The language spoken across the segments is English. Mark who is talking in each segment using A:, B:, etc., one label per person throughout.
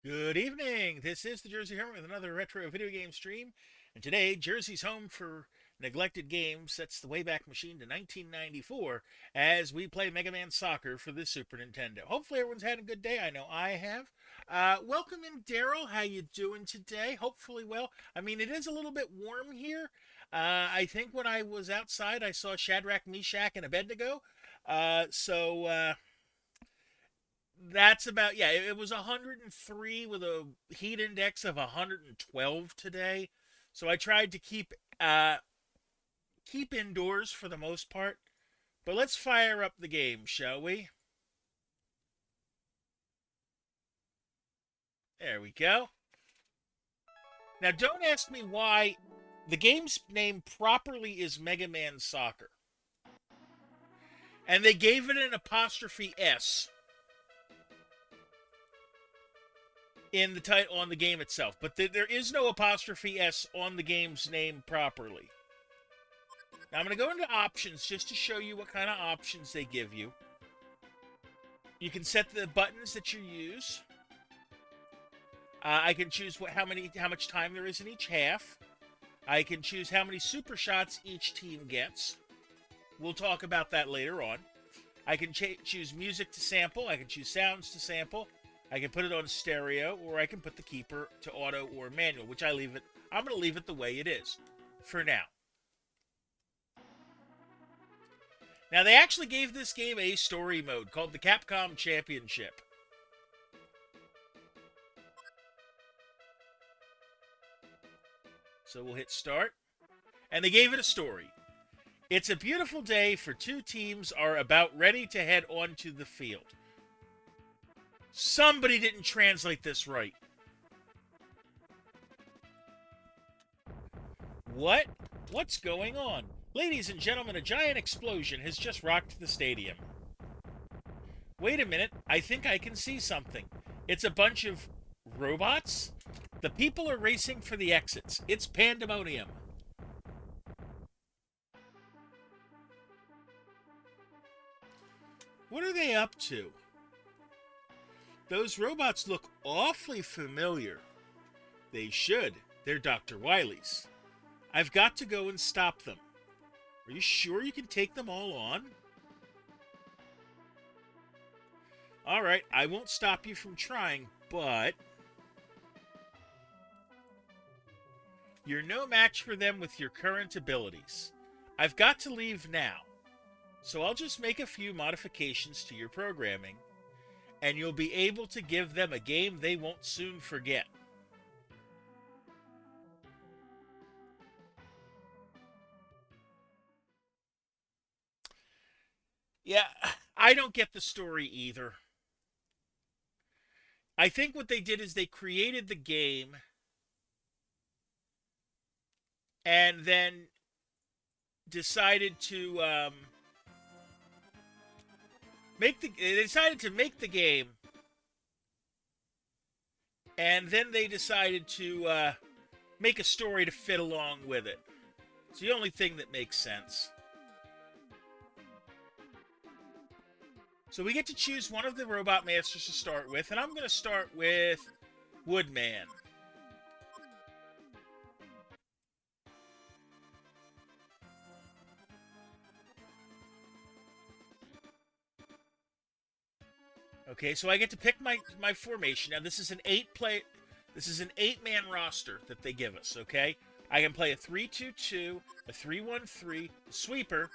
A: Good evening. This is the Jersey Hermit with another retro video game stream. And today, Jersey's home for neglected games sets the Wayback Machine to 1994 as we play Mega Man Soccer for the Super Nintendo. Hopefully, everyone's had a good day. I know I have. Welcome in, Daryl. How you doing today? Hopefully, well. I mean, it is a little bit warm here. I think when I was outside, I saw Shadrach, Meshach, and Abednego. So that's about, yeah, it was 103 with a heat index of 112 today. So I tried to keep indoors for the most part. But let's fire up the game, shall we? There we go. Now don't ask me why the game's name properly is Mega Man Soccer. And they gave it an apostrophe S in the title on the game itself, but there is no apostrophe S on the game's name properly. Now I'm going to go into options just to show you what kind of options they give you. You can set the buttons that you use. I can choose how much time there is in each half. I can choose how many super shots each team gets. We'll talk about that later on. I can choose music to sample. I can choose sounds to sample. I can put it on stereo, or I can put the keeper to auto or manual, which I'm going to leave it the way it is for now. Now, they actually gave this game a story mode called the Capcom Championship. So we'll hit start. And they gave it a story. It's a beautiful day for two teams are about ready to head onto the field. Somebody didn't translate this right. What? What's going on? Ladies and gentlemen, a giant explosion has just rocked the stadium. Wait a minute, I think I can see something. It's a bunch of robots? The people are racing for the exits. It's pandemonium. What are they up to? Those robots look awfully familiar. They should. They're Dr. Wily's. I've got to go and stop them. Are you sure you can take them all on? Alright, I won't stop you from trying, but you're no match for them with your current abilities. I've got to leave now, so I'll just make a few modifications to your programming, and you'll be able to give them a game they won't soon forget. Yeah, I don't get the story either. I think what they did is they created the game and then decided to they decided to make the game, and then they decided to make a story to fit along with it. It's the only thing that makes sense. So we get to choose one of the robot masters to start with, and I'm going to start with Woodman. Okay, so I get to pick my formation. Now this is an 8-man roster that they give us, okay? I can play a 3-2-2, a 3-1-3, a sweeper,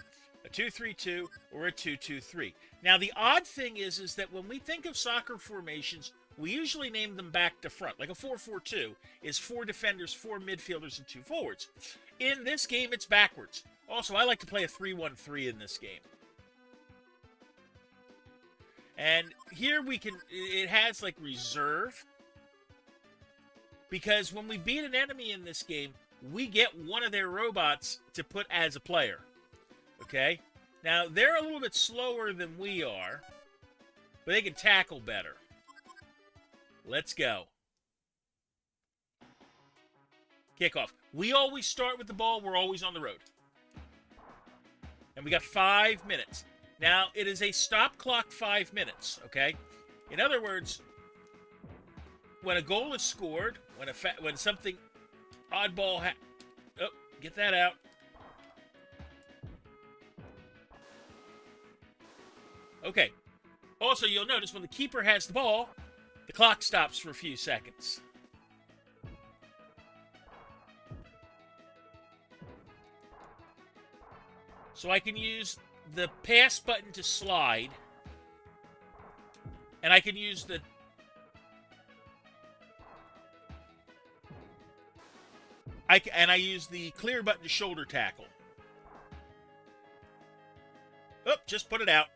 A: a 2-3-2, or a 2-2-3. Now the odd thing is that when we think of soccer formations, we usually name them back to front. Like a 4-4-2 is 4 defenders, 4 midfielders, and 2 forwards. In this game, it's backwards. Also, I like to play a 3-1-3 in this game. And here it has like reserve. Because when we beat an enemy in this game, we get one of their robots to put as a player. Okay? Now, they're a little bit slower than we are, but they can tackle better. Let's go. Kickoff. We always start with the ball. We're always on the road. And we got 5 minutes. Now, it is a stop clock 5 minutes, okay? In other words, when a goal is scored, when something oddball oh, get that out. Okay. Also, you'll notice when the keeper has the ball, the clock stops for a few seconds. So I can use the pass button to slide, and I can use the I use the clear button to shoulder tackle. Oh, just put it out.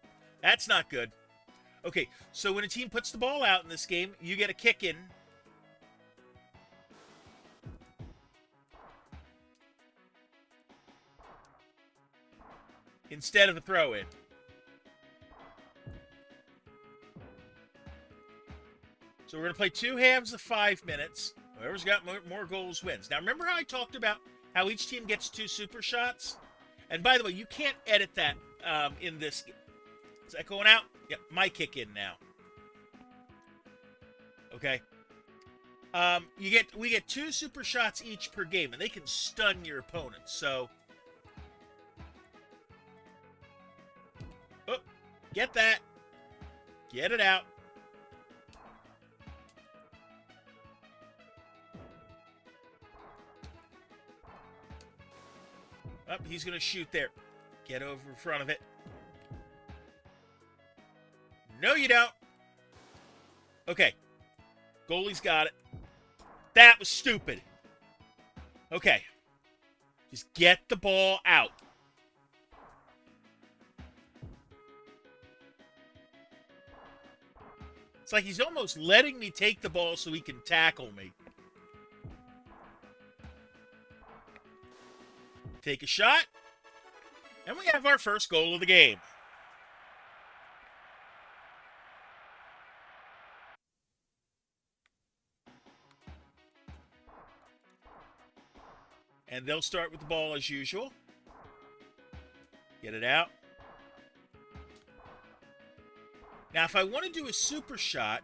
A: That's not good. Okay, so when a team puts the ball out in this game, you get a kick in. Instead of a throw in. So we're going to play 2 halves of 5 minutes. Whoever's got more goals wins. Now, remember how I talked about how each team gets 2 super shots? And by the way, you can't edit that in this. Is that going out? Yep, my kick in now. Okay. We get 2 super shots each per game, and they can stun your opponent. So, oh, get that. Get it out. Oh, he's going to shoot there. Get over in front of it. No, you don't. Okay. Goalie's got it. That was stupid. Okay. Just get the ball out. It's like he's almost letting me take the ball so he can tackle me. Take a shot. And we have our first goal of the game. And they'll start with the ball as usual. Get it out. Now, if I want to do a super shot,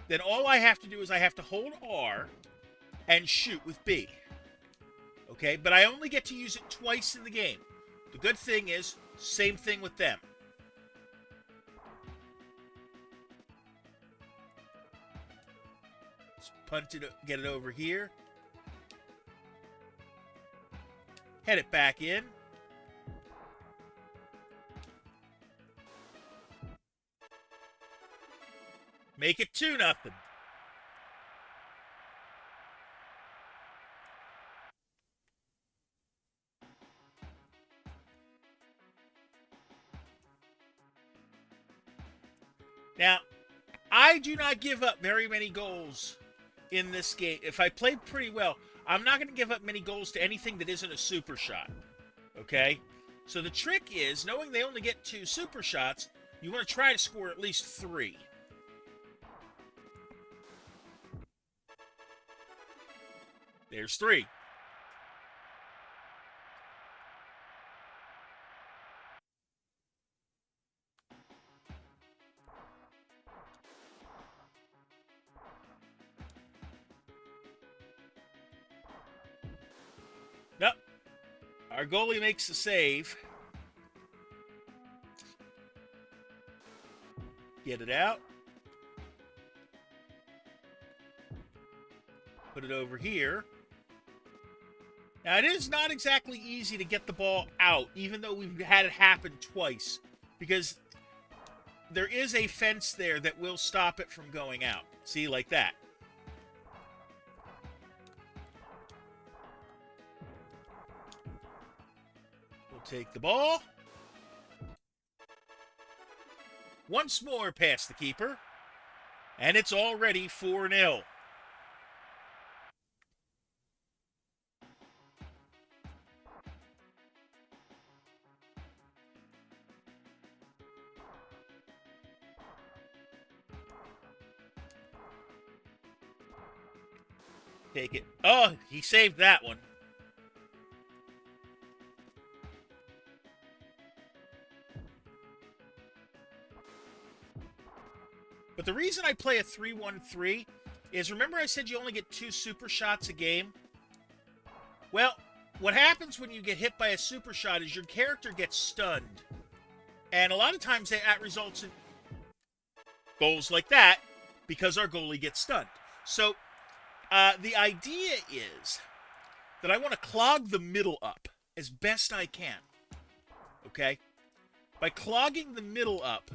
A: then all I have to do is I have to hold R and shoot with B. Okay, but I only get to use it twice in the game. The good thing is, same thing with them. Let's punt it, get it over here. Head it back in. Make it 2-0. Now, I do not give up very many goals in this game. If I play pretty well, I'm not going to give up many goals to anything that isn't a super shot. Okay? So the trick is, knowing they only get 2 super shots, you want to try to score at least 3. There's 3. Nope. Our goalie makes the save. Get it out. Put it over here. Now, it is not exactly easy to get the ball out, even though we've had it happen twice, because there is a fence there that will stop it from going out. See, like that. We'll take the ball. Once more past the keeper. And it's already 4-0. Take it. Oh, he saved that one. But the reason I play a 3-1-3 is, remember I said you only get 2 super shots a game? Well, what happens when you get hit by a super shot is your character gets stunned. And a lot of times that results in goals like that because our goalie gets stunned. So the idea is that I want to clog the middle up as best I can. Okay? By clogging the middle up,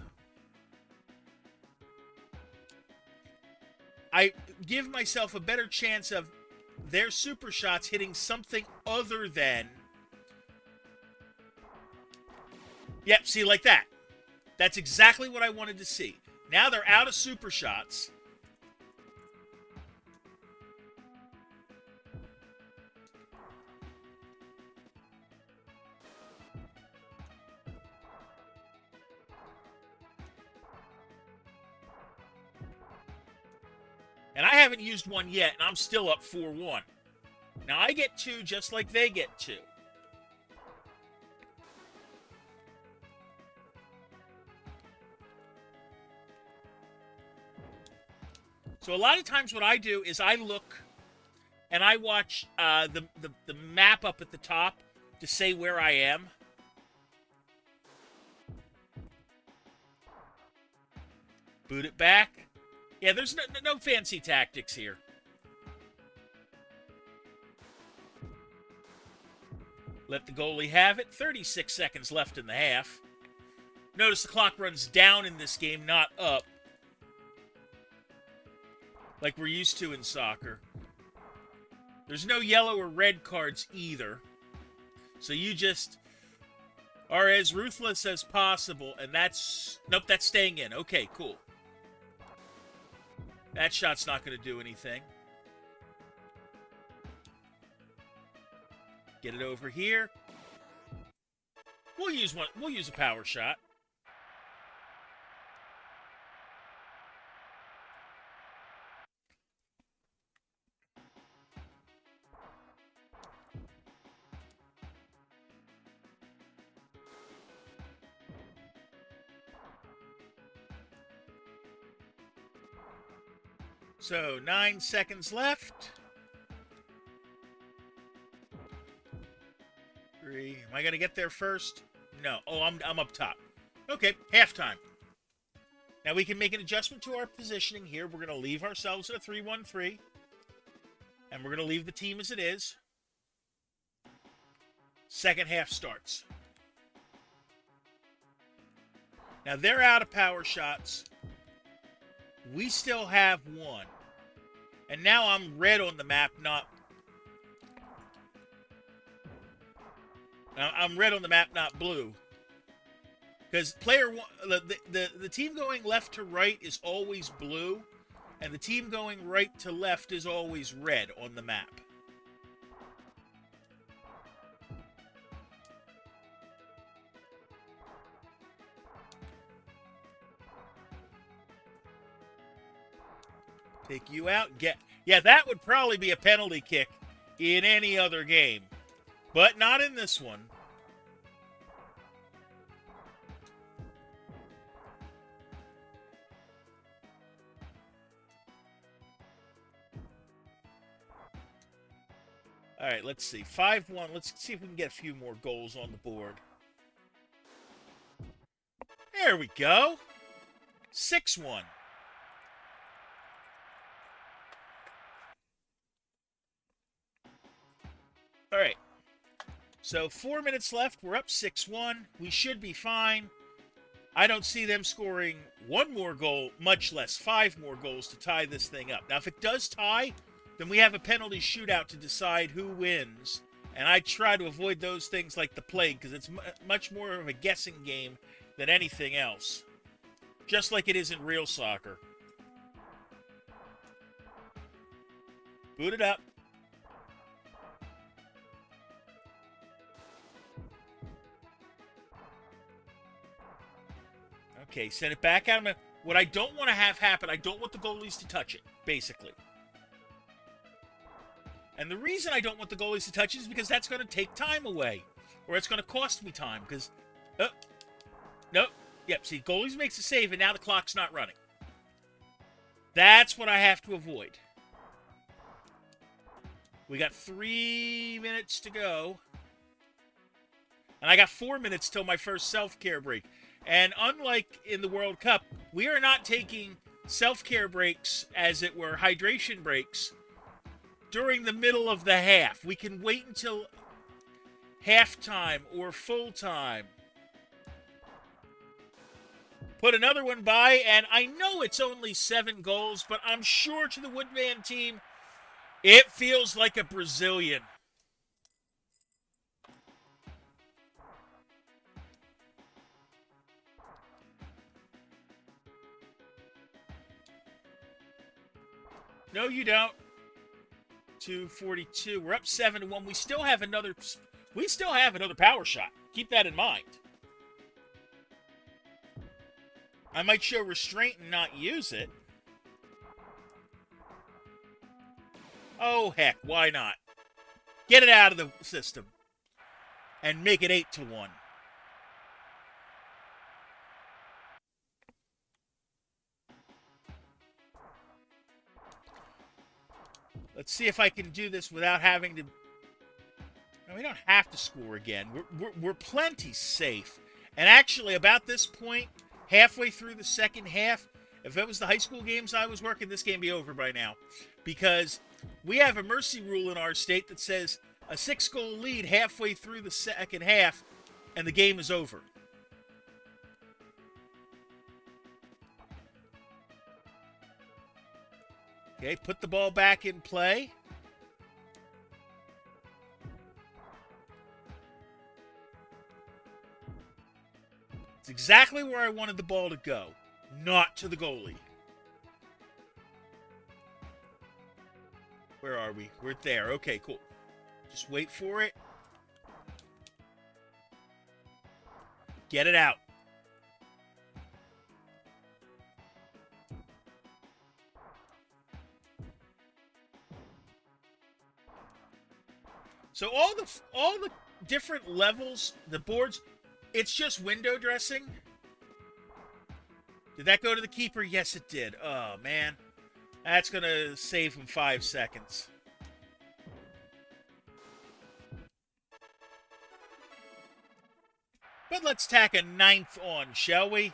A: I give myself a better chance of their super shots hitting something other than... Yep, see, like that. That's exactly what I wanted to see. Now they're out of super shots. And I haven't used one yet, and I'm still up 4-1. Now I get 2 just like they get 2. So a lot of times what I do is I look and I watch the map up at the top to say where I am. Boot it back. Yeah, there's no fancy tactics here. Let the goalie have it. 36 seconds left in the half. Notice the clock runs down in this game, not up. Like we're used to in soccer. There's no yellow or red cards either. So you just are as ruthless as possible. And that's... Nope, that's staying in. Okay, cool. That shot's not going to do anything. Get it over here. We'll use one. We'll use a power shot. So, 9 seconds left. 3. Am I going to get there first? No. Oh, I'm up top. Okay, halftime. Now we can make an adjustment to our positioning here. We're going to leave ourselves at a 3-1-3. And we're going to leave the team as it is. Second half starts. Now they're out of power shots. We still have one. And now I'm red on the map, not... Now I'm red on the map, not blue. Because player one, the team going left to right is always blue. And the team going right to left is always red on the map. Take you out. Yeah, that would probably be a penalty kick in any other game. But not in this one. All right, let's see. 5-1. Let's see if we can get a few more goals on the board. There we go. 6-1. All right. So 4 minutes left. We're up 6-1. We should be fine. I don't see them scoring one more goal, much less 5 more goals to tie this thing up. Now, if it does tie, then we have a penalty shootout to decide who wins. And I try to avoid those things like the plague because it's much more of a guessing game than anything else. Just like it is in real soccer. Boot it up. Okay, send it back out. What I don't want to have happen, I don't want the goalies to touch it, basically. And the reason I don't want the goalies to touch it is because that's going to take time away. Or it's going to cost me time, because... nope. Yep, see, goalies makes a save, and now the clock's not running. That's what I have to avoid. We got 3 minutes to go. And I got 4 minutes till my first self-care break. And unlike in the World Cup, we are not taking self-care breaks, as it were, hydration breaks, during the middle of the half. We can wait until halftime or full time. Put another one by, and I know it's only 7 goals, but I'm sure to the Woodman team, it feels like a Brazilian. No, you don't. 242. We're up 7-1. We still have another power shot. Keep that in mind. I might show restraint and not use it. Oh, heck, why not? Get it out of the system and make it 8-1. Let's see if I can do this without having to... No, we don't have to score again. We're plenty safe. And actually, about this point, halfway through the second half, if it was the high school games I was working, this game would be over by now. Because we have a mercy rule in our state that says a 6-goal lead halfway through the second half, and the game is over. Okay, put the ball back in play. It's exactly where I wanted the ball to go, not to the goalie. Where are we? We're there. Okay, cool. Just wait for it. Get it out. So all the different levels, the boards, it's just window dressing. Did that go to the keeper? Yes, it did. Oh, man. That's going to save him 5 seconds. But let's tack a 9th on, shall we?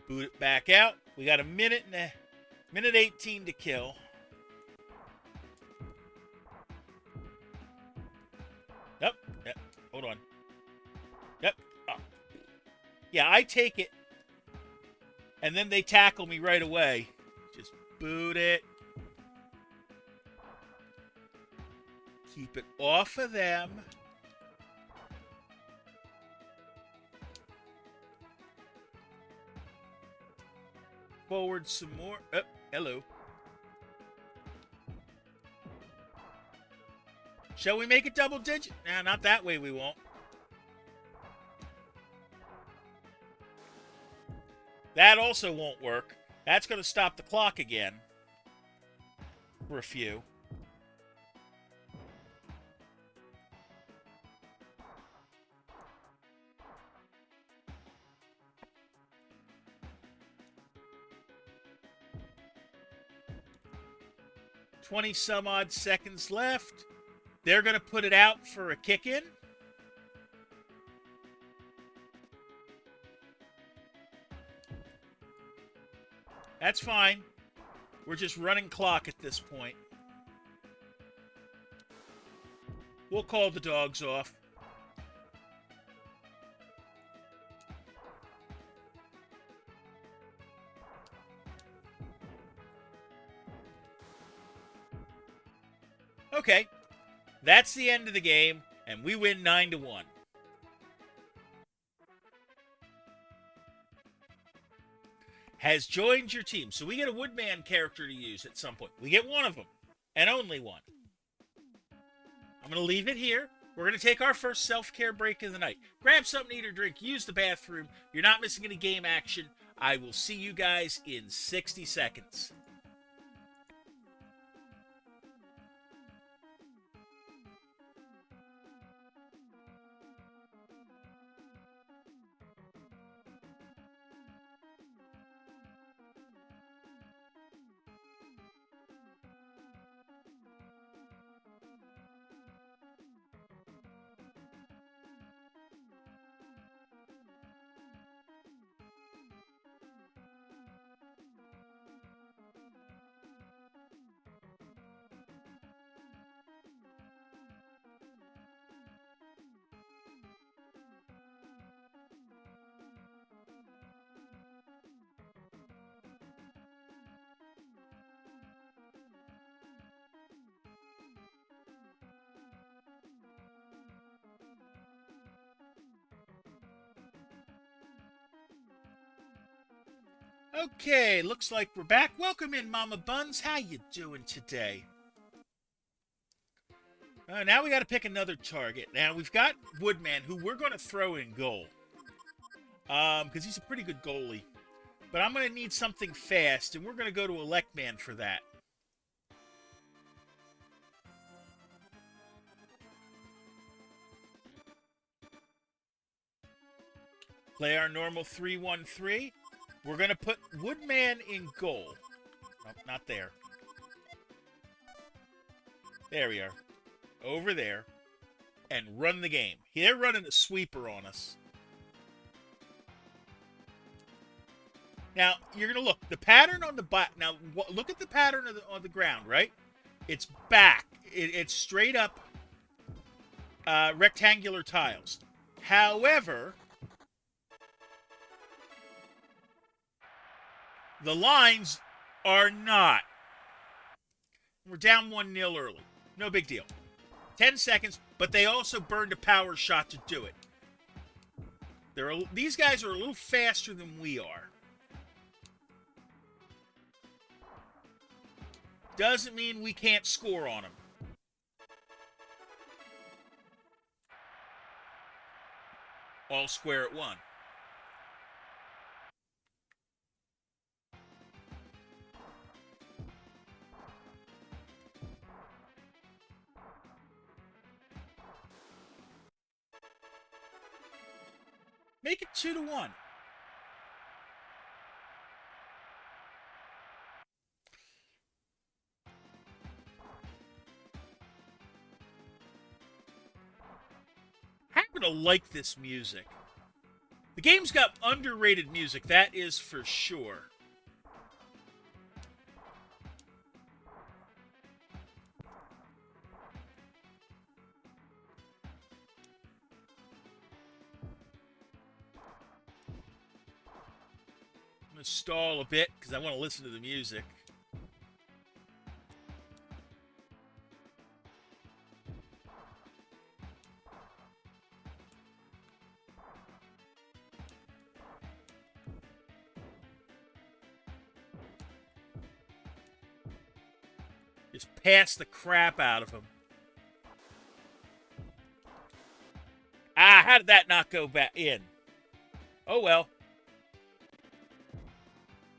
A: Boot it back out. We got a minute 18 to kill. Yep. Hold on. Yep. Oh. Yeah, I take it. And then they tackle me right away. Just boot it. Keep it off of them. Forward some more. Oh, hello. Shall we make it double digit? Nah, not that way we won't. That also won't work. That's going to stop the clock again. For a few. $20-some-odd seconds left. They're going to put it out for a kick-in. That's fine. We're just running clock at this point. We'll call the dogs off. Okay. That's the end of the game, and we win 9-1. Has joined your team. So we get a Woodman character to use at some point. We get one of them, and only one. I'm going to leave it here. We're going to take our first self-care break of the night. Grab something to eat or drink. Use the bathroom. You're not missing any game action. I will see you guys in 60 seconds. Okay, looks like we're back. Welcome in, Mama Buns. How you doing today? Now we got to pick another target. Now we've got Woodman, who we're going to throw in goal. Because he's a pretty good goalie. But I'm going to need something fast, and we're going to go to Electman for that. Play our normal 3-1-3. We're going to put Woodman in goal. Nope, not there. There we are. Over there. And run the game. They're running a sweeper on us. Now, you're going to look. The pattern on the back. Now, look at the pattern on the ground, right? It's back. It's straight up rectangular tiles. However, the lines are not. We're down 1-0 early. No big deal. 10 seconds, but they also burned a power shot to do it. These guys are a little faster than we are. Doesn't mean we can't score on them. All square at one. Make it 2-1. I happen to like this music. The game's got underrated music, that is for sure. I'm going to stall a bit because I want to listen to the music. Just pass the crap out of him. Ah, how did that not go back in? Oh, well.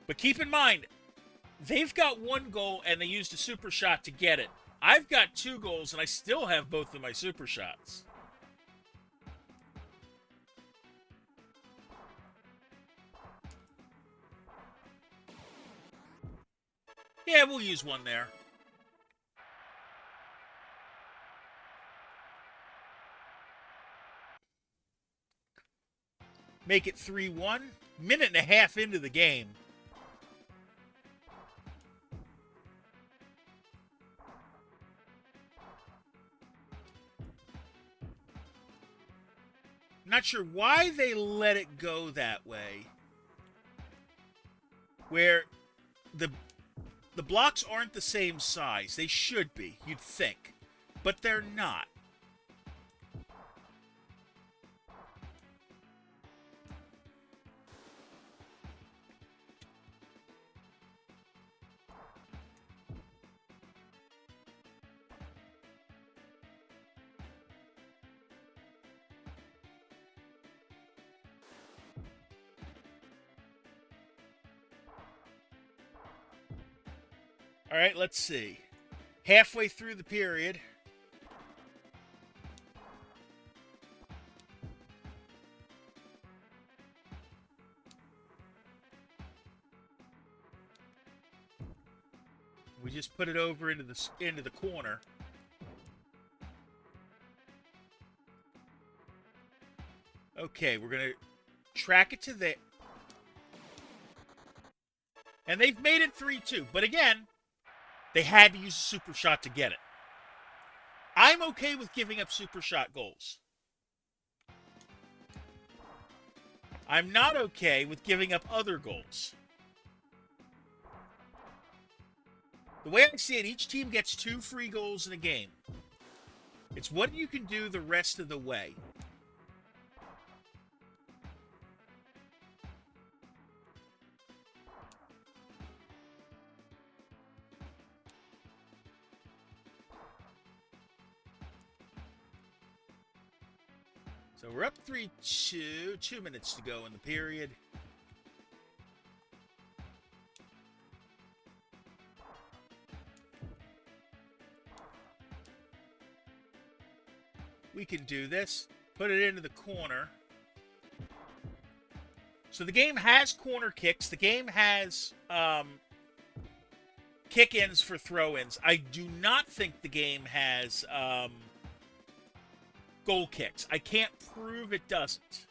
A: But keep in mind, they've got 1 goal and they used a super shot to get it. I've got 2 goals and I still have both of my super shots. Yeah, we'll use 1 there. Make it 3-1. Minute and a half into the game. Not sure why they let it go that way. Where the blocks aren't the same size. They should be, you'd think. But they're not. All right, let's see. Halfway through the period. We just put it over into the corner. Okay, we're going to track it to there. And they've made it 3-2. But again, they had to use a super shot to get it. I'm okay with giving up super shot goals. I'm not okay with giving up other goals. The way I see it, each team gets 2 free goals in a game. It's what you can do the rest of the way. So we're up 3-2. 2 minutes to go in the period. We can do this. Put it into the corner. So the game has corner kicks. The game has kick-ins for throw-ins. I do not think the game has goal kicks. I can't prove it doesn't.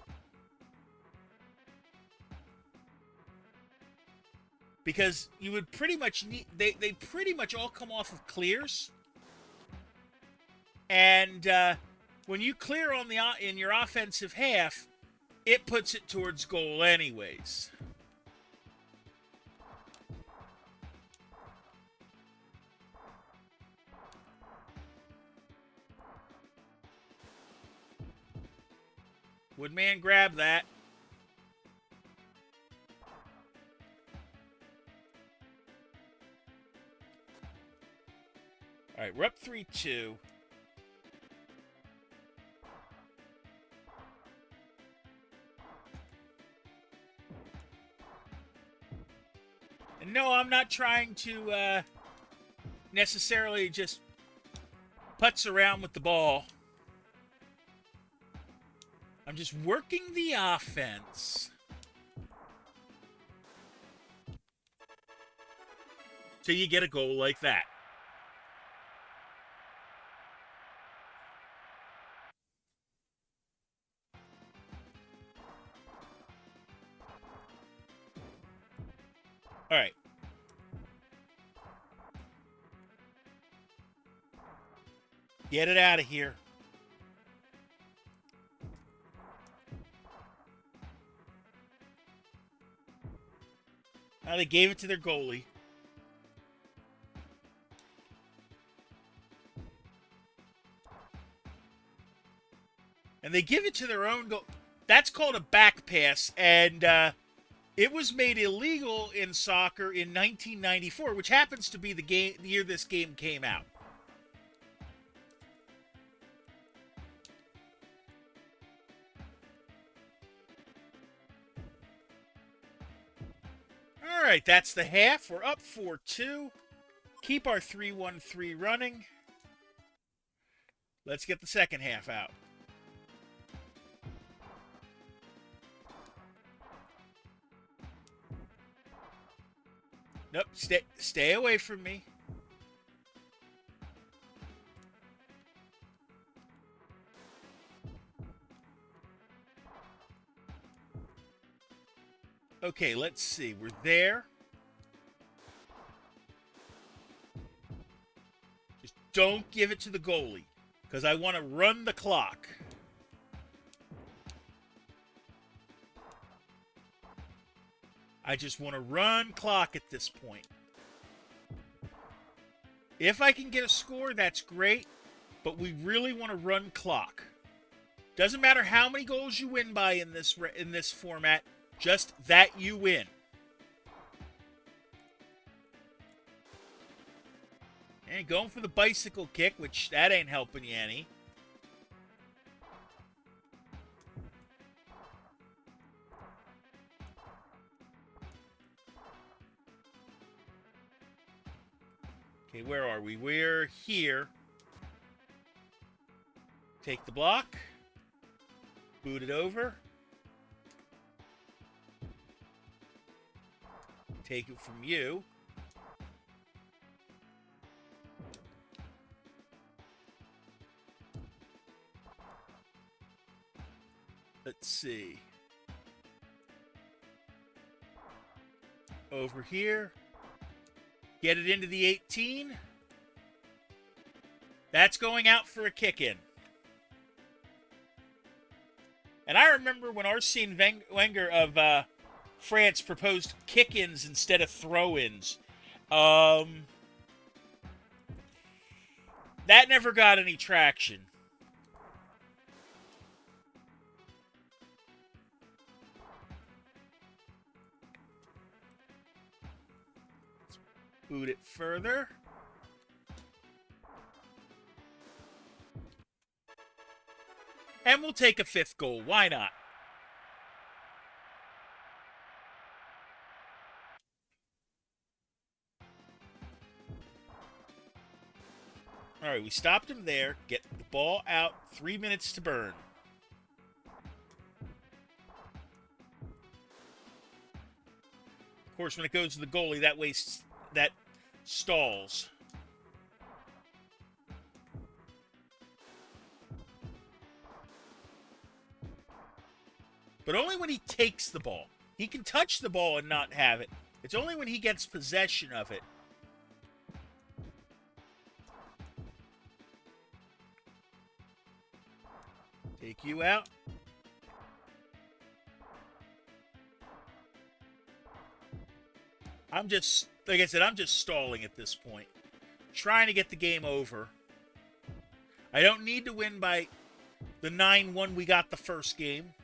A: Because you would pretty much need... They pretty much all come off of clears. And when you clear on in your offensive half, it puts it towards goal anyways. Woodman, grab that. All right, we're up 3-2. And no, I'm not trying to necessarily just putz around with the ball. I'm just working the offense. So you get a goal like that. All right. Get it out of here. Now they gave it to their goalie. And they give it to their own goal. That's called a back pass, and it was made illegal in soccer in 1994, which happens to be the year this game came out. All right, that's the half. We're up 4-2. Keep our 3-1-3 running. Let's get the second half out. Nope, stay away from me. Okay, let's see. We're there. Just don't give it to the goalie, because I want to run the clock. I just want to run clock at this point. If I can get a score, that's great, but we really want to run clock. Doesn't matter how many goals you win by in this format, just that you win. And going for the bicycle kick, which that ain't helping you any. Okay, where are we? We're here. Take the block. Boot it over. Take it from you. Let's see. Over here. Get it into the 18. That's going out for a kick-in. And I remember when Arsene Wenger of France proposed kick-ins instead of throw-ins. That never got any traction. Boot it further. And we'll take a 5th goal. Why not? All right, we stopped him there. Get the ball out. 3 minutes to burn. Of course, when it goes to the goalie, that stalls. But only when he takes the ball. He can touch the ball and not have it. It's only when he gets possession of it. Take you out. I'm just, like I said, I'm just stalling at this point. Trying to get the game over. I don't need to win by the 9-1 we got the first game.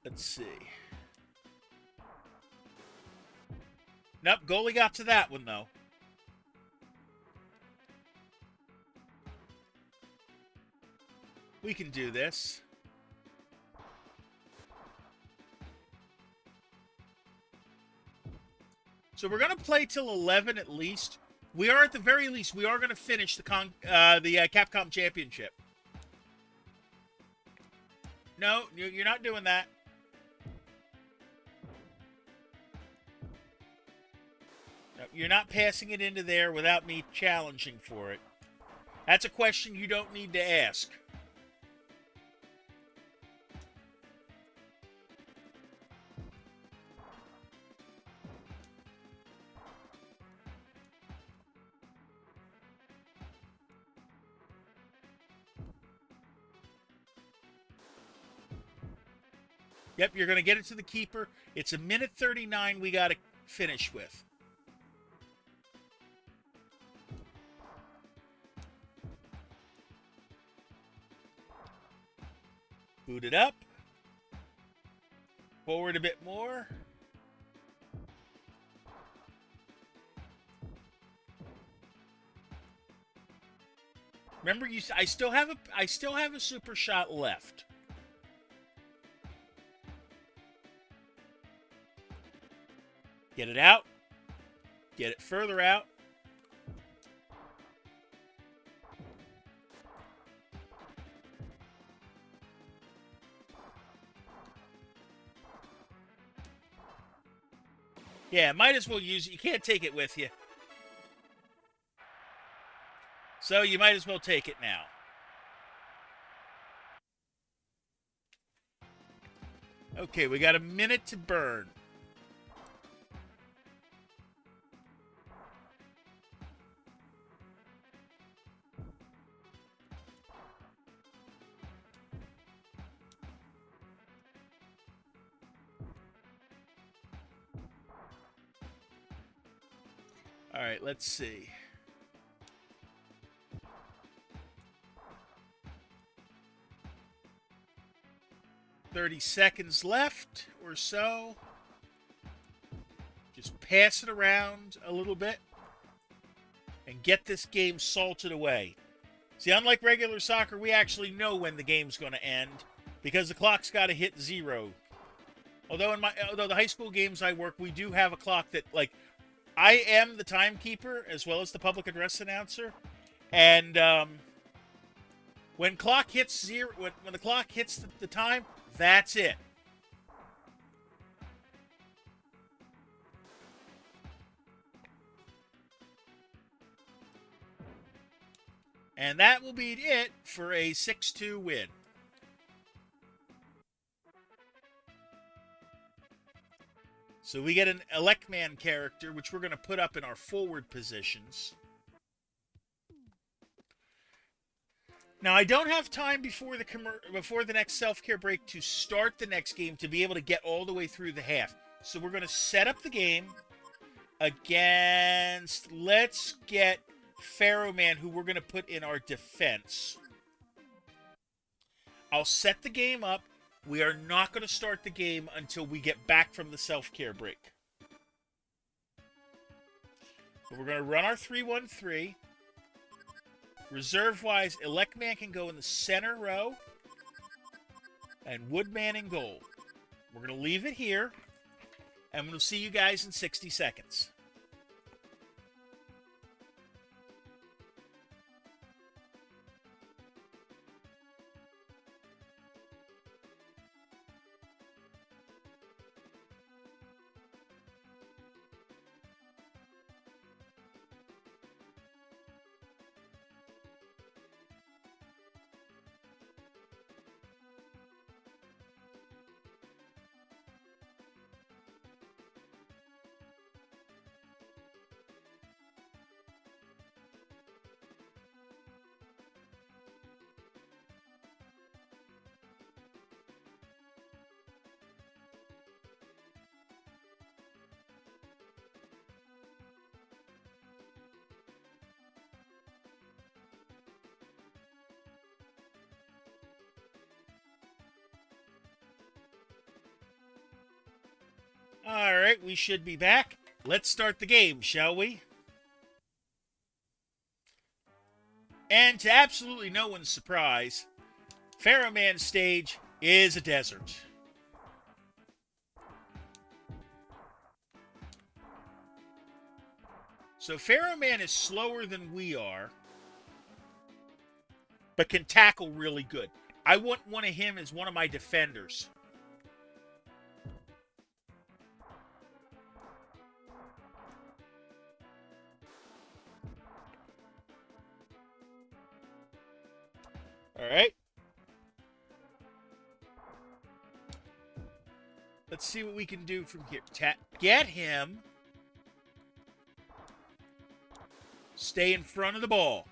A: Let's see. Nope, goalie got to that one, though. We can do this. So we're going to play till 11 at least. We are, at the very least, we are going to finish the Capcom Championship. No, you're not doing that. No, you're not passing it into there without me challenging for it. That's a question you don't need to ask. Yep, you're going to get it to the keeper. It's a minute 39 we got to finish with. Boot it up. Forward a bit more. Remember, I still have a super shot left. Get it out. Get it further out. Yeah, might as well use it. You can't take it with you. So you might as well take it now. Okay, we got a minute to burn. All right, let's see. $30 seconds left or so. Just pass it around a little bit and get this game salted away. See, unlike regular soccer, we actually know when the game's going to end because the clock's got to hit 0. Although the high school games I work, we do have a clock that, like, I am the timekeeper as well as the public address announcer, and when clock hits 0, when the clock hits the time, that's it. And that will be it for a 6-2 win. So we get an Electman character, which we're going to put up in our forward positions. Now, I don't have time before the next self-care break to start the next game to be able to get all the way through the half. So we're going to set up the game against, let's get Pharaoh Man, who we're going to put in our defense. I'll set the game up. We are not going to start the game until we get back from the self-care break. But we're going to run our 3-1-3. Reserve-wise, Electman can go in the center row. And Woodman in goal. We're going to leave it here. And we'll see you guys in 60 seconds. All right, we should be back. Let's start the game, shall we? And to absolutely no one's surprise, Pharaoh Man's stage is a desert. So Pharaoh Man is slower than we are, but can tackle really good. I want one of him as one of my defenders. All right. Let's see what we can do from here. Get him. Stay in front of the ball.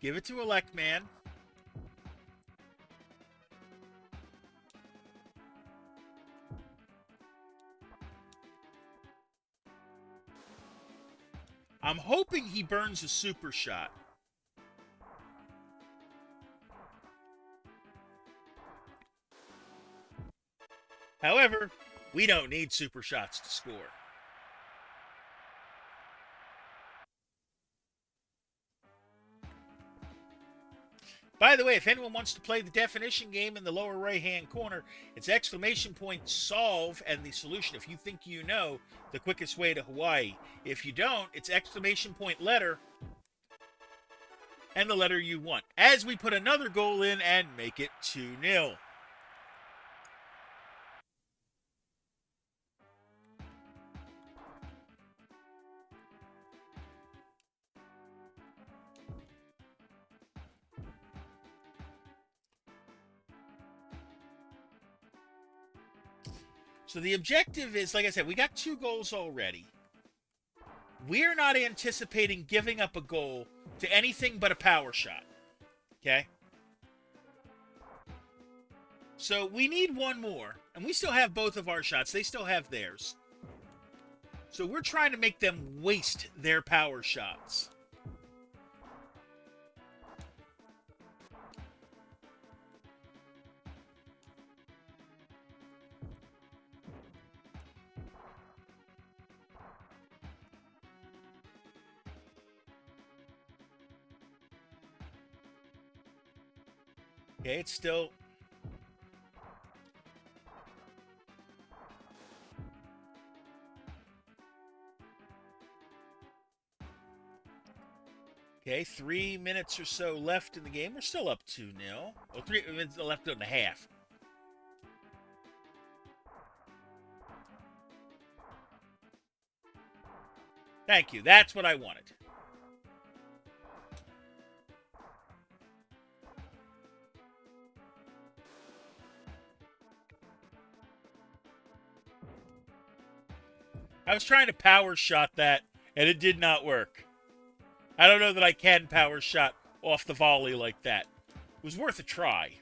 A: Give it to Electman. I'm hoping he burns a super shot. However, we don't need super shots to score. By the way, if anyone wants to play the definition game in the lower right-hand corner, it's exclamation point solve and the solution. If you think you know the quickest way to Hawaii. If you don't, it's exclamation point letter and the letter you want. As we put another goal in and make it 2-0. So the objective is, like I said, we got 2 goals already. We're not anticipating giving up a goal to anything but a power shot. Okay? So we need one more. And we still have both of our shots. They still have theirs. So we're trying to make them waste their power shots. Okay, it's still... Okay, 3 minutes or so left in the game. We're still up 2-0. Oh, 3 minutes left in the half. Thank you. That's what I wanted. I was trying to power shot that, and it did not work. I don't know that I can power shot off the volley like that. It was worth a try.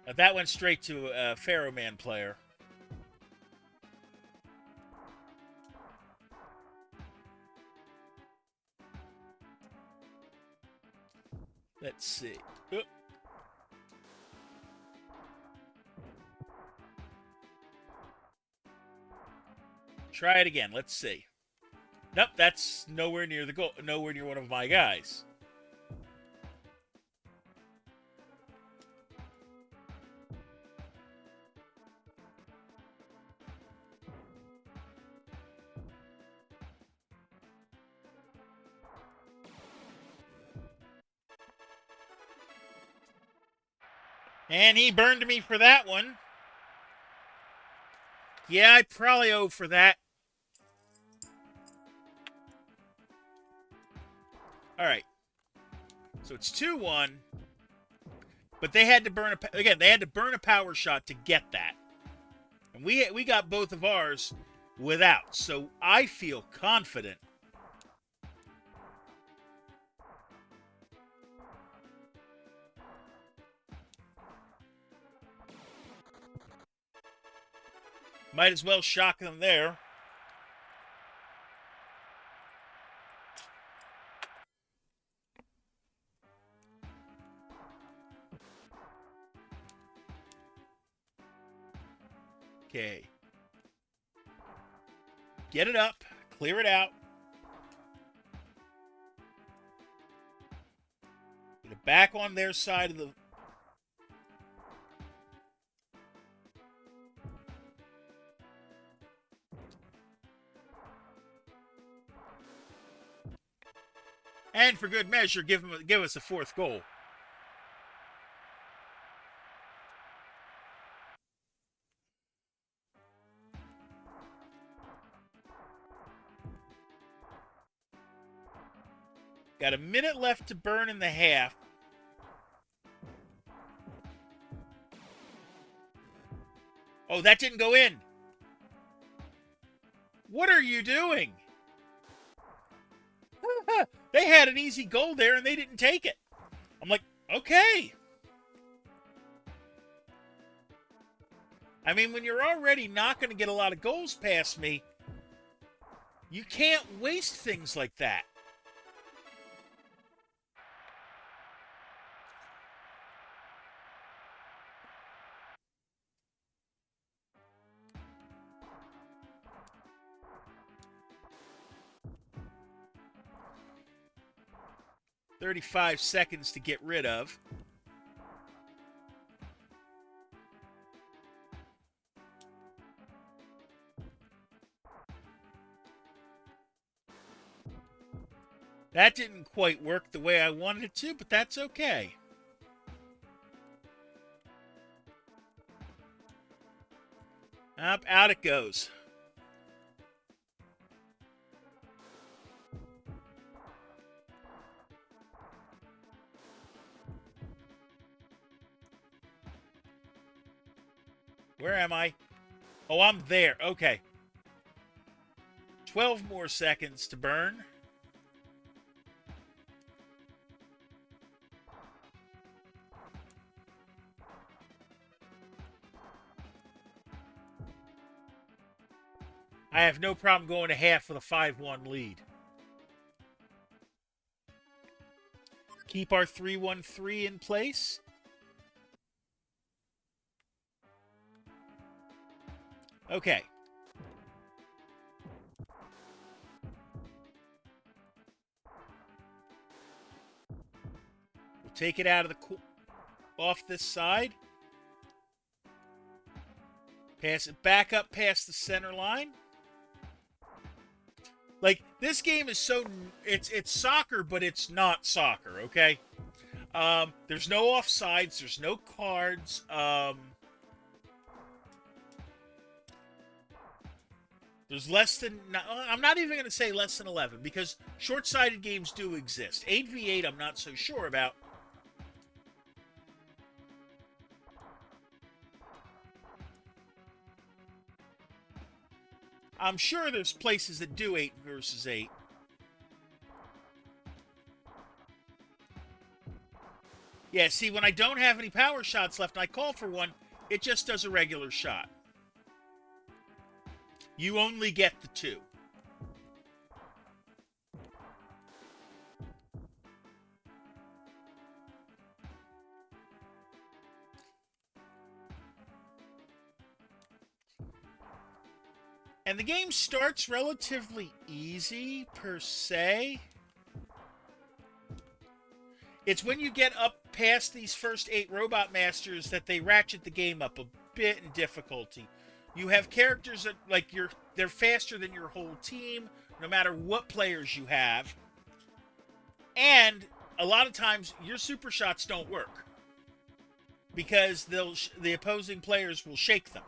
A: That went straight to a Pharaoh Man player. Let's see. Oop. Try it again. Let's see. Nope, that's nowhere near the goal. Nowhere near one of my guys. And he burned me for that one. Yeah, I probably owe for that. All right. So it's 2-1. But they had to burn they had to burn a power shot to get that. And we got both of ours without. So I feel confident. Might as well shock them there. Okay. Get it up. Clear it out. Get it back on their side of the... And for good measure, give us a fourth goal. Got a minute left to burn in the half. Oh, that didn't go in. What are you doing? They had an easy goal there and they didn't take it. I'm like, okay. I mean, when you're already not going to get a lot of goals past me, you can't waste things like that. "35 seconds to get rid of." That didn't quite work the way I wanted it to, but that's okay. Up, out it goes. Where am I? Oh, I'm there. Okay. 12 more seconds to burn. I have no problem going to half with a 5-1 lead. Keep our 3-1-3 in place. Okay. We'll take it out of the off this side. Pass it back up past the center line. Like, this game is so... It's soccer, but it's not soccer, okay? There's no offsides. There's no cards. There's less than... I'm not even going to say less than 11, because short-sided games do exist. 8v8 I'm not so sure about. I'm sure there's places that do 8 versus 8. Yeah, see, when I don't have any power shots left and I call for one, it just does a regular shot. You only get the 2. And the game starts relatively easy, per se. It's when you get up past these first 8 Robot Masters that they ratchet the game up a bit in difficulty. You have characters that, like, they're faster than your whole team, no matter what players you have. And a lot of times, your super shots don't work. Because the opposing players will shake them.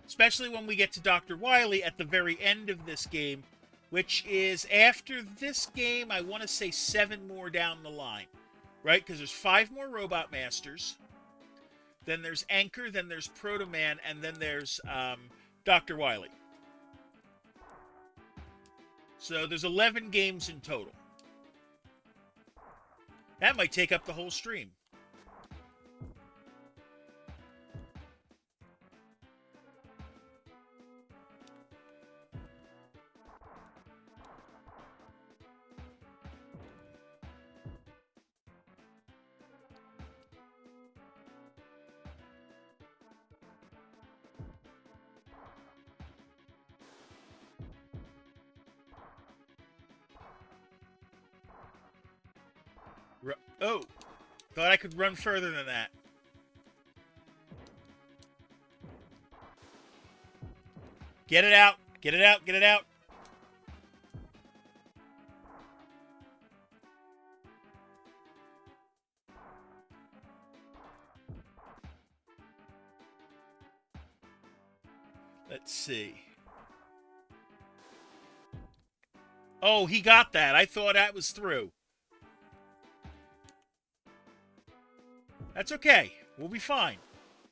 A: Especially when we get to Dr. Wily at the very end of this game, which is after this game, I want to say 7 more down the line. Right? Because there's 5 more Robot Masters. Then there's Anchor, then there's Proto Man, and then there's Dr. Wily. So there's 11 games in total. That might take up the whole stream. Oh, thought I could run further than that. Get it out. Get it out. Get it out. Let's see. Oh, he got that. I thought that was through. That's okay. We'll be fine.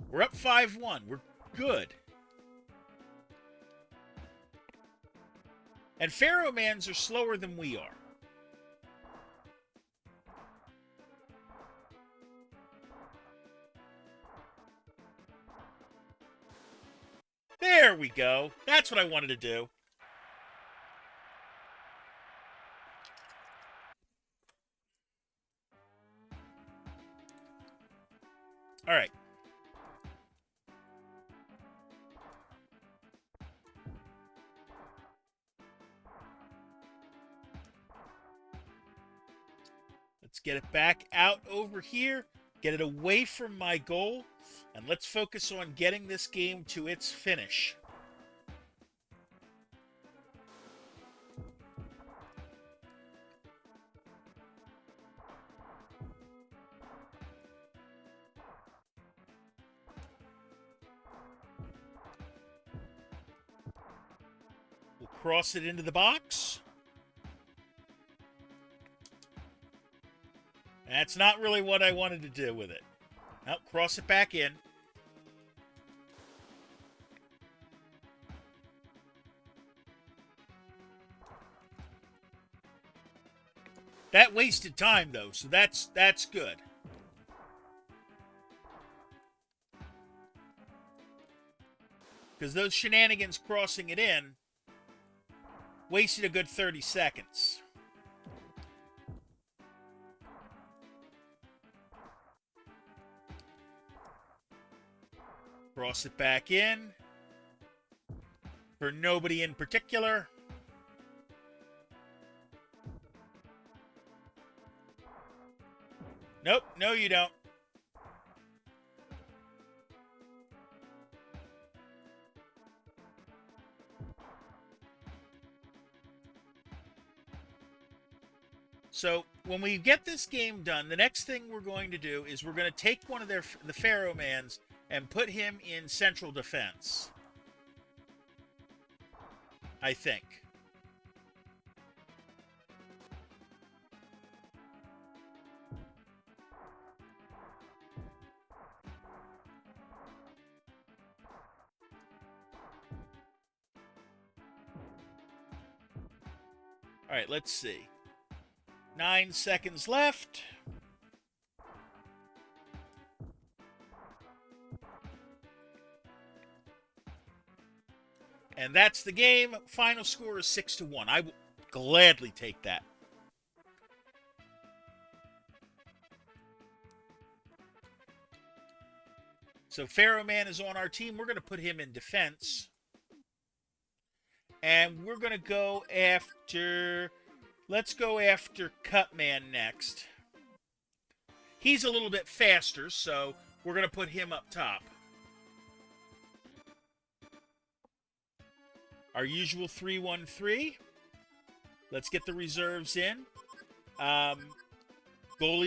A: We're up 5-1. We're good. And Pharaoh Mans are slower than we are. There we go. That's what I wanted to do. All right. Let's get it back out over here. Get it away from my goal. And let's focus on getting this game to its finish. We'll cross it into the box. That's not really what I wanted to do with it. Now, cross it back in. That wasted time, though, so that's good. Because those shenanigans crossing it in wasted a good 30 seconds. Cross it back in. For nobody in particular. Nope, no you don't. So, when we get this game done, the next thing we're going to do is we're going to take one of the Pharaoh Mans and put him in central defense. I think. All right, let's see. 9 seconds left. And that's the game. Final score is 6-1. I will gladly take that. So Pharaoh Man is on our team. We're going to put him in defense. And we're going to go after... Let's go after Cutman next. He's a little bit faster, so we're going to put him up top. Our usual 3-1-3. Let's get the reserves in. Goalie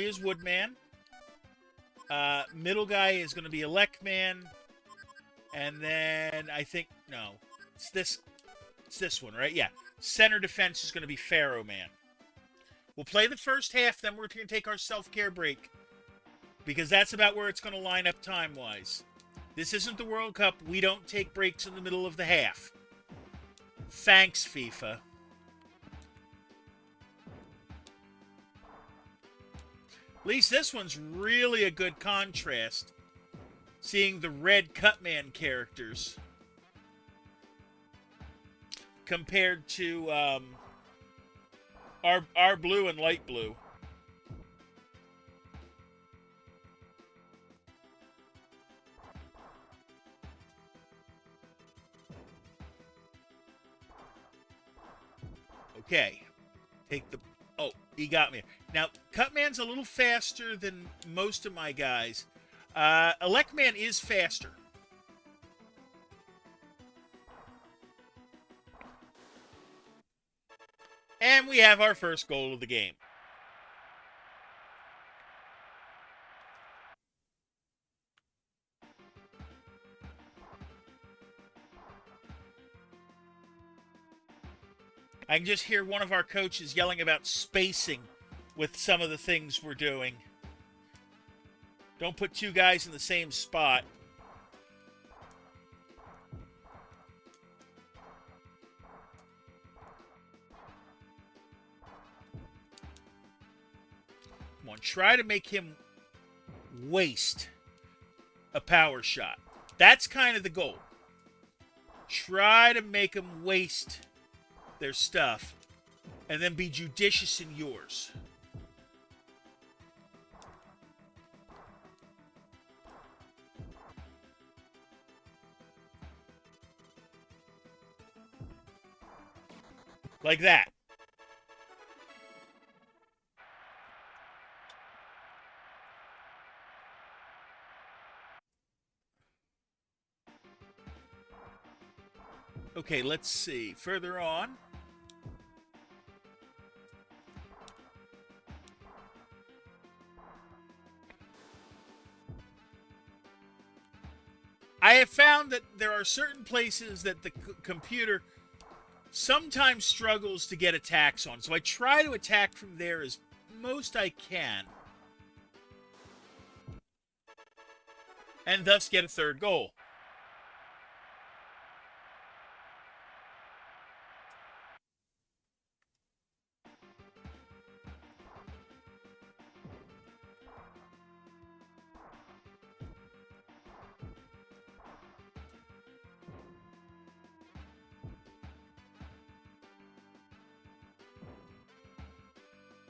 A: is Woodman. Middle guy is going to be Electman. And then I think, no, it's this one, right? Yeah. Center defense is going to be Pharaoh Man. We'll play the first half, then we're going to take our self-care break. Because that's about where it's going to line up time-wise. This isn't the World Cup. We don't take breaks in the middle of the half. Thanks, FIFA. At least this one's really a good contrast. Seeing the red Cutman characters. Compared to our blue and light blue. Okay. Take the... Oh, he got me. Now, Cutman's a little faster than most of my guys. Electman is faster. And we have our first goal of the game. I can just hear one of our coaches yelling about spacing with some of the things we're doing. Don't put two guys in the same spot. Come on, try to make him waste a power shot. That's kind of the goal. Try to make them waste their stuff and then be judicious in yours. Like that. Okay, let's see. Further on. I have found that there are certain places that the computer sometimes struggles to get attacks on. So I try to attack from there as most I can. And thus get a third goal.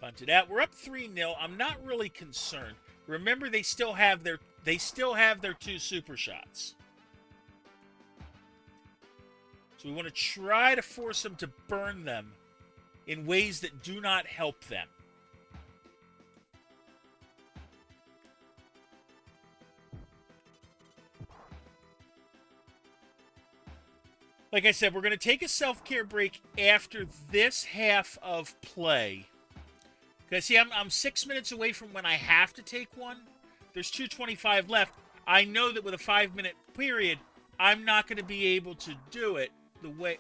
A: Punted out. We're up 3-0. I'm not really concerned. Remember, they still have their two super shots. So we want to try to force them to burn them in ways that do not help them. Like I said, we're going to take a self-care break after this half of play. Because, see, I'm 6 minutes away from when I have to take one. There's 2:25 left. I know that with a 5-minute period, I'm not going to be able to do it the way...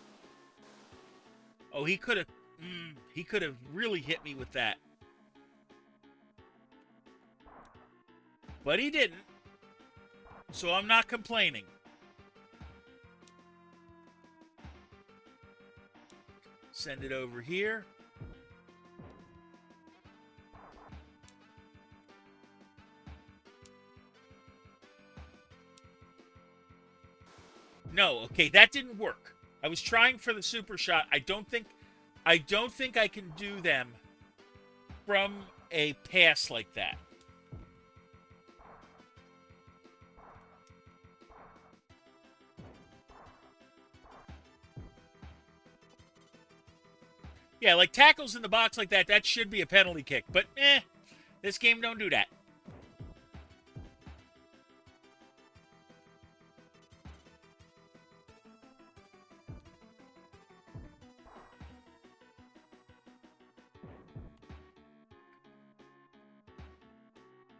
A: Oh, he could have really hit me with that. But he didn't. So I'm not complaining. Send it over here. Okay, that didn't work. I was trying for the super shot. I don't think I can do them from a pass like that. Yeah, like tackles in the box like that, that should be a penalty kick. But this game don't do that.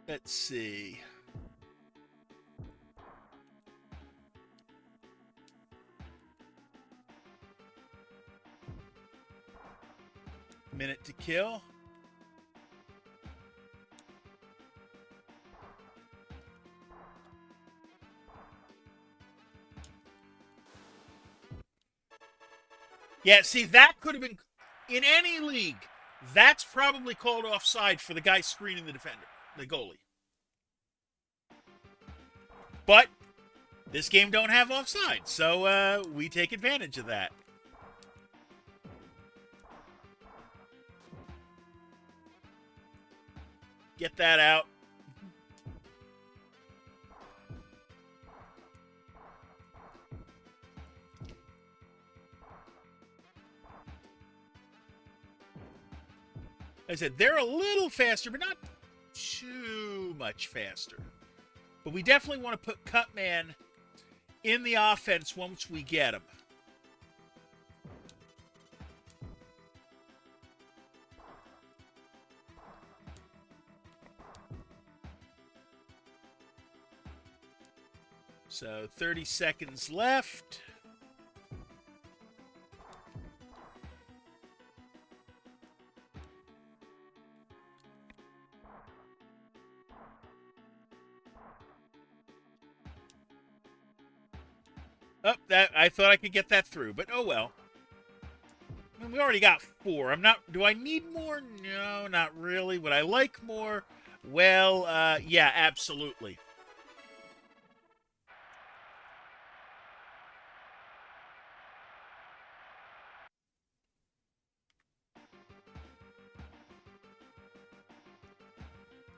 A: Let's see. Minute to kill. Yeah, see, that could have been in any league. That's probably called offside for the guy screening the defender, the goalie. But this game don't have offside, so we take advantage of that. Get that out. I said they're a little faster, but not too much faster. But we definitely want to put Cutman in the offense once we get him. So 30 seconds left. Oh, that I thought I could get that through, but oh well. I mean, we already got 4. I'm not. Do I need more? No, not really. Would I like more? Well, yeah, absolutely.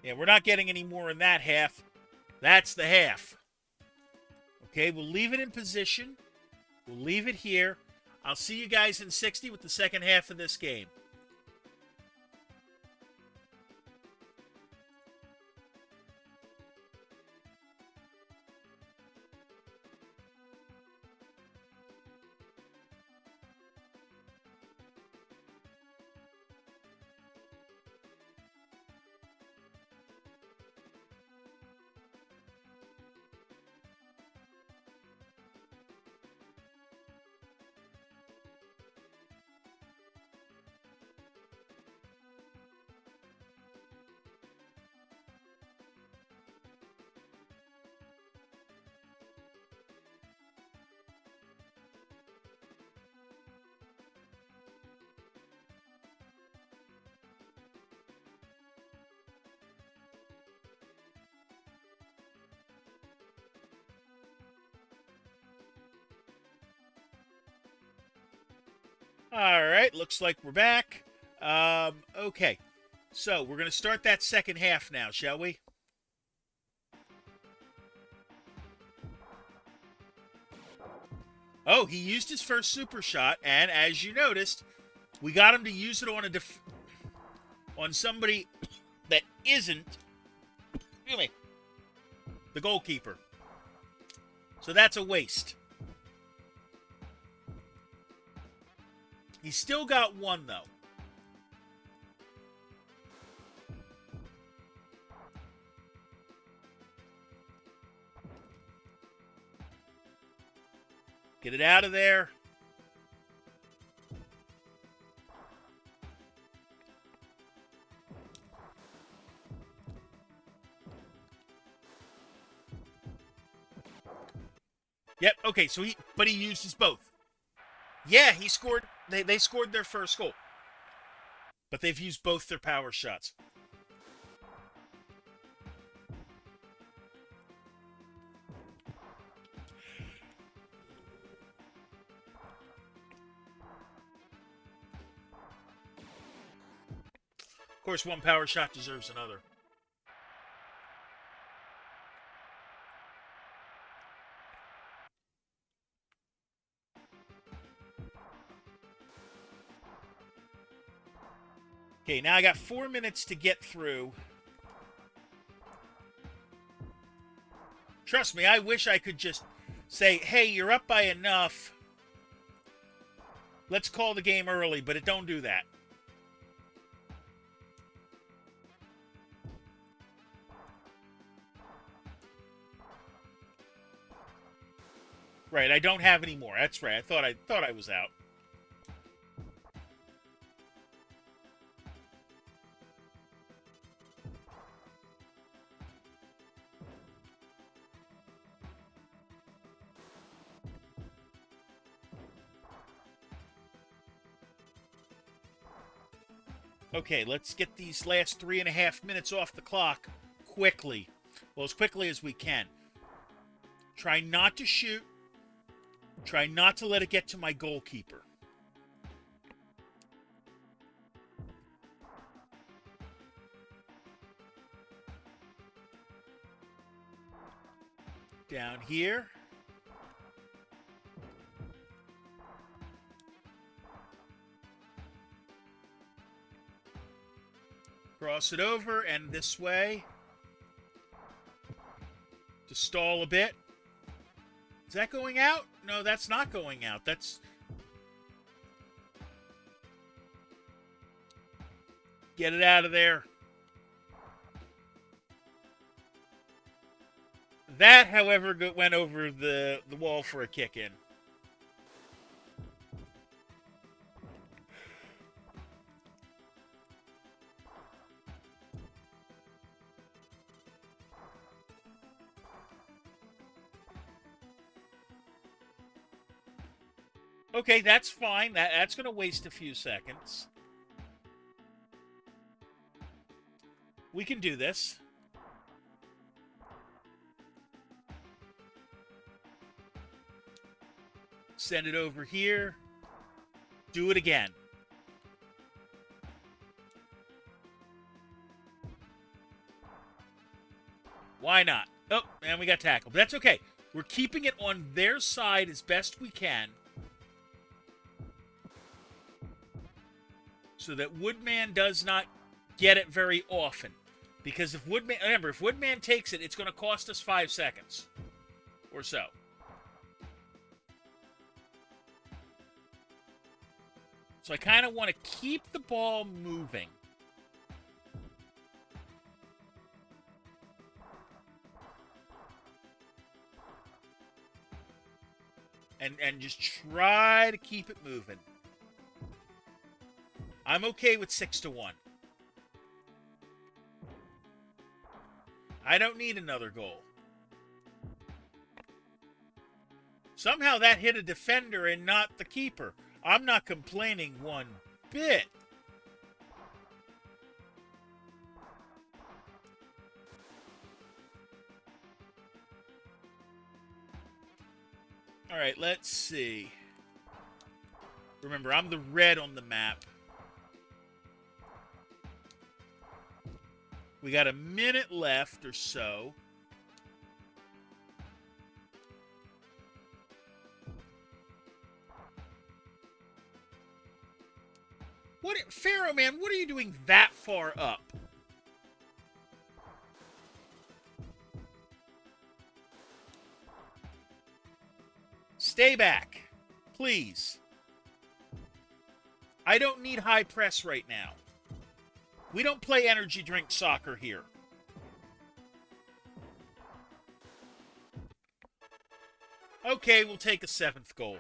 A: Yeah, we're not getting any more in that half. That's the half. Okay, we'll leave it in position. We'll leave it here. I'll see you guys in 60 with the second half of this game. All right, looks like we're back. Okay, so we're going to start that second half now, shall we? Oh, he used his first super shot, and as you noticed, we got him to use it on on somebody that isn't, excuse me, the goalkeeper. So that's a waste. He's still got 1, though. Get it out of there. Yep, okay, so but he used his both. Yeah, he scored. They scored their first goal. But they've used both their power shots. course, one power shot deserves another. Okay, now I got 4 minutes to get through. Trust me, I wish I could just say, hey, you're up by enough. Let's call the game early, but it don't do that. Right, I don't have any more. That's right. I thought I was out. Okay, let's get these last 3.5 minutes off the clock quickly. Well, as quickly as we can. Try not to shoot. Try not to let it get to my goalkeeper. Down here. Cross it over and this way. To stall a bit. Is that going out? No, that's not going out. That's... Get it out of there. That, however, went over the wall for a kick in. Okay, that's fine. That's going to waste a few seconds. We can do this. Send it over here. Do it again. Why not? Oh, and we got tackled. But that's okay. We're keeping it on their side as best we can. So that Woodman does not get it very often. Because if Woodman... Remember, if Woodman takes it, it's going to cost us 5 seconds. Or so. So I kind of want to keep the ball moving. And just try to keep it moving. I'm okay with 6-1. I don't need another goal. Somehow that hit a defender and not the keeper. I'm not complaining one bit. All right, let's see. Remember, I'm the red on the map. We got a minute left or so. What, Pharaoh, man, what are you doing that far up? Stay back, please. I don't need high press right now. We don't play energy drink soccer here. Okay, we'll take a 7th goal.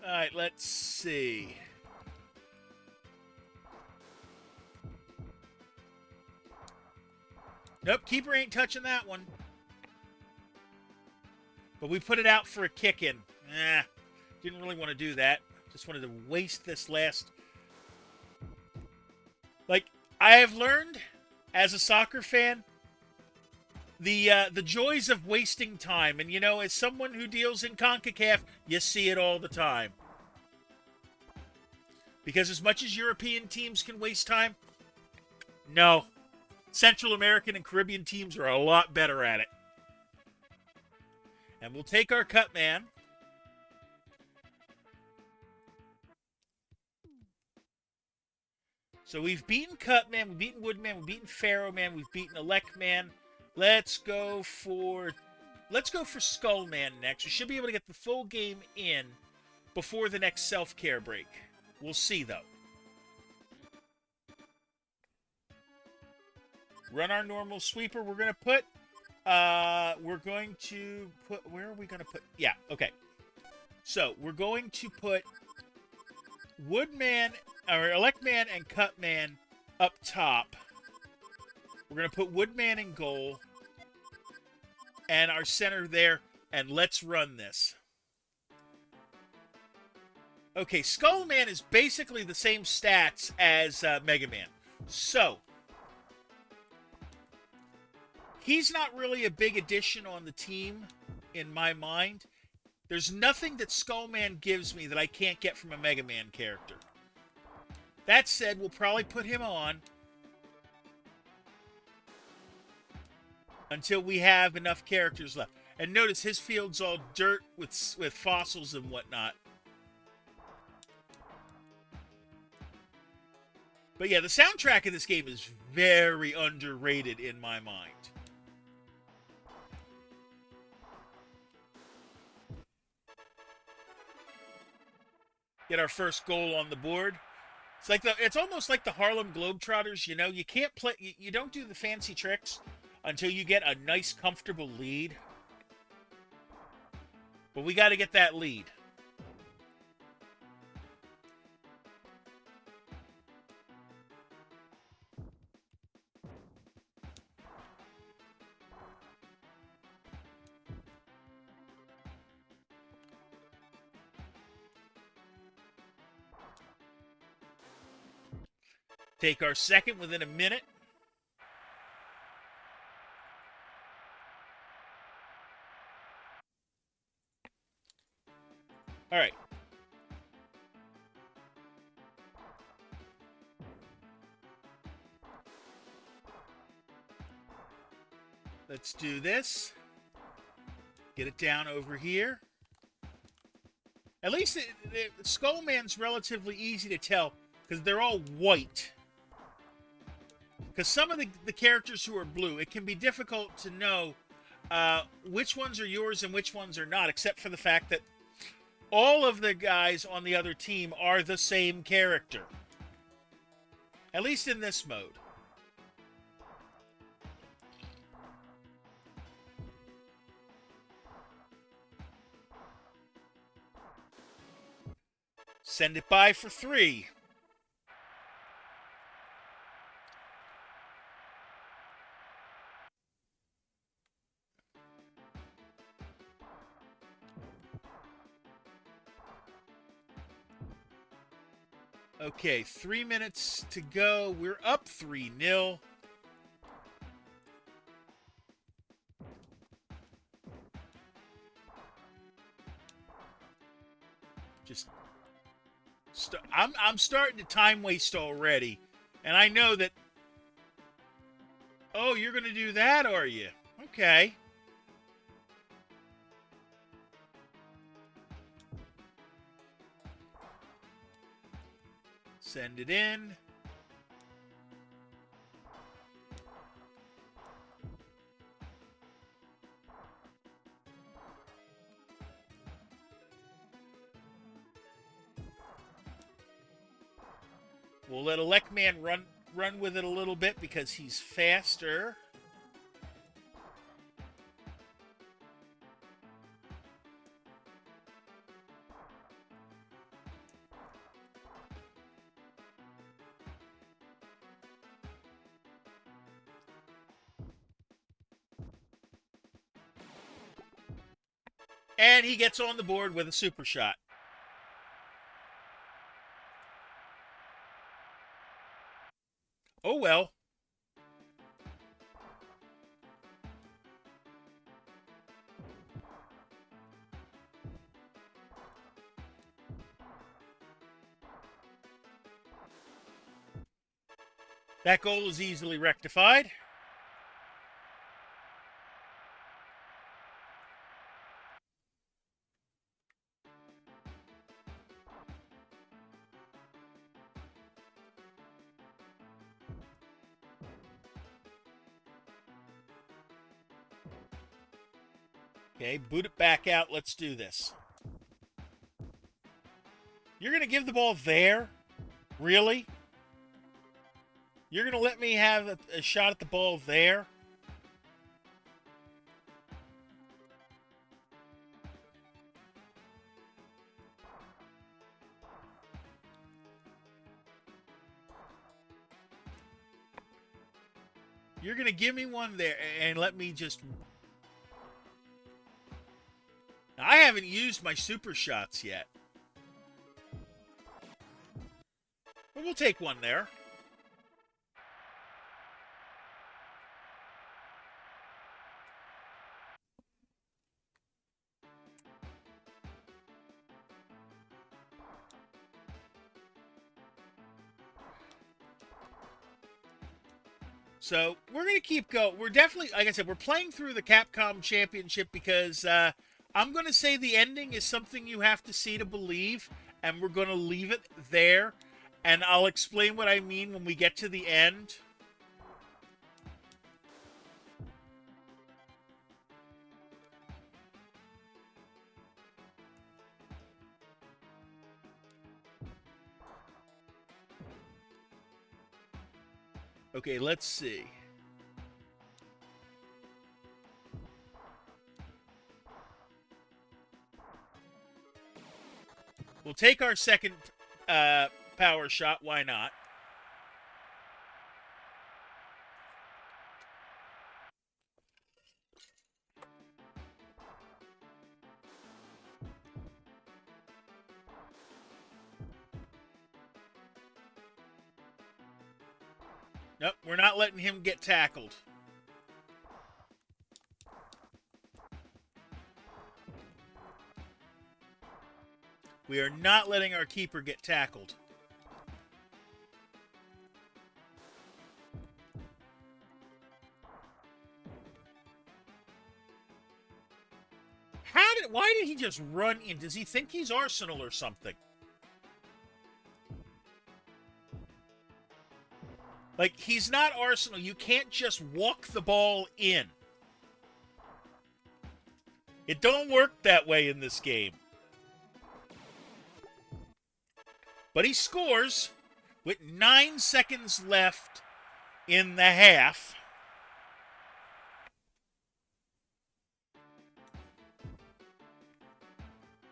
A: All right, let's see. Nope, keeper ain't touching that one. But we put it out for a kick-in. Didn't really want to do that. Just wanted to waste this last. Like, I have learned as a soccer fan the joys of wasting time, and as someone who deals in CONCACAF, you see it all the time. Because as much as European teams can waste time, no, Central American and Caribbean teams are a lot better at it. And we'll take our cut man. So we've beaten Cutman, we've beaten Woodman, we've beaten Pharaoh Man, we've beaten Elect Man. Let's go for Skull Man next. We should be able to get the full game in before the next self-care break. We'll see though. Run our normal sweeper. We're gonna put where are we gonna put? Yeah, okay. So we're going to put Woodman or Electman and Cutman up top. We're going to put Woodman in goal and our center there, and let's run this. Okay, Skullman is basically the same stats as Mega Man. So, he's not really a big addition on the team in my mind. There's nothing that Skullman gives me that I can't get from a Mega Man character. That said, we'll probably put him on until we have enough characters left. And notice his field's all dirt with fossils and whatnot. But yeah, the soundtrack of this game is very underrated in my mind. Get our first goal on the board. It's almost like the Harlem Globetrotters, you can't play, you don't do the fancy tricks until you get a nice, comfortable lead. But we got to get that lead. Take our second within a minute. All right. Let's do this. Get it down over here. At least Skullman's relatively easy to tell because they're all white. Because some of the characters who are blue, it can be difficult to know which ones are yours and which ones are not, except for the fact that all of the guys on the other team are the same character. At least in this mode. Send it by for 3. Okay, 3 minutes to go. We're up 3-0. I'm starting to time waste already, and I know that. Oh, you're going to do that, are you? Okay. Send it in. We'll let Electman run with it a little bit because he's faster. And he gets on the board with a super shot. well. That goal is easily rectified. Okay, boot it back out. Let's do this. You're going to give the ball there? Really? You're going to let me have a shot at the ball there? You're going to give me one there and let me just... Now, I haven't used my super shots yet. But we'll take one there. So we're going to keep going. We're definitely, like I said, we're playing through the Capcom Championship because I'm going to say the ending is something you have to see to believe, and we're going to leave it there, and I'll explain what I mean when we get to the end. Okay, let's see. We'll take our second power shot. Why not? Nope, we're not letting him get tackled. We are not letting our keeper get tackled. Why did he just run in? Does he think he's Arsenal or something? Like, he's not Arsenal. You can't just walk the ball in. It don't work that way in this game. But he scores with 9 seconds left in the half.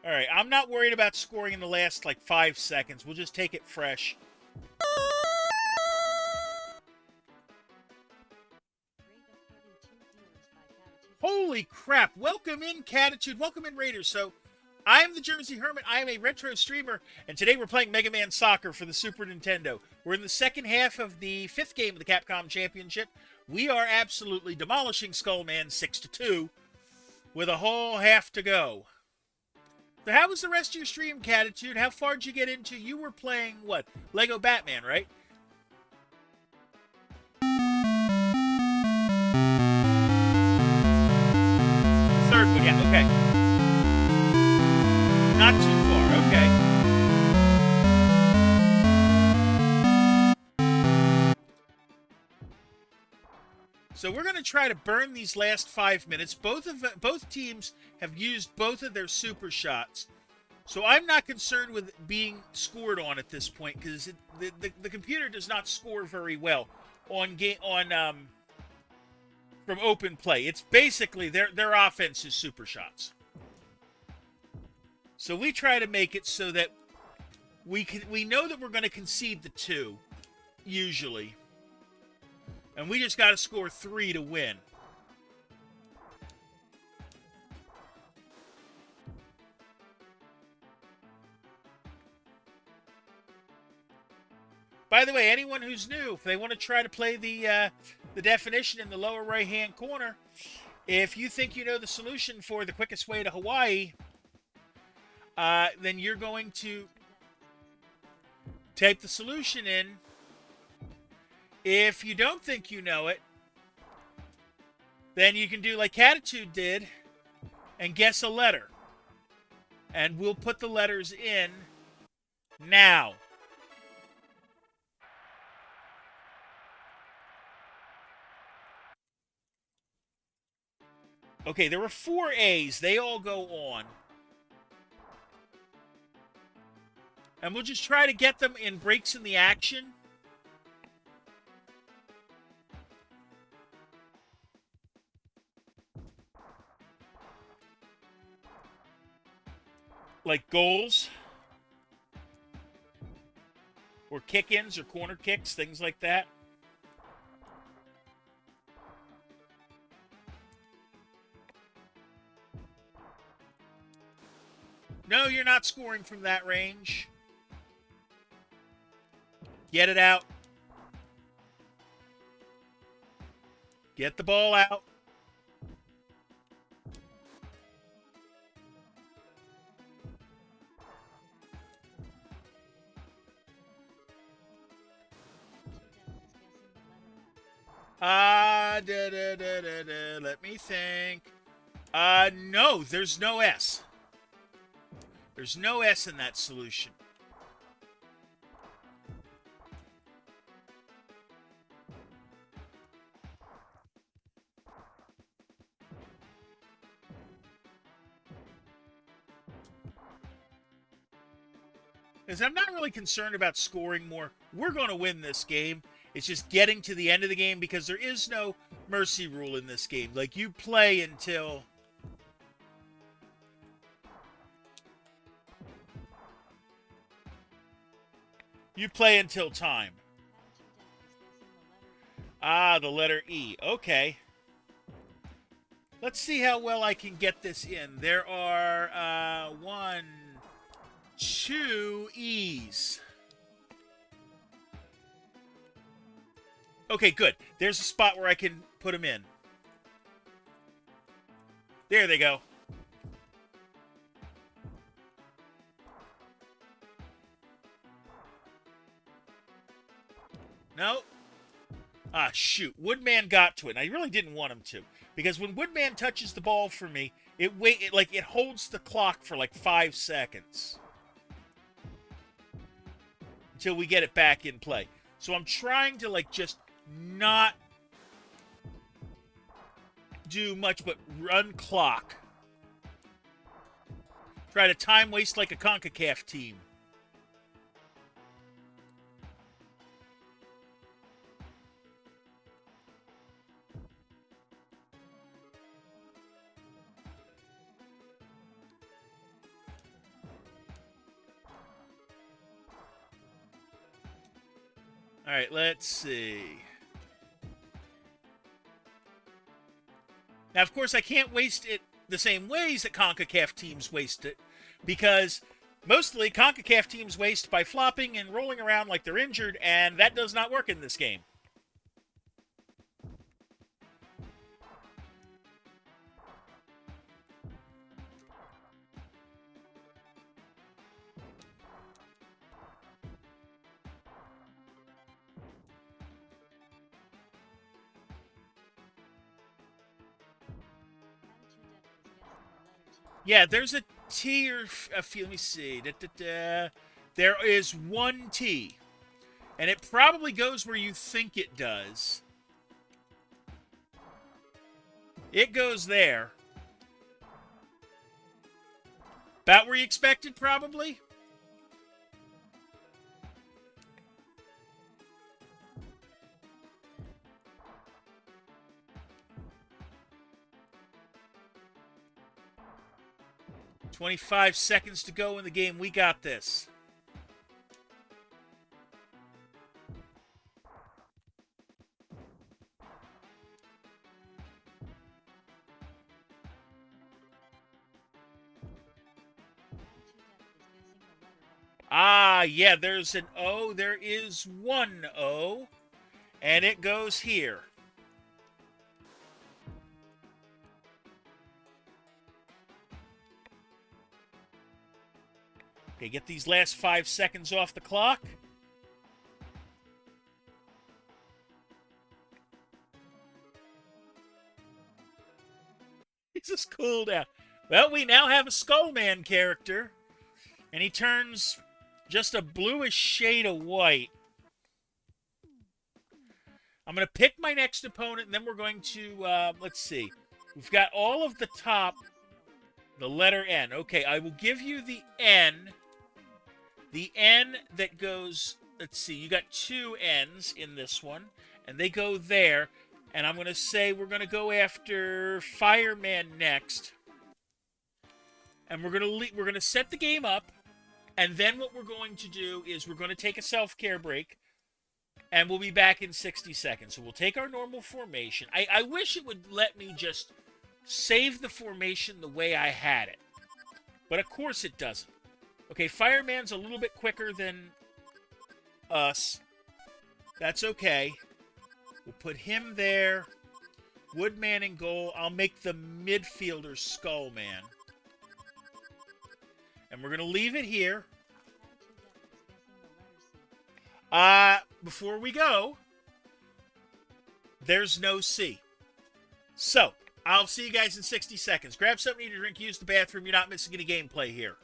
A: All right, I'm not worried about scoring in the last, 5 seconds. We'll just take it fresh. Holy crap. Welcome in, Catitude. Welcome in, Raiders. So, I'm the Jersey Hermit. I am a retro streamer, and today we're playing Mega Man Soccer for the Super Nintendo. We're in the second half of the 5th game of the Capcom Championship. We are absolutely demolishing Skullman 6-2 with a whole half to go. So how was the rest of your stream, Catitude? How far did you get into? You were playing, what? Lego Batman, right? The third one, yeah, okay. Not too far, okay. So we're going to try to burn these last 5 minutes. Both teams have used both of their super shots. So I'm not concerned with being scored on at this point because the computer does not score very well from open play. It's basically their offense is super shots. So we try to make it so that we know that we're going to concede the 2 usually. And we just got to score 3 to win. By the way, anyone who's new, if they want to try to play the definition in the lower right-hand corner, if you think you know the solution for the quickest way to Hawaii, then you're going to type the solution in. If you don't think you know it, then you can do like Catitude did and guess a letter. And we'll put the letters in now. Okay, there were 4 A's. They all go on. And we'll just try to get them in breaks in the action. Like goals. Or kick-ins or corner kicks, things like that. No, you're not scoring from that range. Get it out. Get the ball out. Let me think. No, there's no S. There's no S in that solution. Because I'm not really concerned about scoring more. We're going to win this game. It's just getting to the end of the game because there is no mercy rule in this game. Like, you play until... You play until time. Ah, the letter E. Okay. Let's see how well I can get this in. There are 1, 2 E's. Okay, good. There's a spot where I can put them in. There they go. No. Ah, shoot. Woodman got to it. And I really didn't want him to. Because when Woodman touches the ball for me, it holds the clock for like 5 seconds. Until we get it back in play. So I'm trying to like just not do much but run clock. Try to time waste like a CONCACAF team. All right, let's see. Now, of course, I can't waste it the same ways that CONCACAF teams waste it, because mostly CONCACAF teams waste by flopping and rolling around like they're injured, and that does not work in this game. Yeah, there's a T or a F. Let me see. There is 1 T. And it probably goes where you think it does. It goes there. About where you expected, probably? "25 seconds to go in the game. We got this." Ah, Yeah, there's an O. There is one O. And it goes here. Okay, get these last 5 seconds off the clock. He's just cool down. Well, we now have a Skullman character. And he turns just a bluish shade of white. I'm going to pick my next opponent, and then we're going to, let's see. We've got all of the top, the letter N. Okay, I will give you the N. The N that goes, let's see, you got 2 N's in this one, and they go there. And I'm going to say we're going to go after Fireman next. And we're going to set the game up. And then what we're going to do is we're going to take a self-care break. And we'll be back in 60 seconds. So we'll take our normal formation. I wish it would let me just save the formation the way I had it. But of course it doesn't. Okay, Fireman's a little bit quicker than us. That's okay. We'll put him there. Woodman in goal. I'll make the midfielder Skullman. And we're going to leave it here. Before we go, there's no C. So, I'll see you guys in 60 seconds. Grab something to drink, use the bathroom. You're not missing any gameplay here.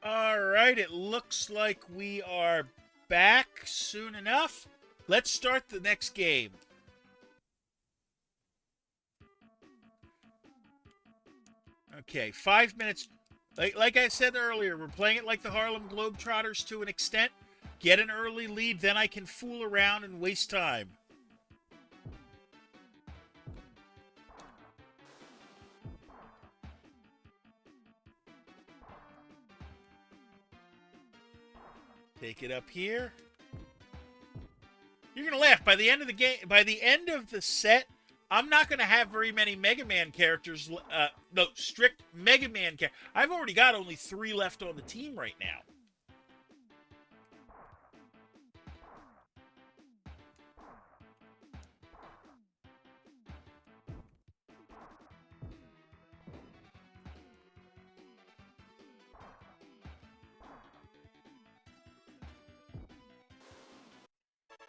A: All right, it looks like we are back soon enough. Let's start the next game. Okay, 5 minutes. Like I said earlier, we're playing it like the Harlem Globetrotters to an extent. Get an early lead, then I can fool around and waste time. Take it up here. You're going to laugh. By the end of the game, by the end of the set, I'm not going to have very many Mega Man characters. No, strict Mega Man characters. I've already got only 3 left on the team right now.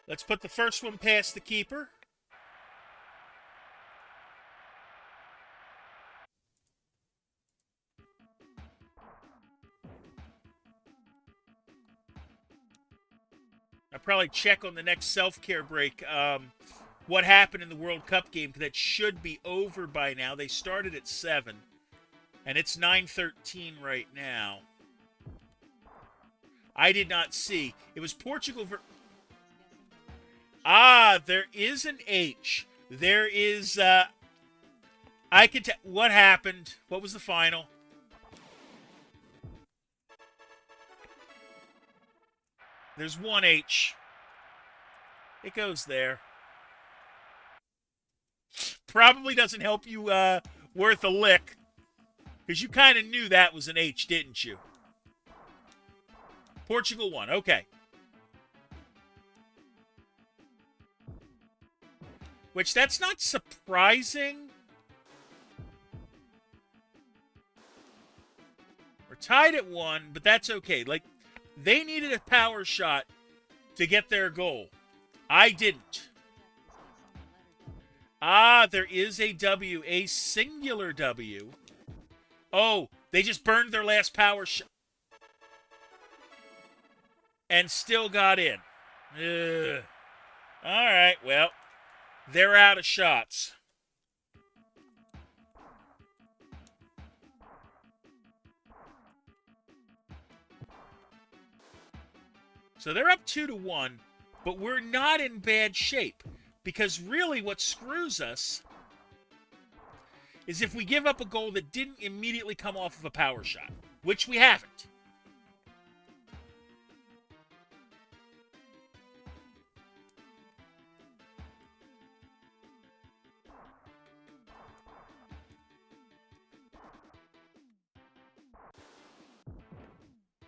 A: Let's put the first one past the keeper. I'll probably check on the next self-care break what happened in the World Cup game, because that should be over by now. They started at 7, and it's 9:13 right now. I did not see. It was Portugal for... Ah, there is an H. There is, I can tell... What happened? What was the final? There's one H. It goes there. Probably doesn't help you worth a lick. Because you kind of knew that was an H, didn't you? Portugal won. Okay. Which, that's not surprising. We're tied at 1, but that's okay. Like, they needed a power shot to get their goal. I didn't. Ah, there is a W, a singular W. Oh, they just burned their last power shot and still got in. Ugh. All right, well, they're out of shots. So they're up 2-1, but we're not in bad shape because really what screws us is if we give up a goal that didn't immediately come off of a power shot, which we haven't.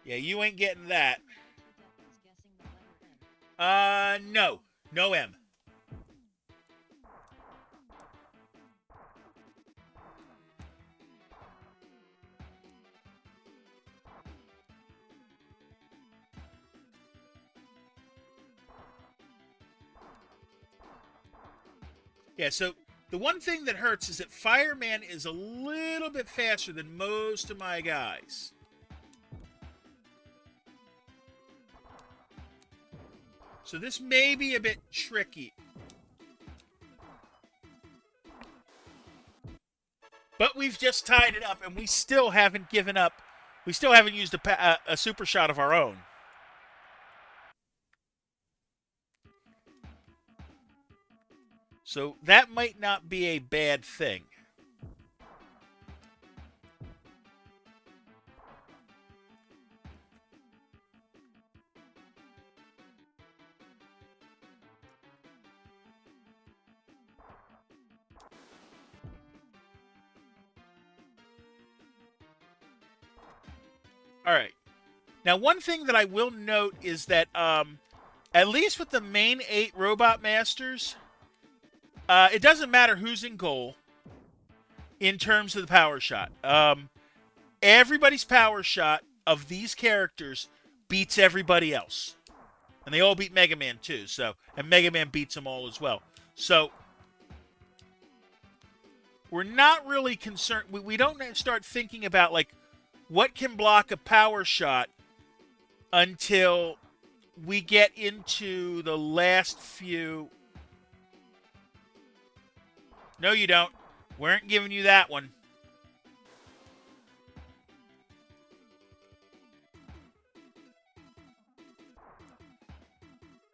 A: Yeah, you ain't getting that. No. No M. Yeah, so the one thing that hurts is that Fireman is a little bit faster than most of my guys. So this may be a bit tricky. But we've just tied it up, and we still haven't given up. We still haven't used a super shot of our own. So that might not be a bad thing. All right. Now, one thing that I will note is that at least with the main 8 Robot Masters, it doesn't matter who's in goal in terms of the power shot. Everybody's power shot of these characters beats everybody else. And they all beat Mega Man too. So, and Mega Man beats them all as well. So we're not really concerned. We don't start thinking about like what can block a power shot until we get into the last few. No, you don't. We aren't giving you that one.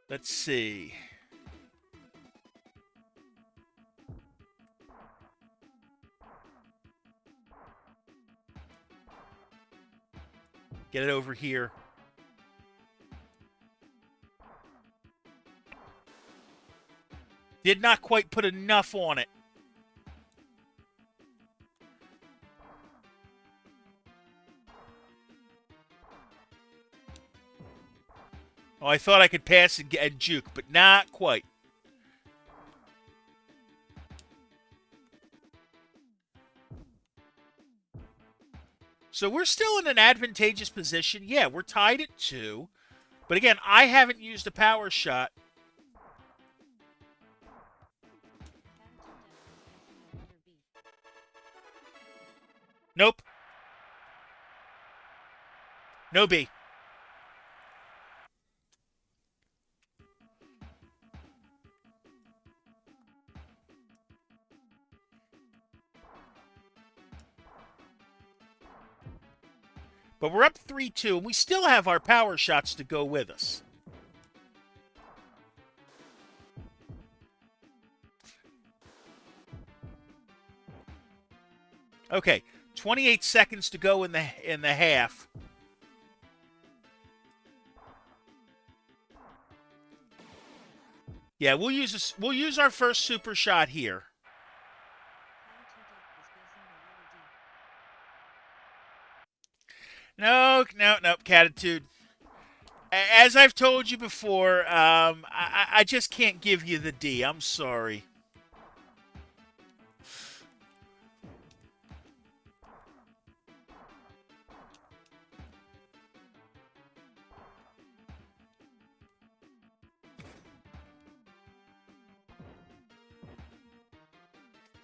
A: Let's see. Get it over here. Did not quite put enough on it. Oh, I thought I could pass and juke, but not quite. So we're still in an advantageous position. Yeah, we're tied at 2. But again, I haven't used a power shot. Nope. No B. But we're up 3-2, and we still have our power shots to go with us. Okay, 28 seconds to go in the half. Yeah, we'll use our first super shot here. No, Catitude. As I've told you before, I just can't give you the D. I'm sorry.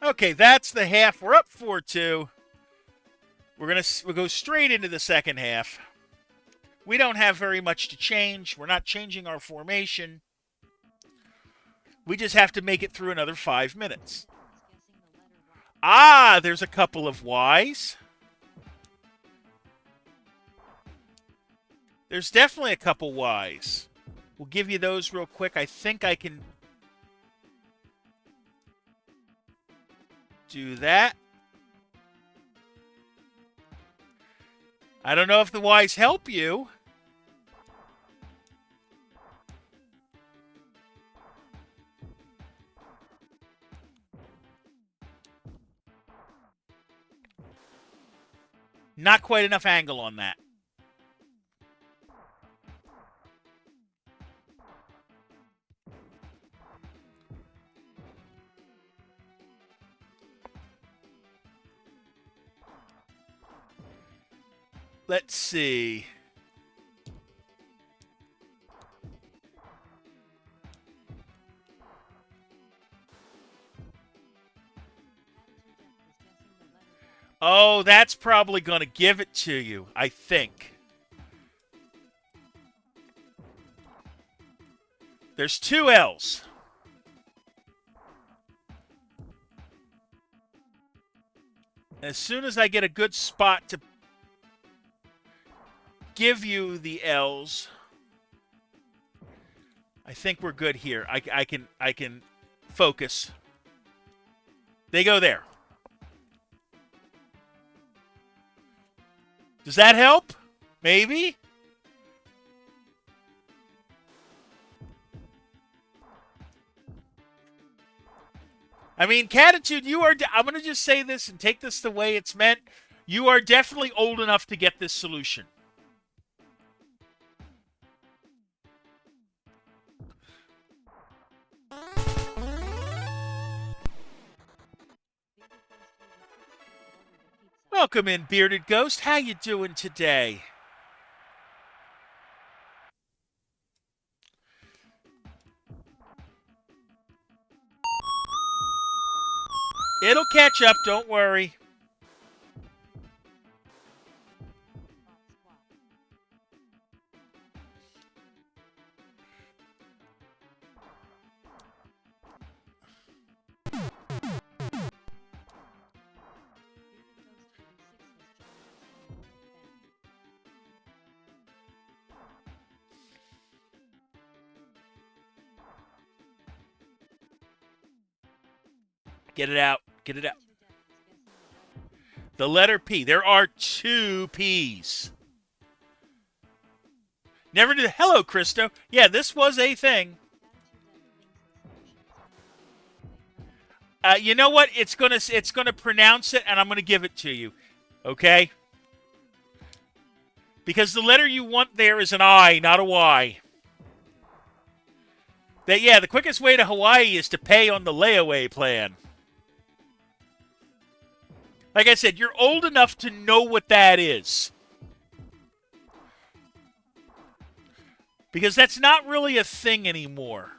A: Okay, that's the half. We're up 4-2. We'll go straight into the second half. We don't have very much to change. We're not changing our formation. We just have to make it through another 5 minutes. Ah, there's a couple of Ys. There's definitely a couple Ys. We'll give you those real quick. I think I can do that. I don't know if the Ys help you. Not quite enough angle on that. Let's see. Oh, that's probably going to give it to you, I think. There's 2 L's. As soon as I get a good spot to give you the L's, I think we're good here. I can focus. They go there. Does that help? Maybe? I mean, Catitude, you are... I'm going to just say this and take this the way it's meant. You are definitely old enough to get this solution. Welcome in, Bearded Ghost. How you doing today? It'll catch up, don't worry. Get it out. Get it out. The letter P. There are 2 P's. Never did. Hello, Christo. Yeah, this was a thing. You know what? It's gonna pronounce it, and I'm gonna give it to you. Okay? Because the letter you want there is an I, not a Y. The quickest way to Hawaii is to pay on the layaway plan. Like I said, you're old enough to know what that is. Because that's not really a thing anymore.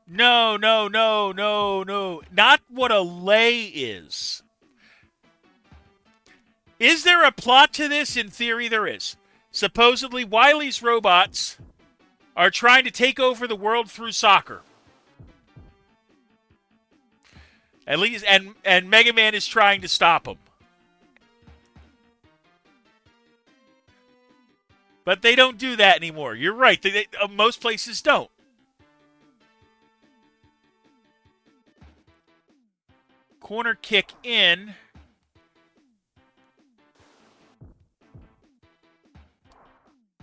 A: No. Not what a lay is. Is there a plot to this? In theory, there is. Supposedly, Wily's robots are trying to take over the world through soccer. At least, and Mega Man is trying to stop him. But they don't do that anymore. You're right. Most places don't. Corner kick in.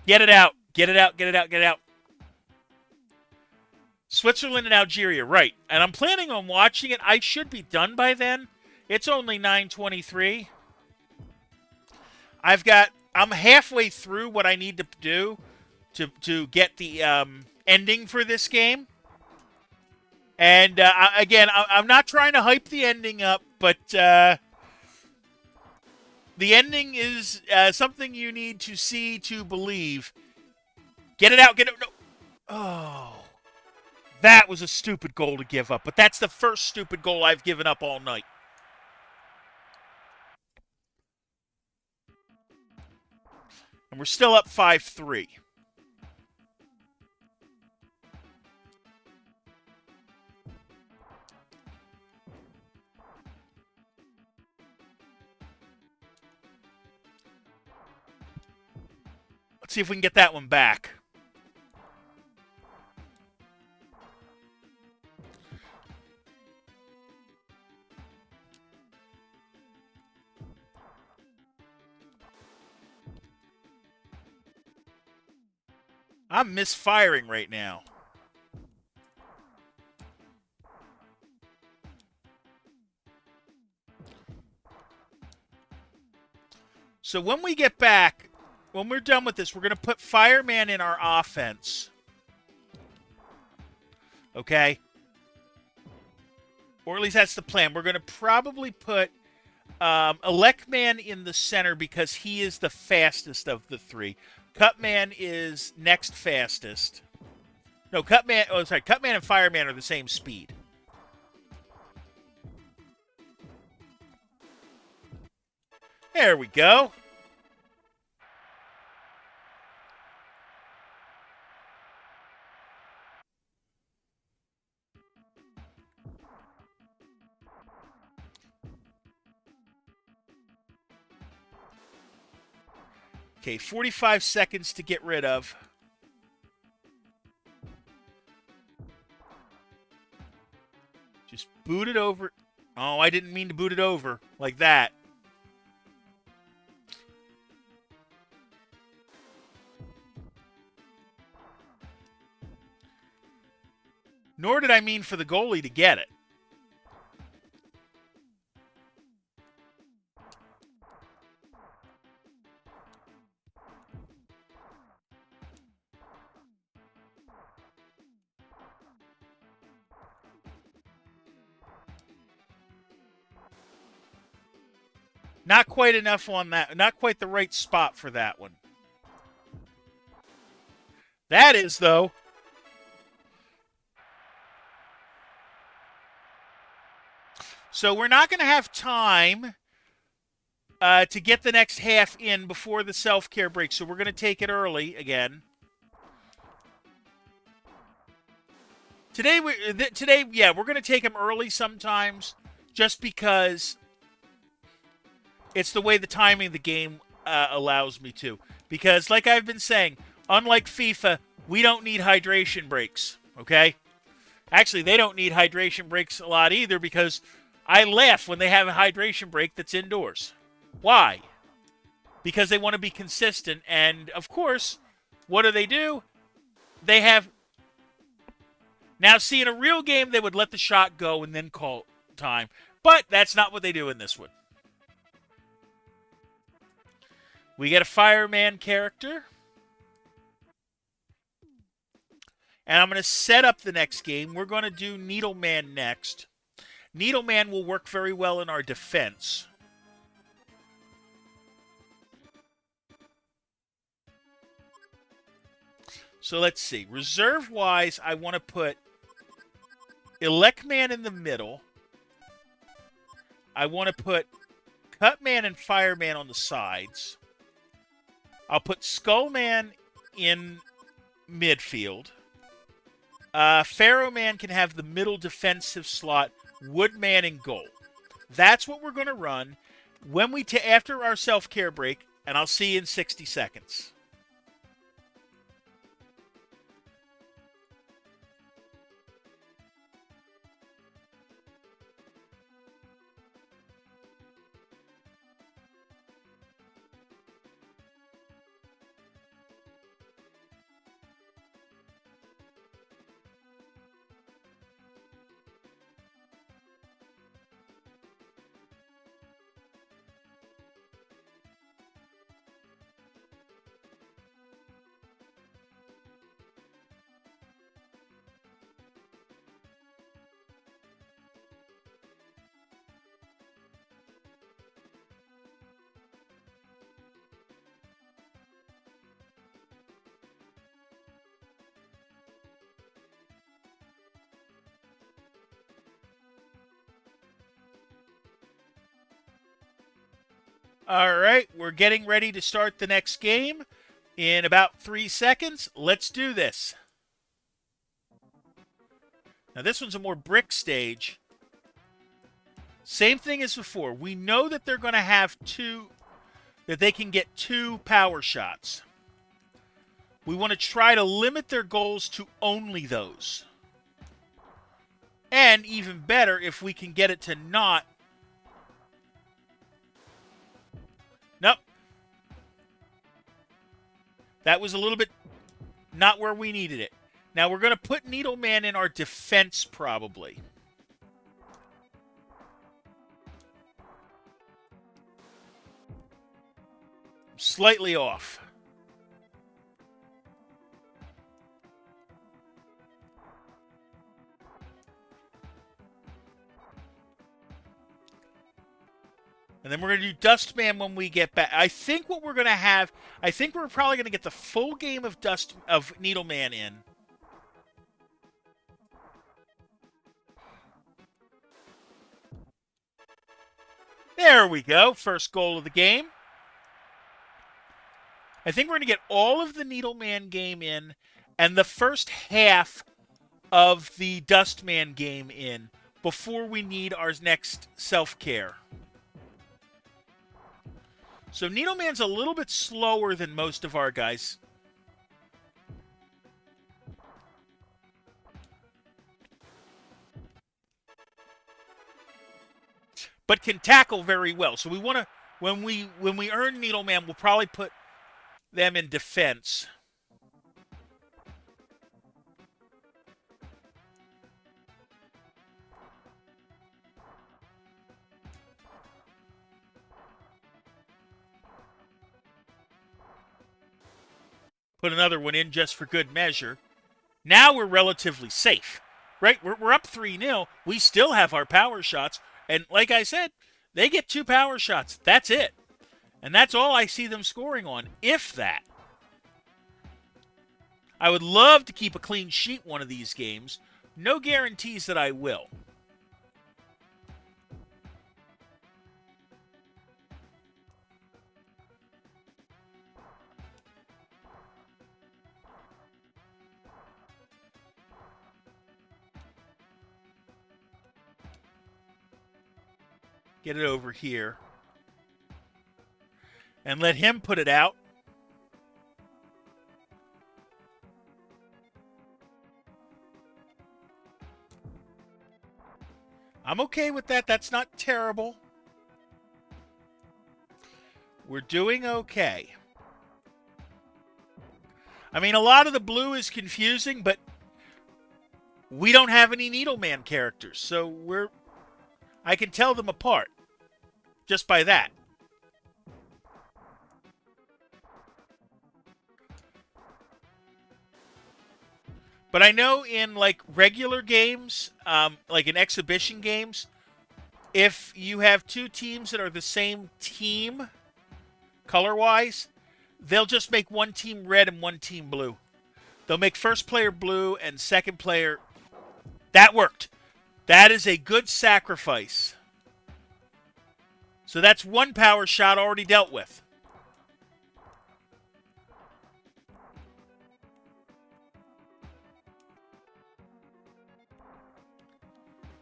A: Get it out. Get it out. Get it out. Get it out. Switzerland and Algeria, right. And I'm planning on watching it. I should be done by then. It's only 9:23. I'm halfway through what I need to do to get the ending for this game. And again, I'm not trying to hype the ending up, but the ending is something you need to see to believe. Get it out. Get it. No. Oh. That was a stupid goal to give up, but that's the first stupid goal I've given up all night. And we're still up 5-3. Let's see if we can get that one back. I'm misfiring right now. So when we get back, when we're done with this, we're going to put Fireman in our offense. Okay? Or at least that's the plan. We're going to probably put Electman in the center because he is the fastest of the three. Cutman is next fastest. No, Cutman and Fireman are the same speed. There we go. Okay, 45 seconds to get rid of. Just boot it over. Oh, I didn't mean to boot it over like that. Nor did I mean for the goalie to get it. Not quite enough on that. Not quite the right spot for that one. That is, though. So we're not going to have time to get the next half in before the self-care break. So we're going to take it early again. Today, we're going to take them early sometimes just because it's the way the timing of the game allows me to. Because, like I've been saying, unlike FIFA, we don't need hydration breaks, okay? Actually, they don't need hydration breaks a lot either because I laugh when they have a hydration break that's indoors. Why? Because they want to be consistent. And, of course, what do? They have... Now, see, in a real game, they would let the shot go and then call time. But that's not what they do in this one. We get a fireman character. And I'm going to set up the next game. We're going to do Needleman next. Needleman will work very well in our defense. So let's see. Reserve-wise, I want to put Electman in the middle. I want to put Cutman and Fireman on the sides. I'll put Skullman in midfield. Pharaohman can have the middle defensive slot. Woodman in goal. That's what we're going to run when we after our self-care break, and I'll see you in 60 seconds. All right, we're getting ready to start the next game in about 3 seconds. Let's do this. Now, this one's a more brick stage. Same thing as before. We know that they're going to have that they can get 2 power shots. We want to try to limit their goals to only those. And even better, if we can get it to not. Nope. That was a little bit not where we needed it. Now we're going to put Needleman in our defense probably. Slightly off. And then we're going to do Dustman when we get back. I think what we're going to have, I think we're probably going to get the full game of Needleman in. There we go. First goal of the game. I think we're going to get all of the Needleman game in and the first half of the Dustman game in before we need our next self-care. So Needleman's a little bit slower than most of our guys. But can tackle very well. So we want to, when we earn Needleman, we'll probably put them in defense. Put another one in just for good measure. Now we're relatively safe, right? We're up 3-0. We still have our power shots. And like I said, they get 2 power shots. That's it. And that's all I see them scoring on, if that. I would love to keep a clean sheet one of these games. No guarantees that I will. Get it over here. And let him put it out. I'm okay with that. That's not terrible. We're doing okay. I mean, a lot of the blue is confusing, but we don't have any Needleman characters, so I can tell them apart just by that. But I know in like regular games, like in exhibition games, if you have 2 teams that are the same team, color-wise, they'll just make one team red and one team blue. They'll make first player blue and second player. That worked. That is a good sacrifice. So that's 1 power shot already dealt with.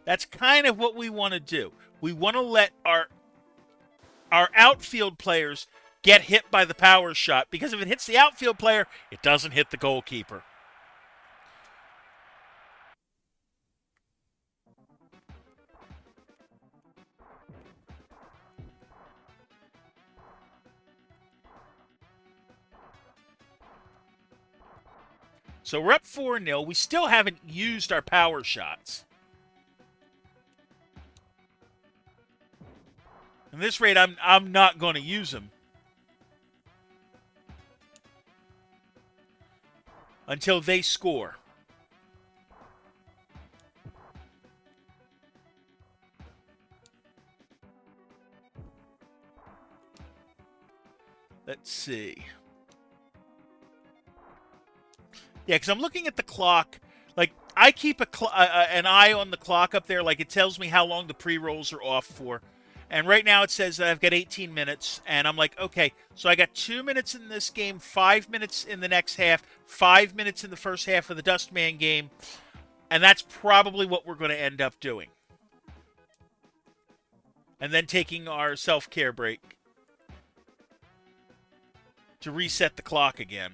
A: That's kind of what we want to do. We want to let our outfield players get hit by the power shot, because if it hits the outfield player, it doesn't hit the goalkeeper. So we're up 4-0. We still haven't used our power shots. At this rate, I'm not going to use them until they score. Let's see. Yeah, because I'm looking at the clock. Like, I keep an eye on the clock up there. Like, it tells me how long the pre-rolls are off for. And right now it says that I've got 18 minutes, and I'm like, okay, so I got 2 minutes in this game, 5 minutes in the next half, 5 minutes in the first half of the Dustman game, and that's probably what we're going to end up doing. And then taking our self-care break to reset the clock again.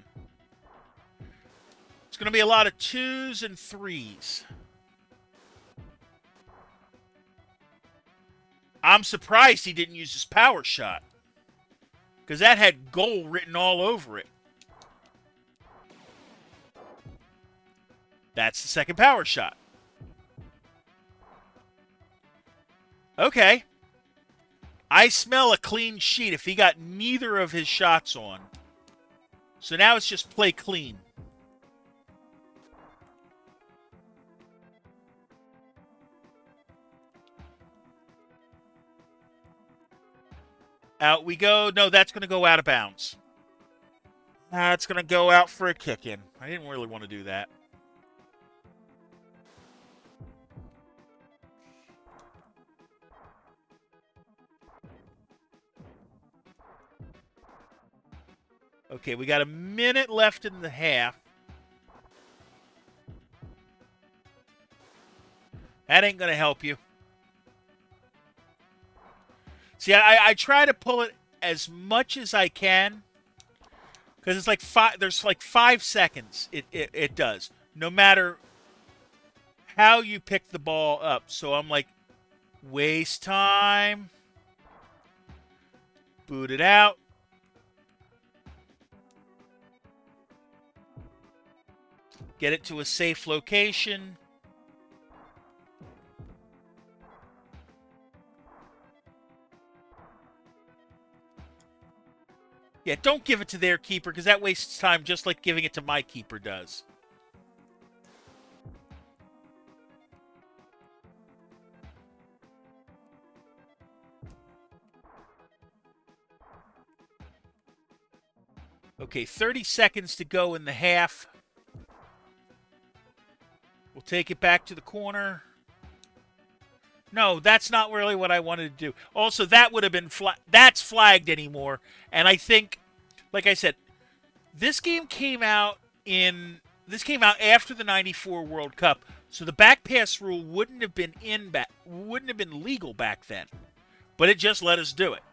A: It's going to be a lot of 2s and 3s. I'm surprised he didn't use his power shot, because that had goal written all over it. That's the second power shot. Okay. I smell a clean sheet if he got neither of his shots on. So now it's just play clean. Out we go. No, that's going to go out of bounds. That's going to go out for a kick-in. I didn't really want to do that. Okay, we got a minute left in the half. That ain't going to help you. See, I try to pull it as much as I can, because it's like there's like 5 seconds it does, no matter how you pick the ball up. So I'm like, waste time, boot it out. Get it to a safe location. Yeah, don't give it to their keeper, because that wastes time just like giving it to my keeper does. Okay, 30 seconds to go in the half. We'll take it back to the corner. No, that's not really what I wanted to do. Also, that would have been that's flagged anymore. And I think, like I said, this game came out after the '94 World Cup, so the back pass rule wouldn't have been legal back then. But it just let us do it.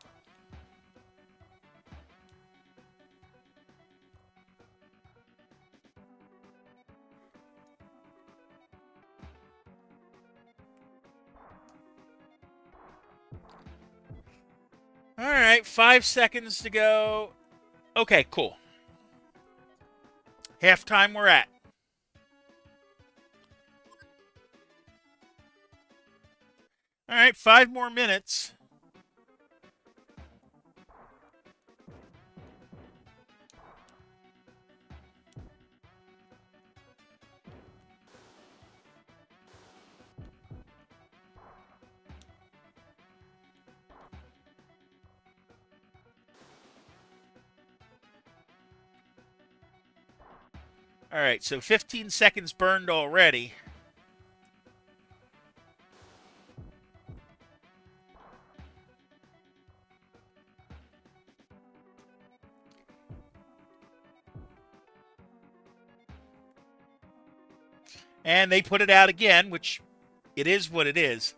A: All right, 5 seconds to go. Okay, cool. Halftime we're at. All right, 5 more minutes. All right, so 15 seconds burned already. And they put it out again, which it is what it is.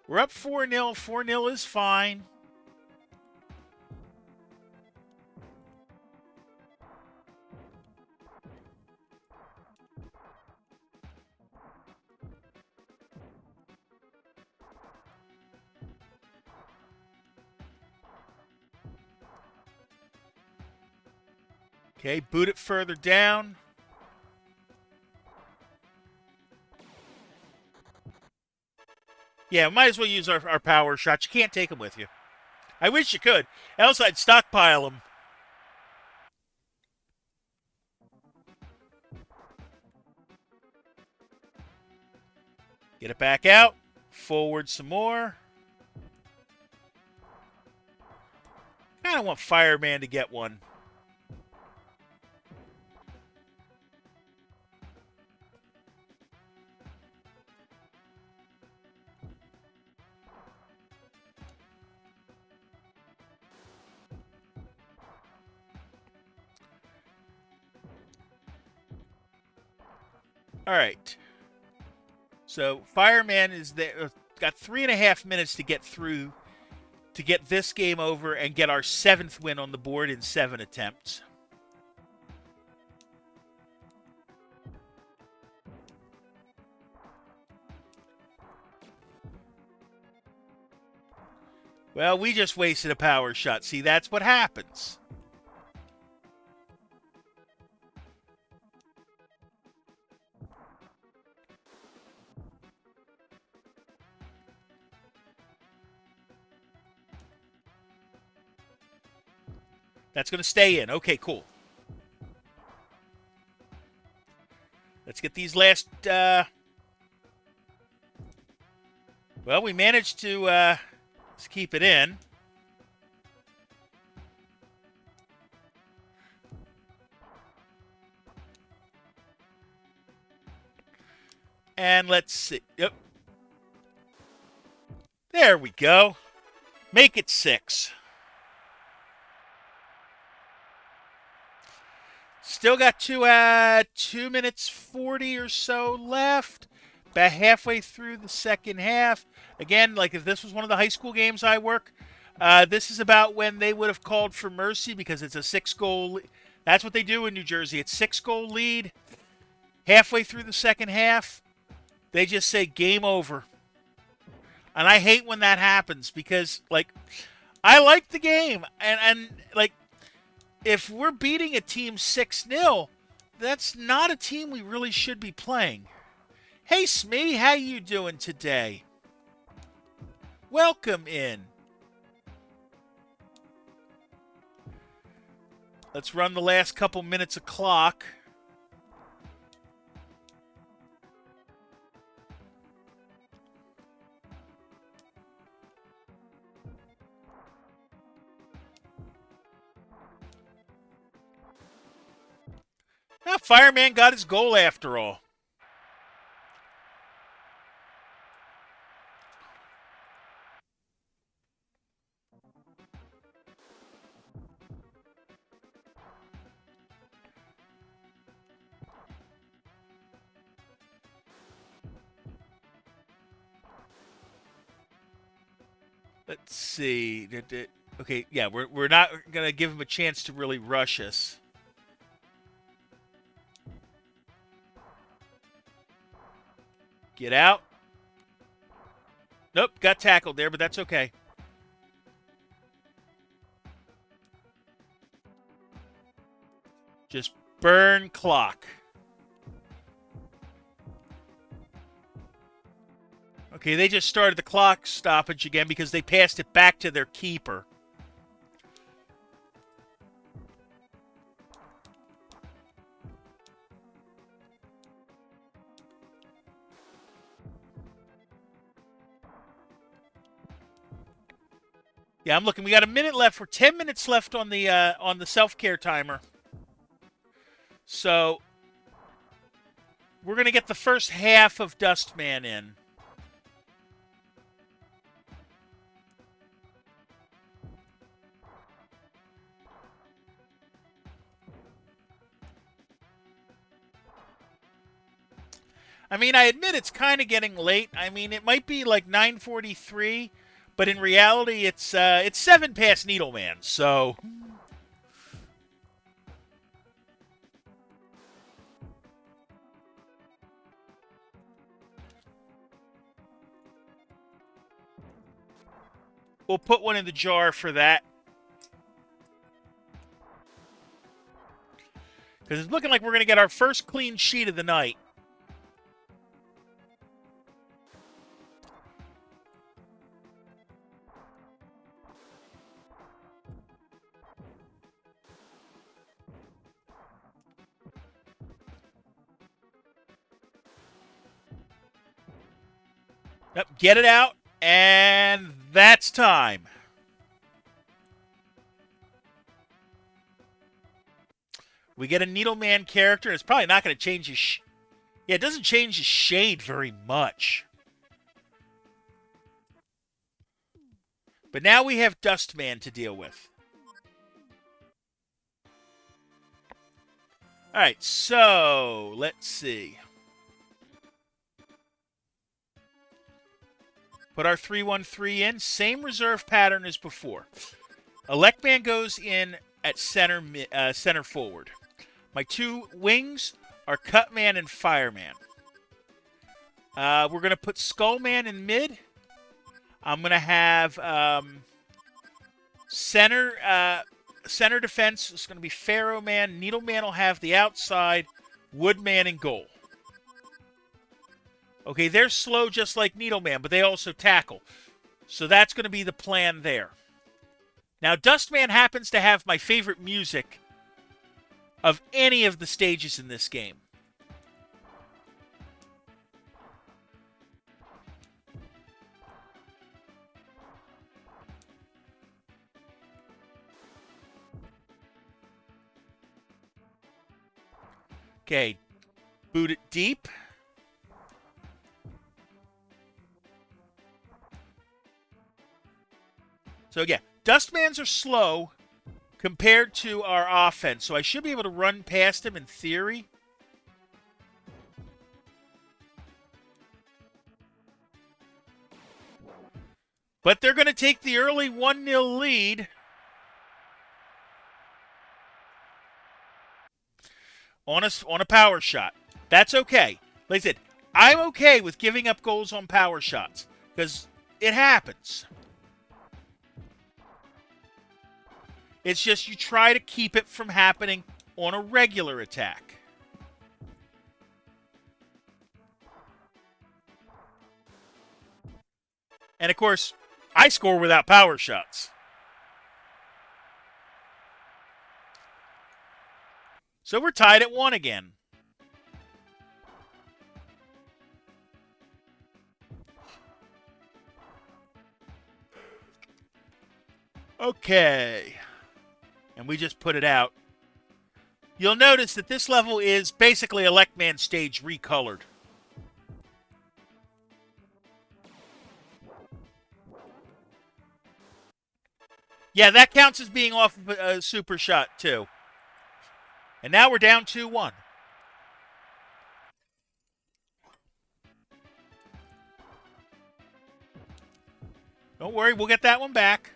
A: We're up 4-0. 4-0 is fine. Okay, boot it further down. Yeah, might as well use our power shots. You can't take them with you. I wish you could. Else I'd stockpile them. Get it back out. Forward some more. Kind of want Fireman to get one. All right. So Fireman is there. Got 3.5 minutes to get through to get this game over and get our 7th win on the board in 7 attempts. Well, we just wasted a power shot. See, that's what happens. That's going to stay in. Okay, cool. Let's get these last... Well, we managed to keep it in. And let's see. Yep. There we go. Make it 6. Still got 2 minutes 40 or so left. About halfway through the second half. Again, like if this was one of the high school games I work, this is about when they would have called for mercy because it's a 6-goal. That's what they do in New Jersey. It's 6-goal lead. Halfway through the second half, they just say game over. And I hate when that happens because, like, I like the game. And like, if we're beating a team 6-0, that's not a team we really should be playing. Hey, Smee, how you doing today? Welcome in. Let's run the last couple minutes of clock. Well, Fireman got his goal after all. Let's see. Okay, yeah, we're not going to give him a chance to really rush us. Get out. Nope, got tackled there, but that's okay. Just burn clock. Okay, they just started the clock stoppage again because they passed it back to their keeper. Yeah, I'm looking. We got a minute left. We're 10 minutes left on the self-care timer. So we're going to get the first half of Dustman in. I mean, I admit it's kind of getting late. I mean, it might be like 9:43, but in reality, it's 7 past Needleman. So we'll put one in the jar for that. Because it's looking like we're going to get our first clean sheet of the night. Yep, get it out, and that's time. We get a Needleman character. It's probably not going to change his... Yeah, it doesn't change his shade very much. But now we have Dustman to deal with. All right, so let's see. Put our 3-1-3 in. Same reserve pattern as before. Elect Man goes in at center forward. My two wings are Cut Man and Fireman. We're going to put Skull Man in mid. I'm going to have center defense is going to be Pharaoh Man. Needle Man will have the outside. Wood Man in goal. Okay, they're slow just like Needle Man, but they also tackle. So that's going to be the plan there. Now, Dustman happens to have my favorite music of any of the stages in this game. Okay, boot it deep. So yeah, Dustmans are slow compared to our offense, so I should be able to run past him in theory. But they're going to take the early 1-0 lead. On a power shot. That's okay. Like I said, I'm okay with giving up goals on power shots because it happens. It's just you try to keep it from happening on a regular attack. And of course, I score without power shots. So we're tied at 1 again. Okay. And we just put it out. You'll notice that this level is basically Elect Man stage recolored. Yeah, that counts as being off of a super shot, too. And now we're down 2-1. Don't worry, we'll get that one back.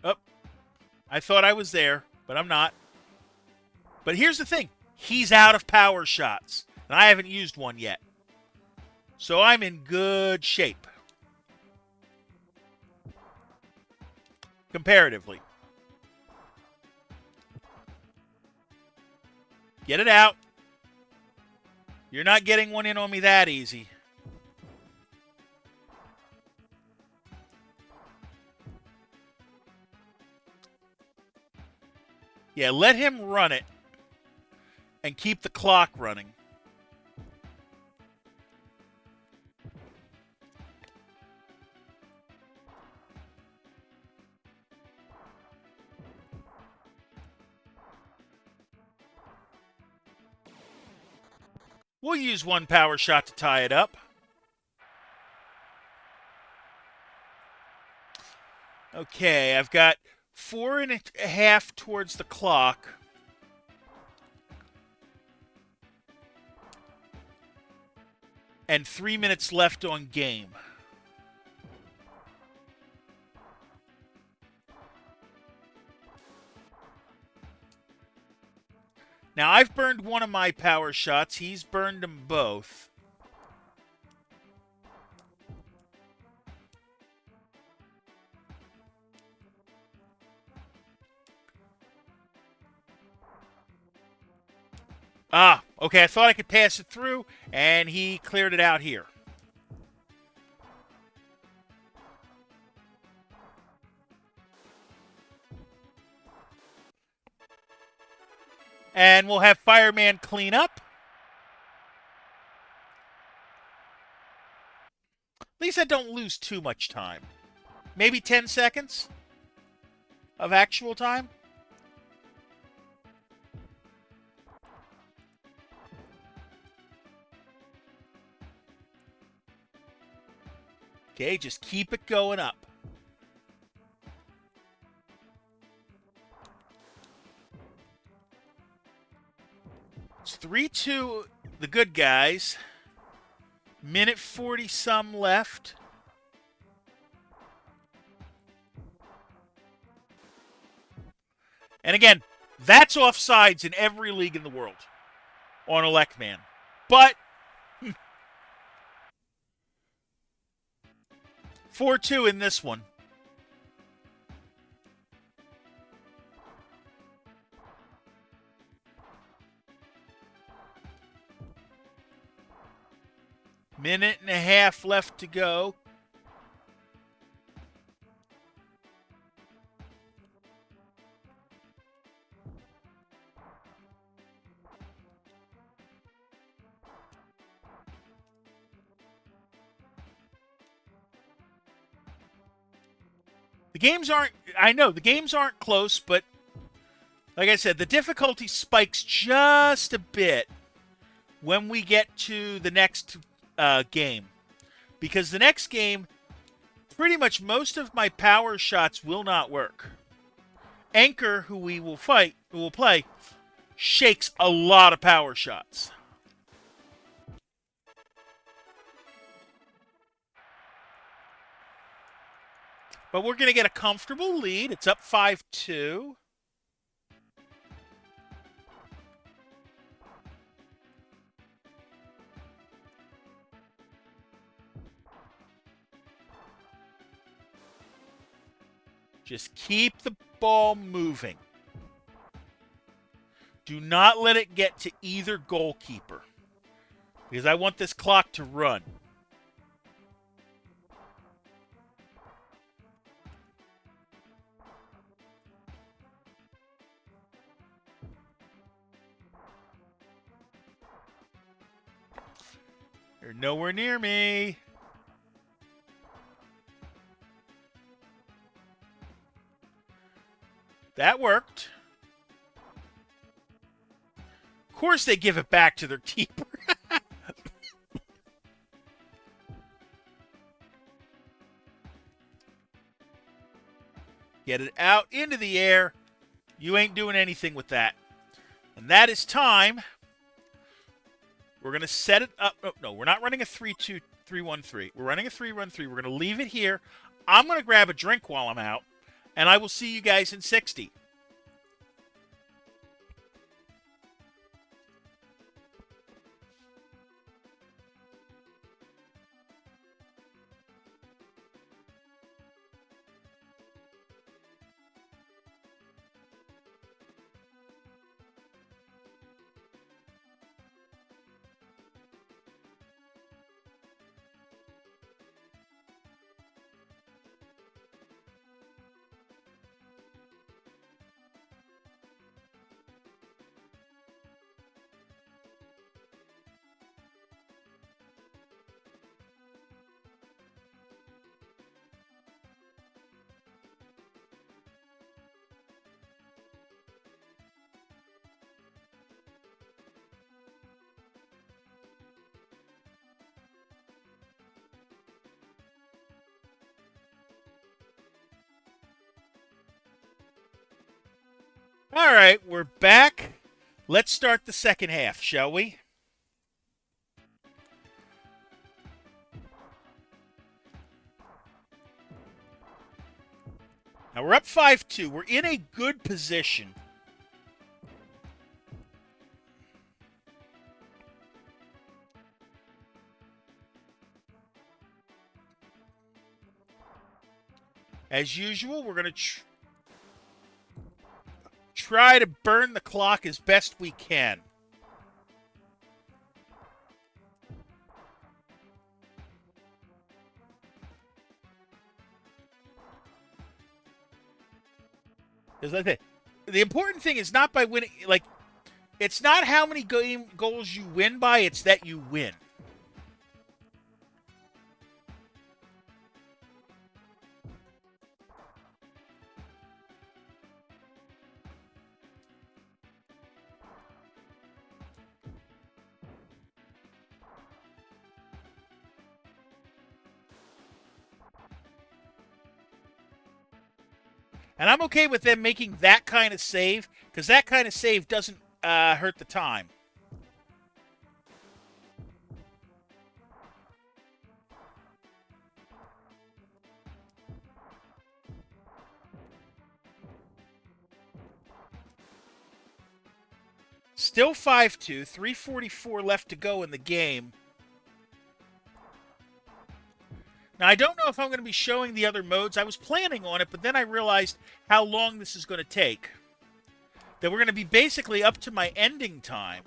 A: Oh, I thought I was there, but I'm not. But here's the thing. He's out of power shots, and I haven't used one yet. So I'm in good shape. Comparatively. Get it out. You're not getting one in on me that easy. Yeah, let him run it and keep the clock running. We'll use one power shot to tie it up. Okay, I've got 4.5 towards the clock. And 3 minutes left on game. Now, I've burned one of my power shots. He's burned them both. Ah, okay, I thought I could pass it through, and he cleared it out here. And we'll have Fireman clean up. At least I don't lose too much time. Maybe 10 seconds of actual time. Okay, just keep it going up. It's 3-2, the good guys. Minute 40 some left. And again, that's offsides in every league in the world on Elect Man. But 4-2 in this one. Minute and a half left to go. The games aren't, I know, the games aren't close, but like I said, the difficulty spikes just a bit when we get to the next game. Because the next game, pretty much most of my power shots will not work. Anchor, who we will play, shakes a lot of power shots. But we're going to get a comfortable lead. It's up 5-2. Just keep the ball moving. Do not let it get to either goalkeeper, because I want this clock to run. You're nowhere near me. That worked. Of course they give it back to their keeper. Get it out into the air. You ain't doing anything with that. And that is time. We're going to set it up. Oh, no, we're not running a 3-2, 3-1-3. We're running a 3-1-3. We're going to leave it here. I'm going to grab a drink while I'm out. And I will see you guys in 60. All right, we're back. Let's start the second half, shall we? Now we're up 5-2. We're in a good position. As usual, we're going to try to burn the clock as best we can. Because I think the important thing is not by winning. Like, it's not how many goals you win by; it's that you win. And I'm okay with them making that kind of save, because that kind of save doesn't hurt the time. Still 5-2, 3:44 left to go in the game. Now, I don't know if I'm going to be showing the other modes. I was planning on it, but then I realized how long this is going to take. That we're going to be basically up to my ending time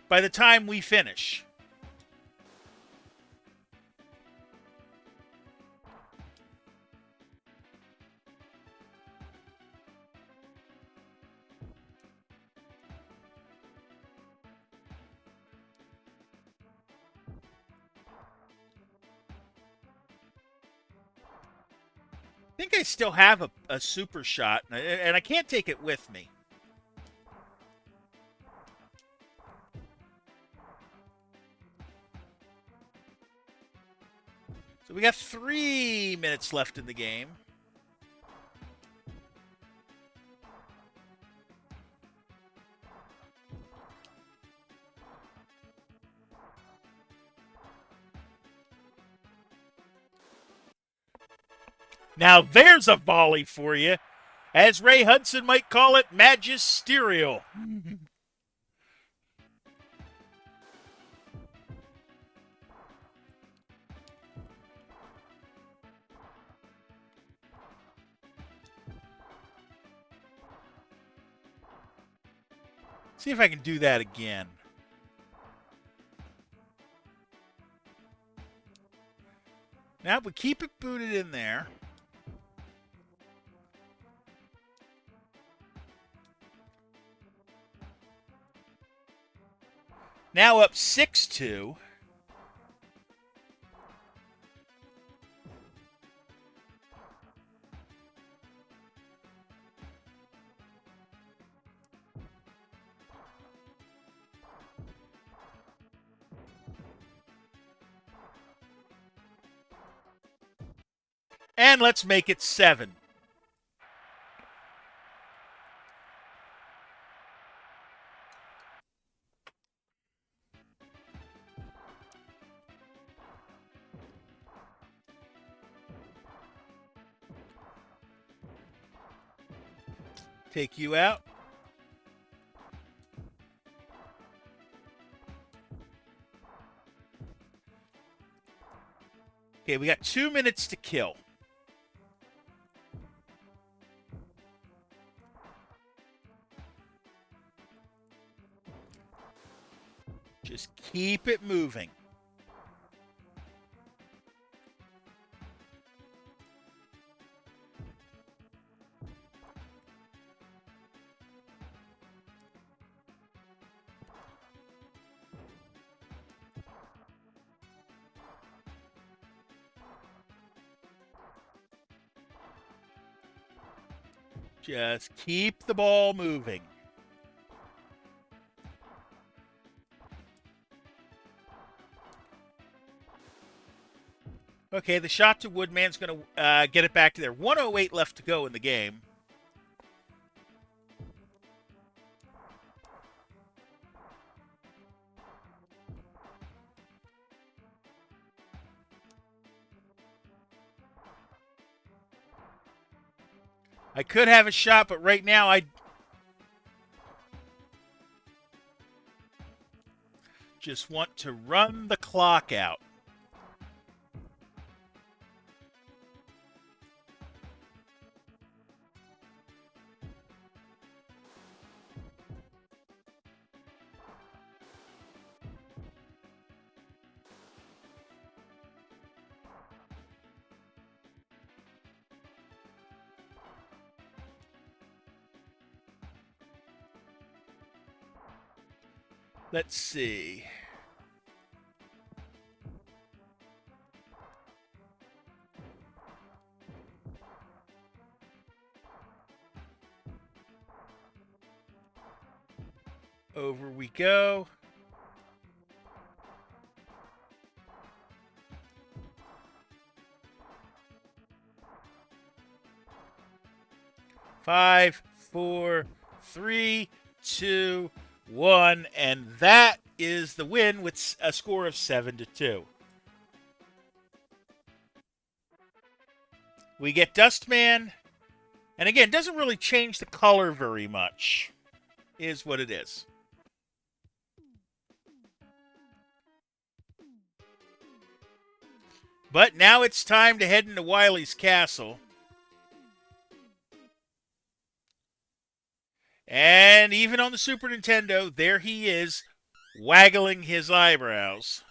A: by the time we finish. I think I still have a super shot, and I can't take it with me. So we got 3 minutes left in the game. Now there's a volley for you. As Ray Hudson might call it, magisterial. See if I can do that again. Now we keep it booted in there. Now up 6-2. And let's make it 7. Take you out. Okay, we got 2 minutes to kill. Just keep it moving. Just keep the ball moving. Okay, the shot to Woodman's going to get it back to there. 1:08 left to go in the game. I could have a shot, but right now I just want to run the clock out. Let's see. Over we go. Five, four, three, two, one, and that is the win with a score of 7-2. We get Dustman, and again, doesn't really change the color very much. Is what it is. But now it's time to head into Wily's castle. And even on the Super Nintendo, there he is, waggling his eyebrows.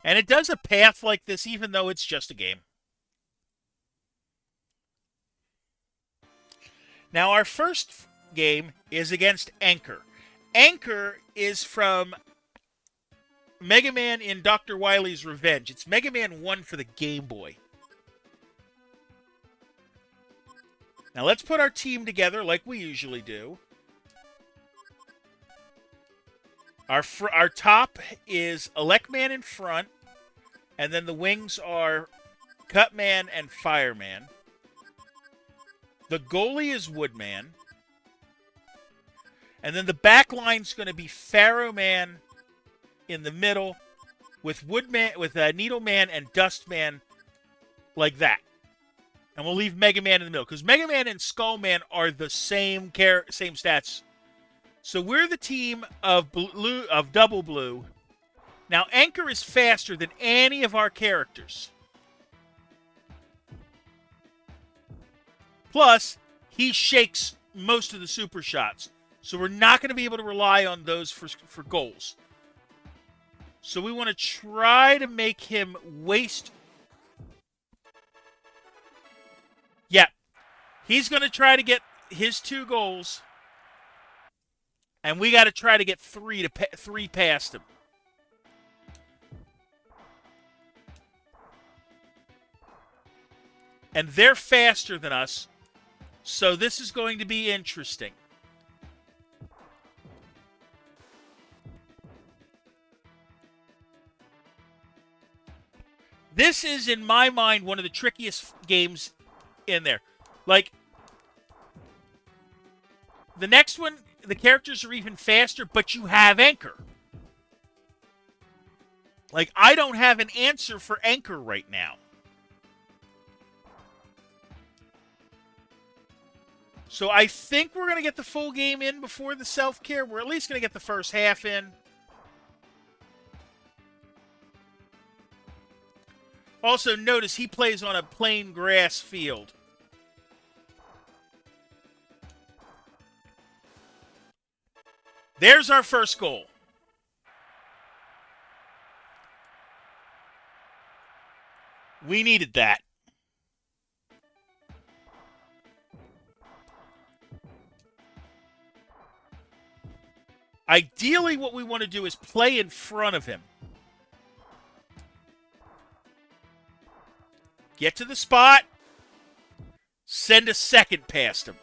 A: And it does a path like this even though it's just a game. Now, our first game is against Anchor. Anchor is from Mega Man in Dr. Wily's Revenge. It's Mega Man 1 for the Game Boy. Now, let's put our team together like we usually do. Our top is Electman in front, and then the wings are Cutman and Fireman. The goalie is Woodman. And then the back line's going to be Pharaoh Man in the middle with Needleman and Dustman like that. And we'll leave Mega Man in the middle because Mega Man and Skullman are the same stats. So we're the team of Double Blue. Now Anchor is faster than any of our characters. Plus, he shakes most of the super shots. So we're not going to be able to rely on those for goals. So we want to try to make him waste. Yeah. He's going to try to get his 2 goals. And we got to try to get 3 past him. And they're faster than us. So this is going to be interesting. This is, in my mind, one of the trickiest games in there. Like, the next one, the characters are even faster, but you have Anchor. Like, I don't have an answer for Anchor right now. So I think we're going to get the full game in before the self-care. We're at least going to get the first half in. Also, notice he plays on a plain grass field. There's our first goal. We needed that. Ideally, what we want to do is play in front of him. Get to the spot. Send a second past him.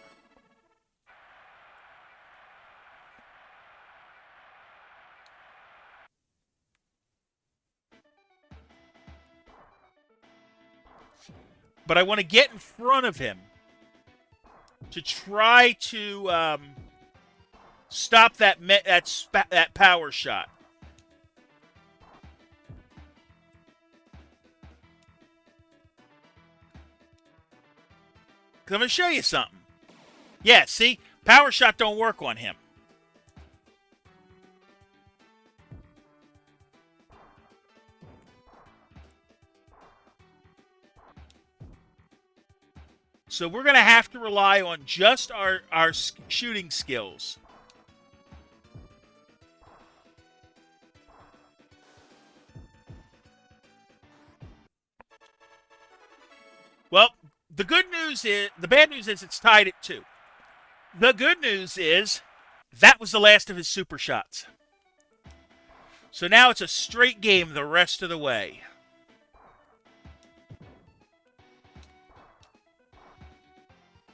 A: But I want to get in front of him to try to stop that power shot. Because I'm going to show you something. Yeah, see? Power shot don't work on him. So we're going to have to rely on just our shooting skills. Well, the bad news is it's tied at 2. The good news is that was the last of his super shots. So now it's a straight game the rest of the way.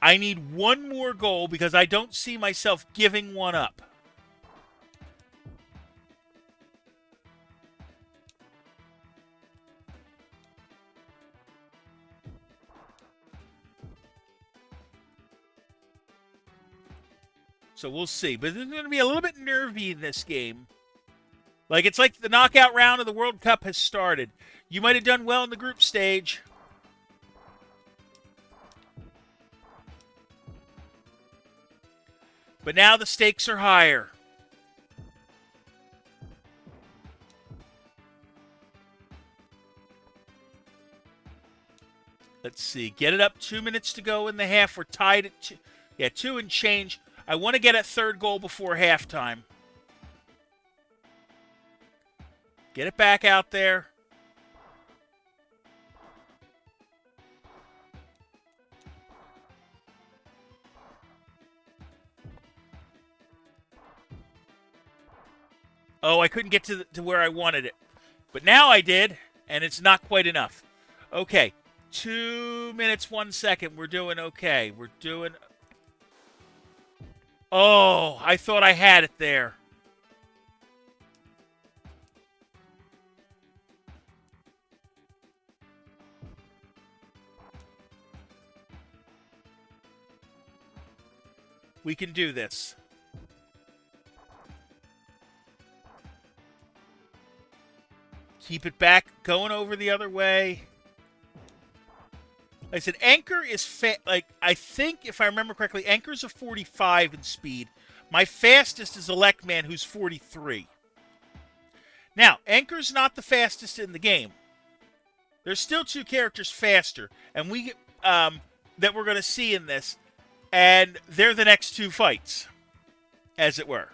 A: I need one more goal because I don't see myself giving one up. So we'll see. But it's going to be a little bit nervy in this game. Like, it's like the knockout round of the World Cup has started. You might have done well in the group stage. But now the stakes are higher. Let's see. Get it up. 2 minutes to go in the half. We're tied at 2. Yeah, 2 and change. I want to get a third goal before halftime. Get it back out there. Oh, I couldn't get to where I wanted it. But now I did, and it's not quite enough. Okay, 2 minutes, 1 second. We're doing okay. We're doing... Oh, I thought I had it there. We can do this. Keep it back, going over the other way. Like I said, Anchor is I think, if I remember correctly, Anchor's a 45 in speed. My fastest is Electman, who's 43. Now, Anchor's not the fastest in the game. There's still 2 characters faster, and that we're going to see in this, and they're the next 2 fights, as it were.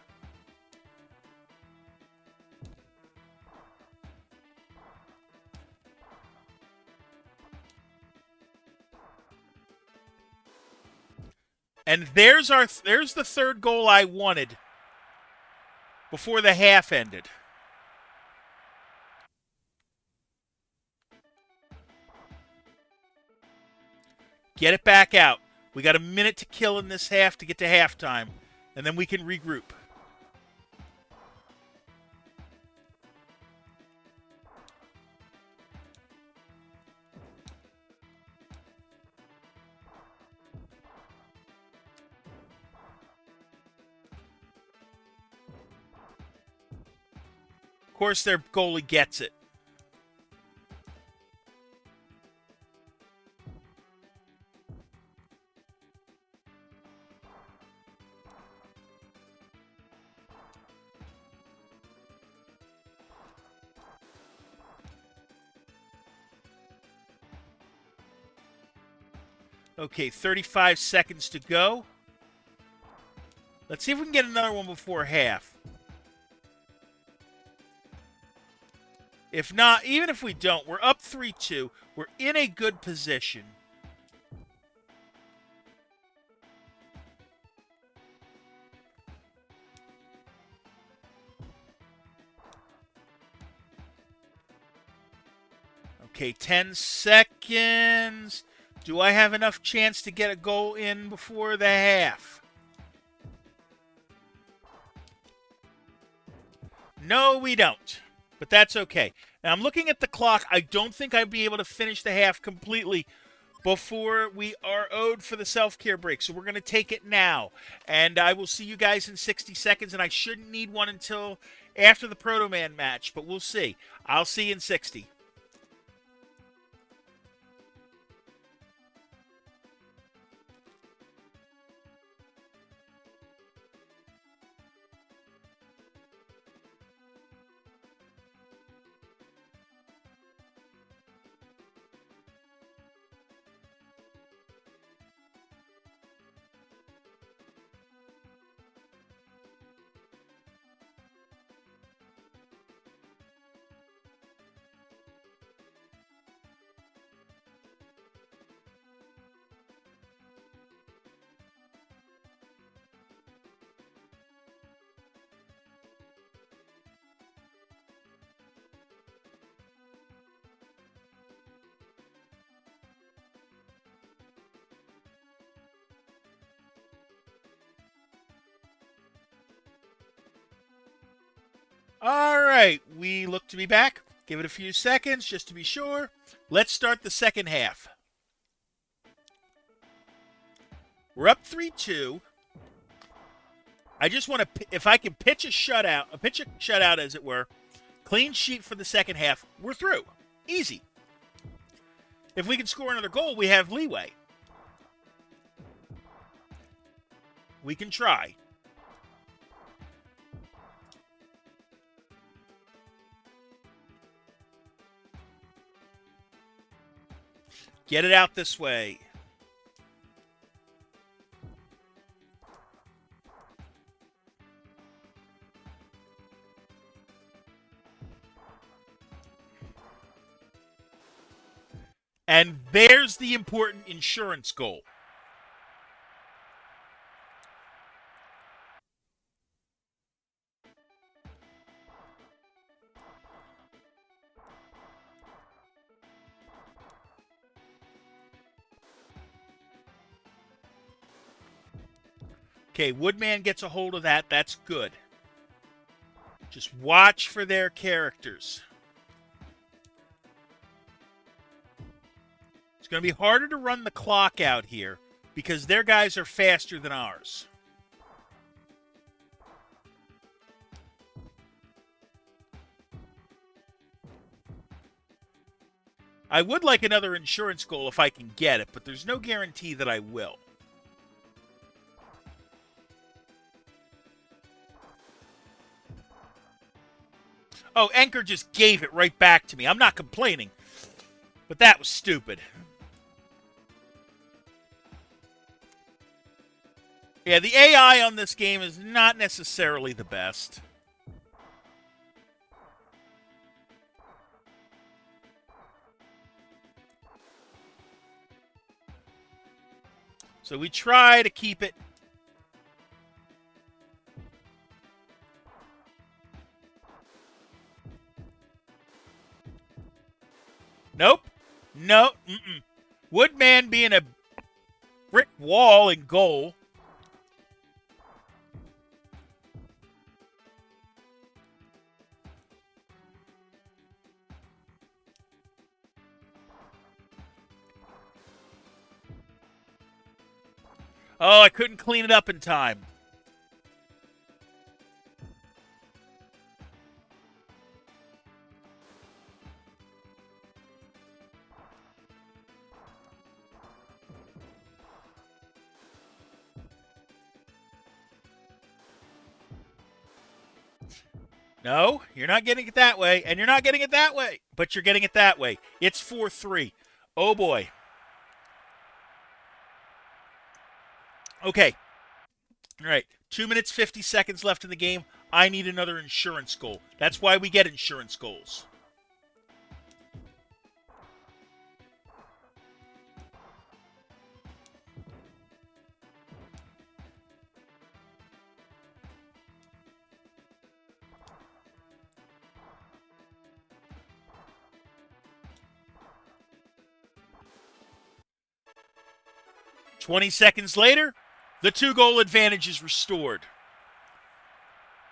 A: And there's the third goal I wanted before the half ended. Get it back out. We got a minute to kill in this half to get to halftime, and then we can regroup. Of course, their goalie gets it. Okay, 35 seconds to go. Let's see if we can get another one before half. If not, even if we don't, we're up 3-2. We're in a good position. Okay, 10 seconds. Do I have enough chance to get a goal in before the half? No, we don't. But that's okay. Now, I'm looking at the clock. I don't think I'd be able to finish the half completely before we are owed for the self-care break. So we're going to take it now. And I will see you guys in 60 seconds. And I shouldn't need one until after the Proto Man match. But we'll see. I'll see you in 60. All right, we look to be back. Give it a few seconds just to be sure. Let's start the second half. We're up 3-2. I just want to, if I can pitch a shutout as it were, clean sheet for the second half, we're through. Easy. If we can score another goal, we have leeway. We can try. Get it out this way. And there's the important insurance goal. Okay, Woodman gets a hold of that. That's good. Just watch for their characters. It's going to be harder to run the clock out here because their guys are faster than ours. I would like another insurance goal if I can get it, but there's no guarantee that I will. Oh, Anchor just gave it right back to me. I'm not complaining, but that was stupid. Yeah, the AI on this game is not necessarily the best. So we try to keep it. Nope. No. Mm-mm. Woodman being a brick wall in goal. Oh, I couldn't clean it up in time. No, you're not getting it that way, and you're not getting it that way, but you're getting it that way. It's 4-3. Oh, boy. Okay. All right. 2 minutes, 50 seconds left in the game. I need another insurance goal. That's why we get insurance goals. "20 seconds later, the 2-goal advantage is restored.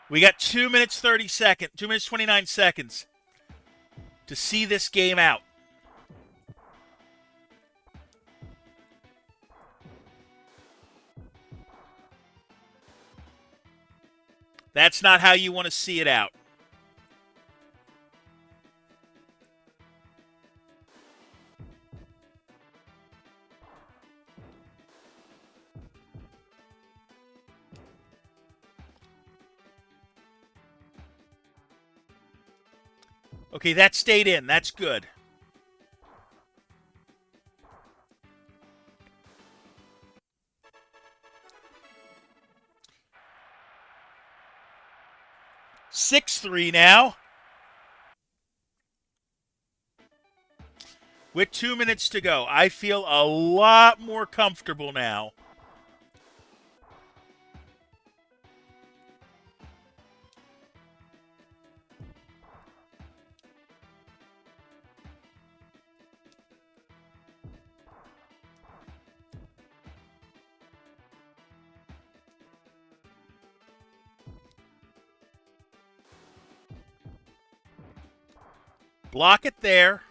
A: We got 2 minutes 30 seconds, 2 minutes 29 seconds to see this game out. That's not how you want to see it out. Okay, that stayed in. That's good. "6-3 now. With 2 minutes to go. I feel a lot more comfortable now. Block it there.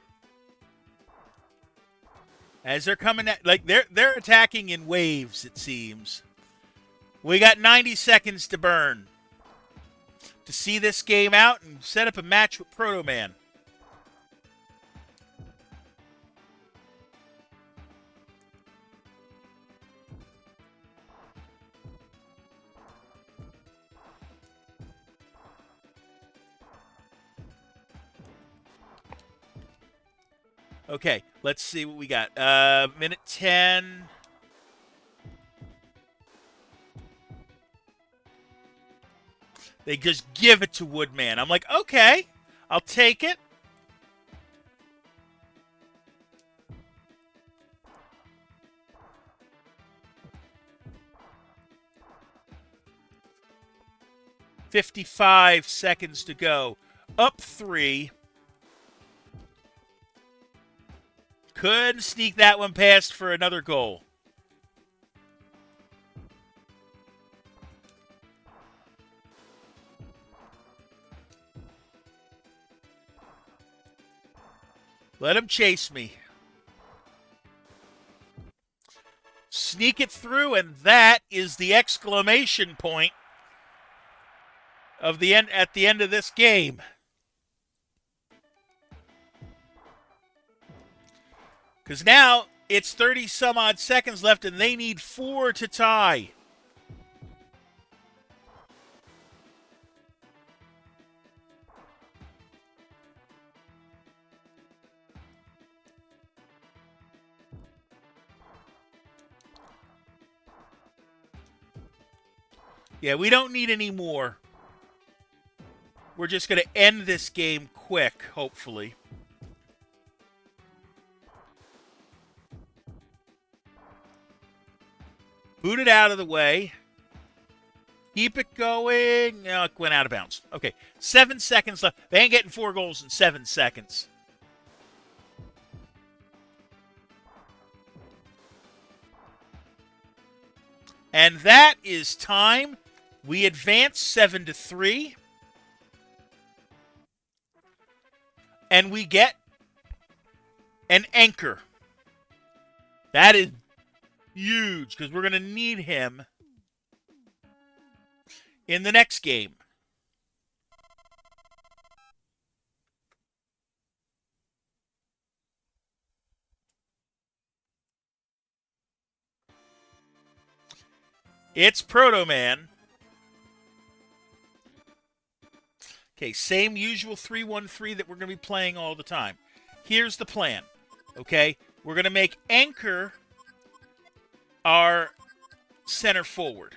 A: As they're coming at, like they're attacking in waves, it seems. We got 90 seconds to burn to see this game out and set up a match with Proto Man. Okay, let's see what we got. Minute 10. They just give it to Woodman. I'm like, okay, I'll take it. $55 to go. Up 3. Couldn't sneak that one past for another goal. Let him chase me. Sneak it through, and that is the exclamation point of the end at the end of this game. Because now it's 30 some odd seconds left, and they need 4 to tie. Yeah, we don't need any more. We're just going to end this game quick, hopefully. Boot it out of the way. Keep it going. No, it went out of bounds. Okay, 7 seconds left. They ain't getting 4 goals in 7 seconds. And that is time. We advance 7-3. And we get an anchor. That is huge because we're going to need him in the next game. It's Proto Man. Okay, same usual 3-1-3 that we're going to be playing all the time. Here's the plan. Okay, we're going to make Anchor our center forward.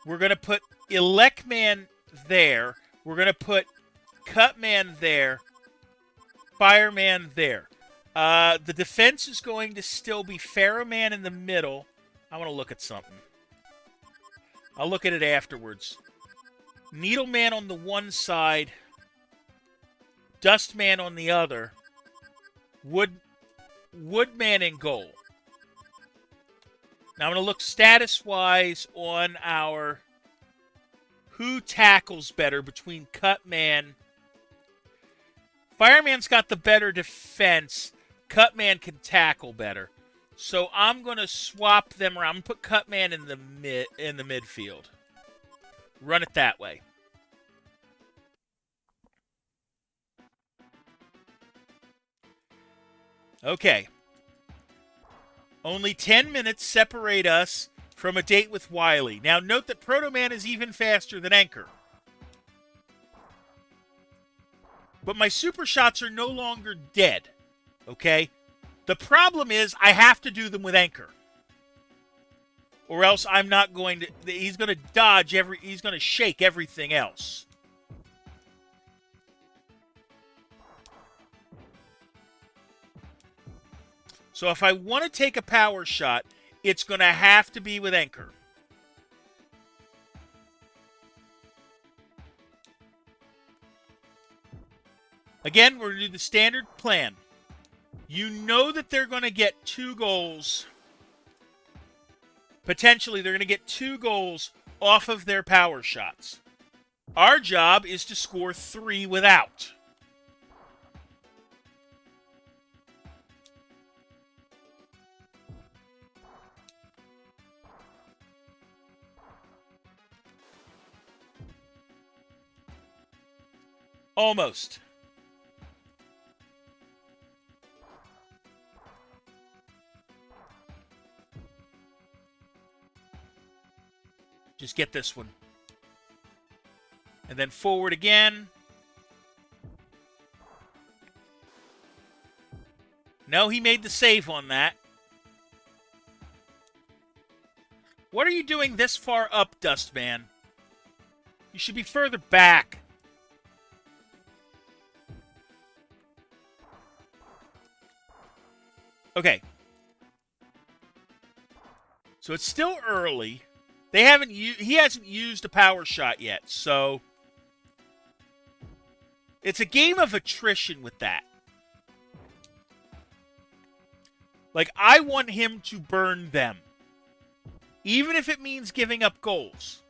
A: We're going to put Elect Man there. We're going to put Cut Man there. Fireman there. The defense is going to still be Pharaoh Man in the middle. I want to look at something. I'll look at it afterwards. Needleman on the one side, Dustman on the other, Woodman in goal. Now I'm going to look status-wise on our who tackles better between Cutman. Fireman's got the better defense. Cutman can tackle better. So I'm going to swap them around. I'm going to put Cutman in the midfield. Run it that way. Okay. Only 10 minutes separate us from a date with Wily. Now note that Proto Man is even faster than Anchor. But my super shots are no longer dead. Okay? The problem is I have to do them with Anchor. Or else I'm not going to... He's going to dodge he's going to shake everything else. So if I want to take a power shot, it's going to have to be with Anchor. Again, we're going to do the standard plan. You know that they're going to get 2 goals. Potentially, they're going to get 2 goals off of their power shots. Our job is to score 3 without. Almost. Just get this one. And then forward again. No, he made the save on that. What are you doing this far up, Dustman? You should be further back. Okay. So it's still early. He hasn't used a power shot yet, so it's a game of attrition with that. Like, I want him to burn them, even if it means giving up goals.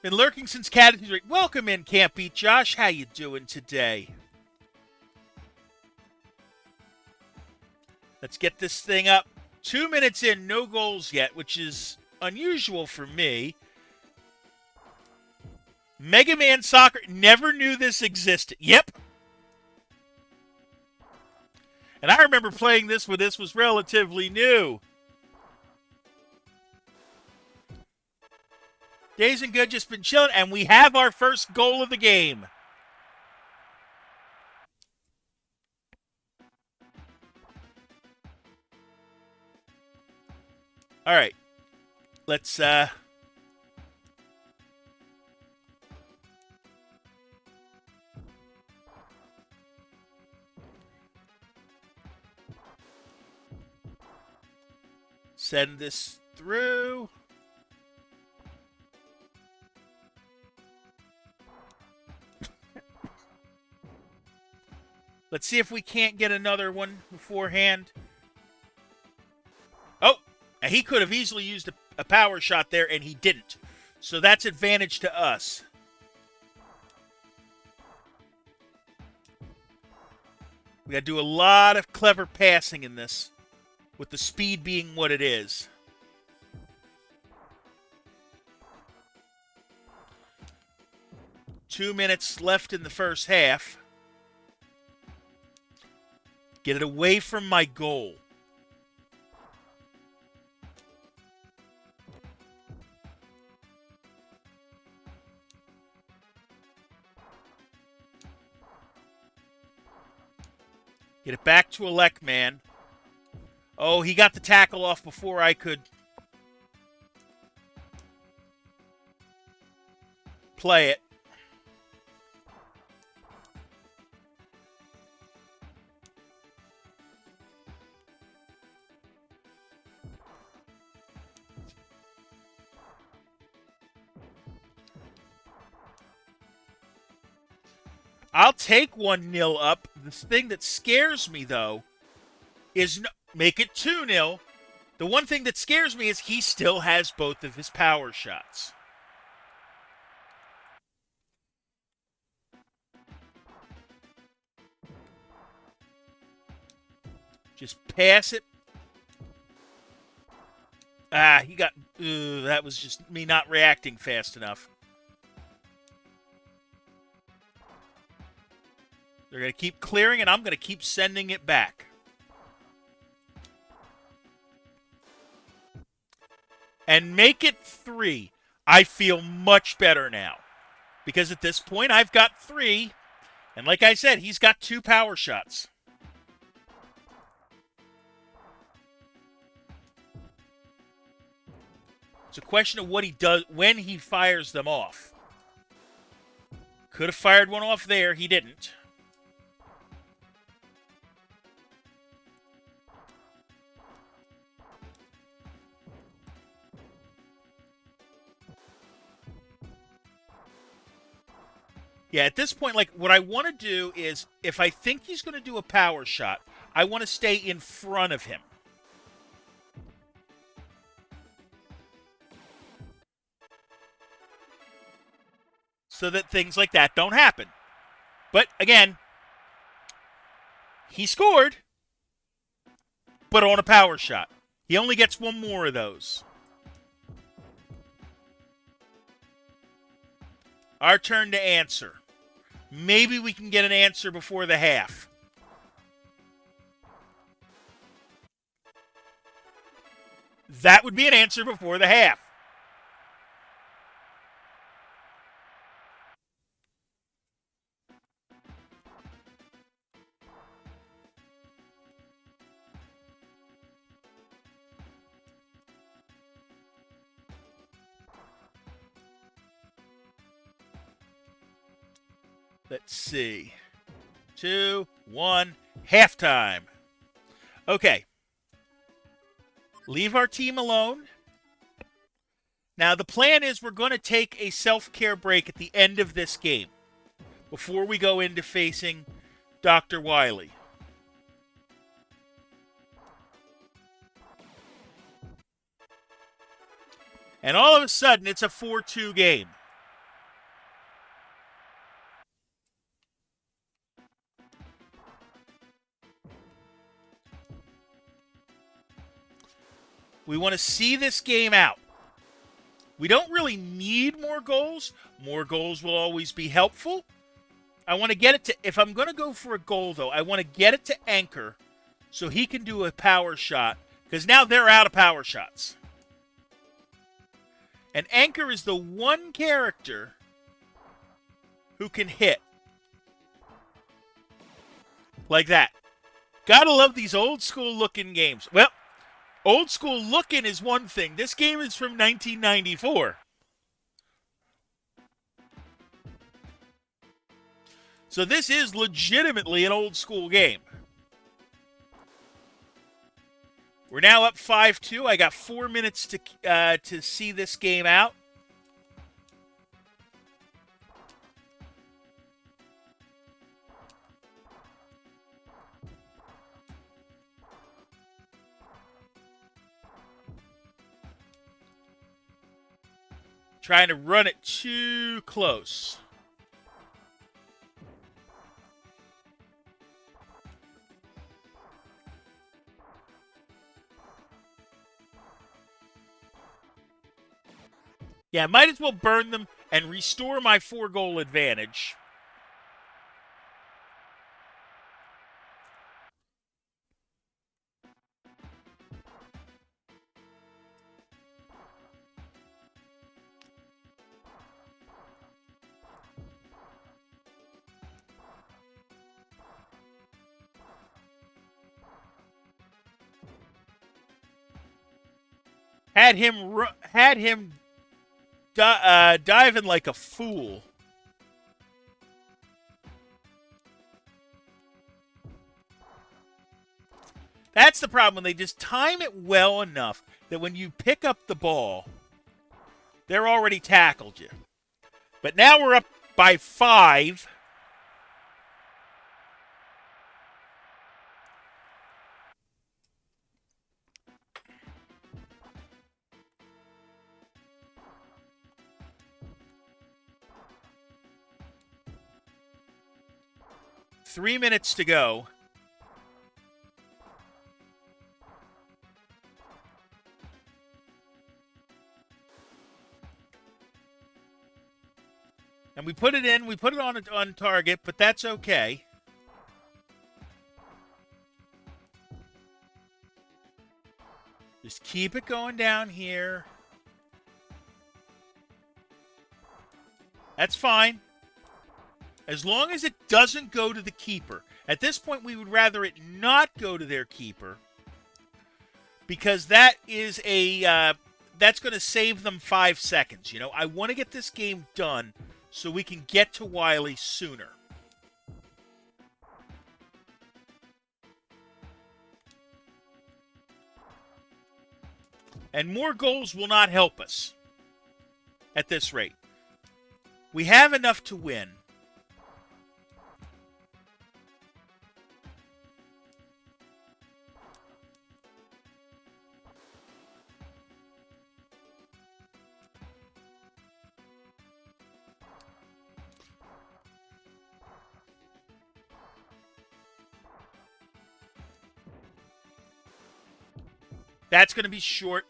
A: Been lurking since Cat. Welcome in, Can't Beat Josh. How you doing today? Let's get this thing up. 2 minutes in, no goals yet, which is unusual for me. Mega Man Soccer, never knew this existed. Yep. And I remember playing this when this was relatively new. Days and good, just been chilling, and we have our first goal of the game. All right. Let's send this through. Let's see if we can't get another one beforehand. Oh, and he could have easily used a power shot there, and he didn't. So that's advantage to us. We got to do a lot of clever passing in this, with the speed being what it is. Two minutes left in the first half. Get it away from my goal. Get it back to Elec Man. Oh, he got the tackle off before I could play it. I'll take 1-0 up. The thing that scares me, though, is make it 2-0. The one thing that scares me is he still has both of his power shots. Just pass it. Ah, he got... that was just me not reacting fast enough. They're going to keep clearing, and I'm going to keep sending it back. And make it 3. I feel much better now. Because at this point, I've got 3. And like I said, he's got 2 power shots. It's a question of what he does when he fires them off. Could have fired one off there. He didn't. Yeah, at this point, like, what I want to do is, if I think he's going to do a power shot, I want to stay in front of him. So that things like that don't happen. But, again, he scored, but on a power shot. He only gets one more of those. Our turn to answer. Maybe we can get an answer before the half. That would be an answer before the half. Let's see. 2, 1, halftime. Okay. Leave our team alone. Now, the plan is we're going to take a self-care break at the end of this game before we go into facing Dr. Wily. And all of a sudden, it's a 4-2 game. We want to see this game out. We don't really need more goals. More goals will always be helpful. I want to get it to, if I'm going to go for a goal, though, I want to get it to Anchor so he can do a power shot, because now they're out of power shots. And Anchor is the one character who can hit. Like that. Gotta love these old school looking games. Well, old school looking is one thing. This game is from 1994. So this is legitimately an old school game. We're now up 5-2. I got 4 minutes to see this game out. Trying to run it too close. Yeah, might as well burn them and restore my 4-goal advantage. Had him diving like a fool. That's the problem, when they just time it well enough that when you pick up the ball, they're already tackled you. But now we're up by 5. Three minutes to go. And we put it in. We put it on target, but that's okay. Just keep it going down here. That's fine. As long as it doesn't go to the keeper. At this point, we would rather it not go to their keeper, because that is that's going to save them 5 seconds. You know, I want to get this game done so we can get to Wily sooner. And more goals will not help us at this rate. We have enough to win. That's going to be short.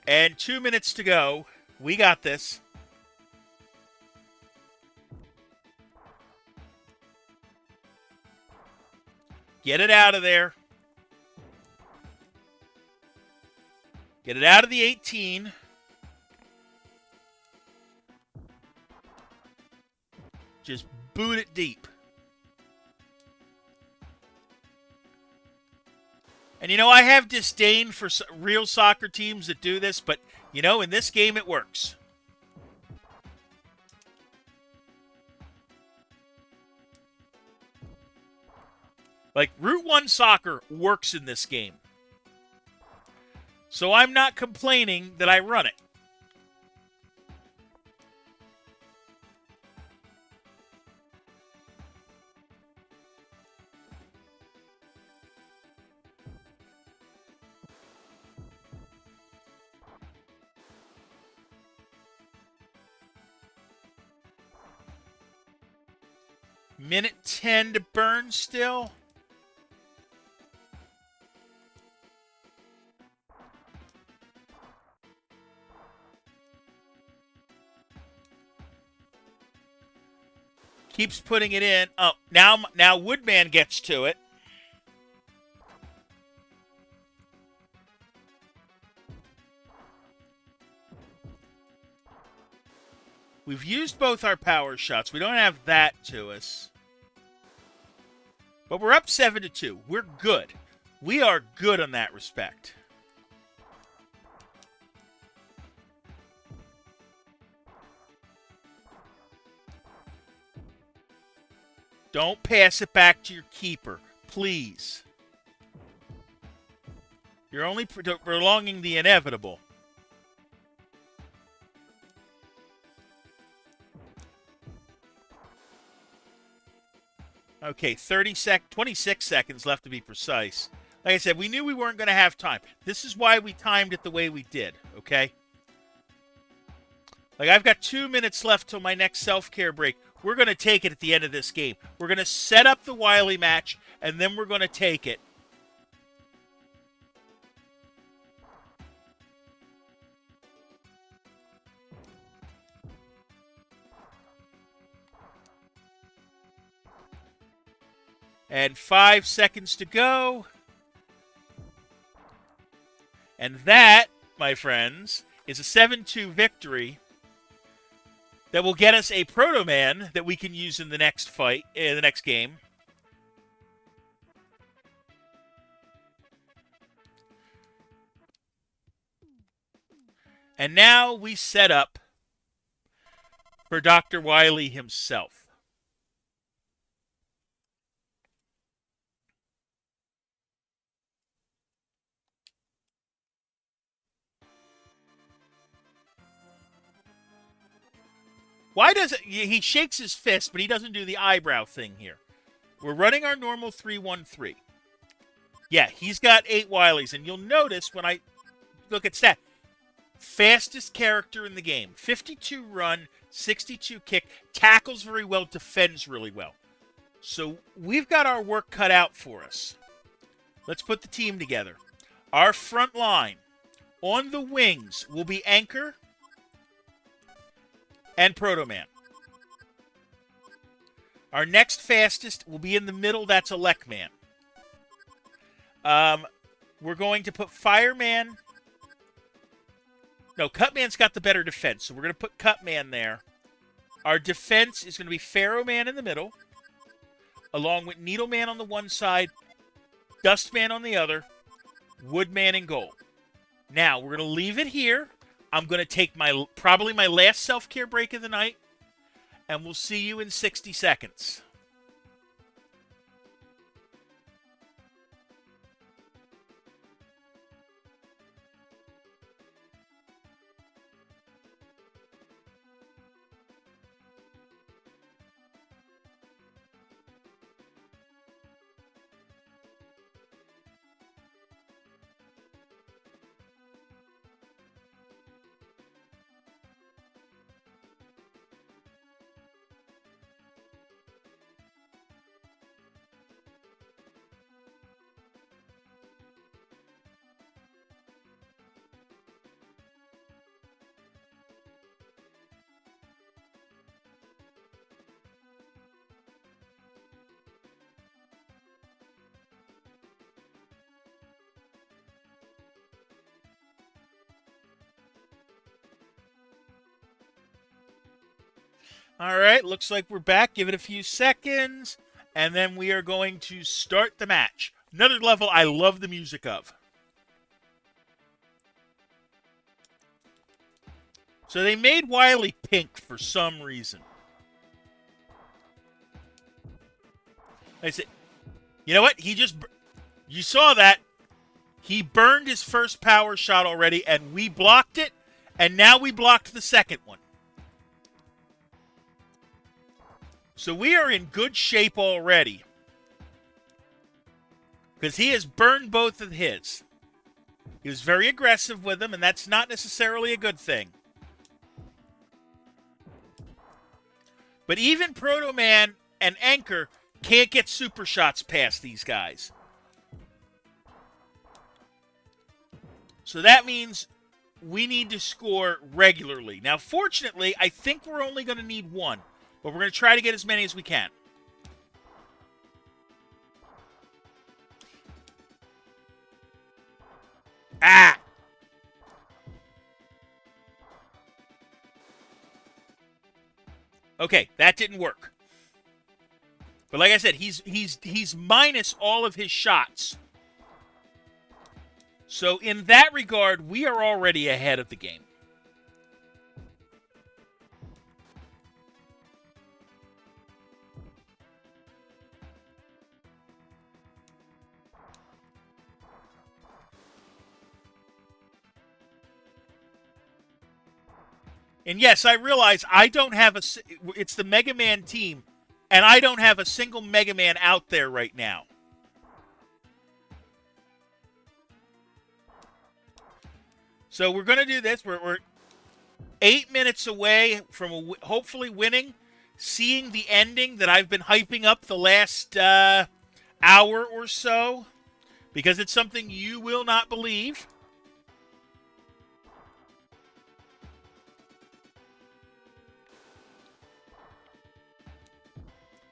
A: And 2 minutes to go. We got this. Get it out of there. Get it out of the 18. Just boot it deep. And, you know, I have disdain for real soccer teams that do this, but, you know, in this game it works. Like, Route 1 soccer works in this game. So I'm not complaining that I run it. Minute 10 to burn still. Keeps putting it in. Oh, now Woodman gets to it. We've used both our power shots. We don't have that to us. But we're up 7-2. We're good. We are good on that respect. Don't pass it back to your keeper, please. You're only prolonging the inevitable. Okay, 26 seconds left to be precise. Like I said, we knew we weren't going to have time. This is why we timed it the way we did, okay? Like, I've got 2 minutes left till my next self-care break. We're going to take it at the end of this game. We're going to set up the Wily match, and then we're going to take it. And 5 seconds to go. And that, my friends, is a 7-2 victory that will get us a Proto Man that we can use in the next fight, in the next game. And now we set up for Dr. Wily himself. Why does it? He shakes his fist, but he doesn't do the eyebrow thing here. We're running our normal 3-1-3. Yeah, he's got 8 Wilies, and you'll notice when I look at stat, fastest character in the game. 52 run, 62 kick, tackles very well, defends really well. So we've got our work cut out for us. Let's put the team together. Our front line on the wings will be Anchor and Proto Man. Our next fastest will be in the middle. That's Elect Man. We're going to put Fireman. No, Cutman's got the better defense, so we're going to put Cutman there. Our defense is going to be Pharaoh Man in the middle, along with Needle Man on the one side, Dust Man on the other, Wood Man in goal. Now, we're going to leave it here. I'm going to take probably my last self-care break of the night, and we'll see you in 60 seconds. All right, looks like we're back. Give it a few seconds, and then we are going to start the match. Another level I love the music of. So they made Wily pink for some reason. I said, you know what? You saw that. He burned his first power shot already, and we blocked it, and now we blocked the second one. So we are in good shape already. Because he has burned both of his. He was very aggressive with them, and that's not necessarily a good thing. But even Proto Man and Anchor can't get super shots past these guys. So that means we need to score regularly. Now, fortunately, I think we're only going to need one. But we're going to try to get as many as we can. Ah! Okay, that didn't work. But like I said, he's minus all of his shots. So in that regard, we are already ahead of the game. And yes, I realize I don't have it's the Mega Man team, and I don't have a single Mega Man out there right now. So we're going to do this. We're 8 minutes away from hopefully winning, seeing the ending that I've been hyping up the last hour or so, because it's something you will not believe.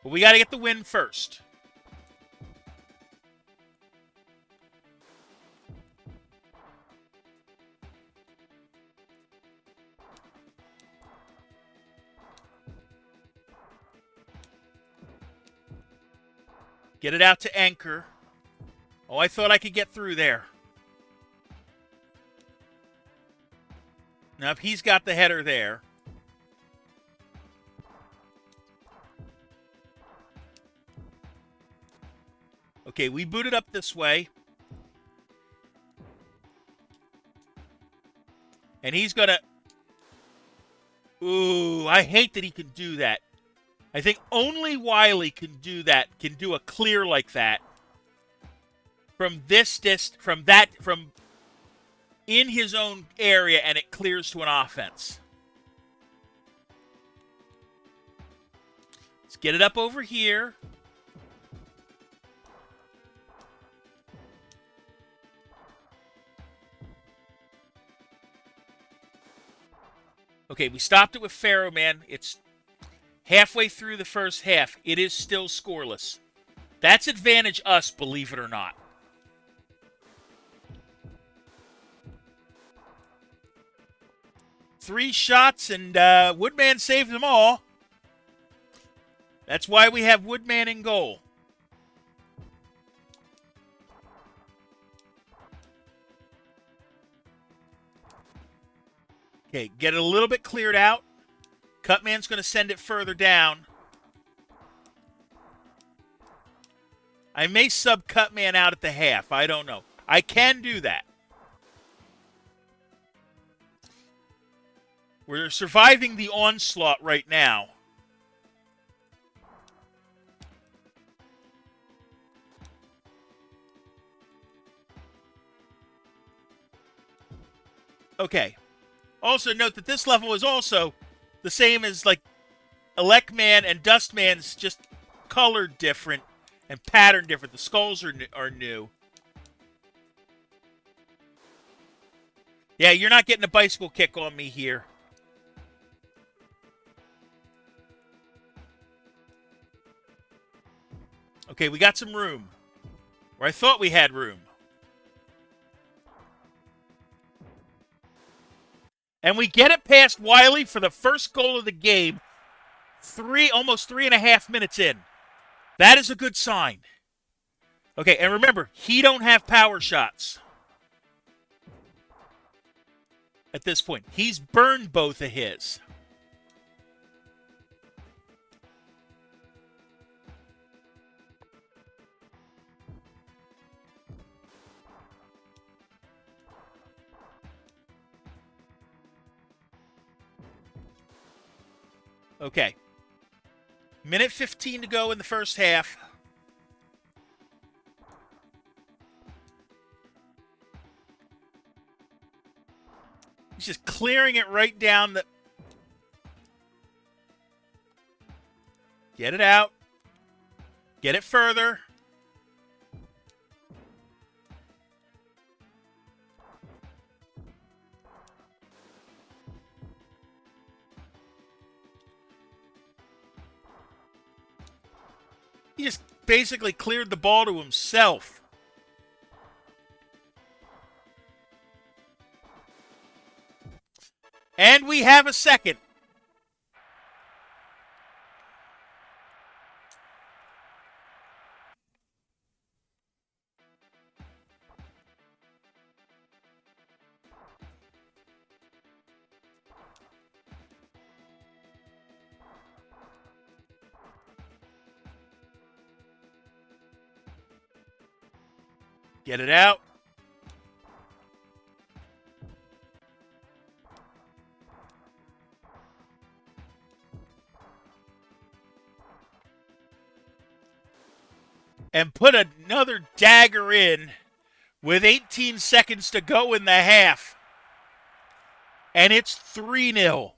A: But we got to get the win first. Get it out to Anchor. Oh, I thought I could get through there. Now, if he's got the header there. Okay, we booted up this way. And he's going to... Ooh, I hate that he can do that. I think only Wily can do that, can do a clear like that. From this distance, from in his own area, and it clears to an offense. Let's get it up over here. Okay, we stopped it with Pharaoh Man. It's halfway through the first half. It is still scoreless. That's advantage us, believe it or not. Three shots, and Woodman saved them all. That's why we have Woodman in goal. Okay, get it a little bit cleared out. Cutman's going to send it further down. I may sub Cutman out at the half. I don't know. I can do that. We're surviving the onslaught right now. Okay. Also note that this level is also the same as like Electman and Dustman's, just colored different and pattern different. The skulls are new. Yeah, you're not getting a bicycle kick on me here. Okay, we got some room. Or I thought we had room. And we get it past Wily for the first goal of the game. Almost 3.5 minutes in. That is a good sign. Okay, and remember, he don't have power shots at this point. He's burned both of his. Okay. Minute 15 to go in the first half. He's just clearing it right down the... Get it out. Get it further. He just basically cleared the ball to himself. And we have a second. Get it out. And put another dagger in with 18 seconds to go in the half. And it's 3-0.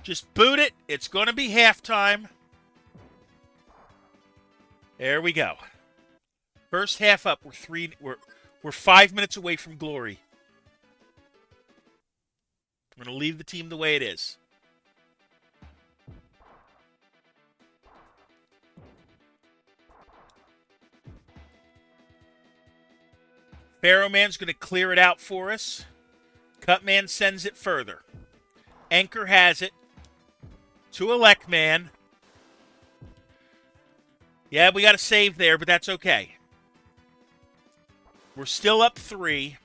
A: Just boot it. It's going to be halftime. There we go. First half up. We're 5 minutes away from glory. I'm going to leave the team the way it is. Pharaoh Man's going to clear it out for us. Cutman sends it further. Anchor has it to Elect Man. Yeah, we got a save there, but that's okay. We're still up 3.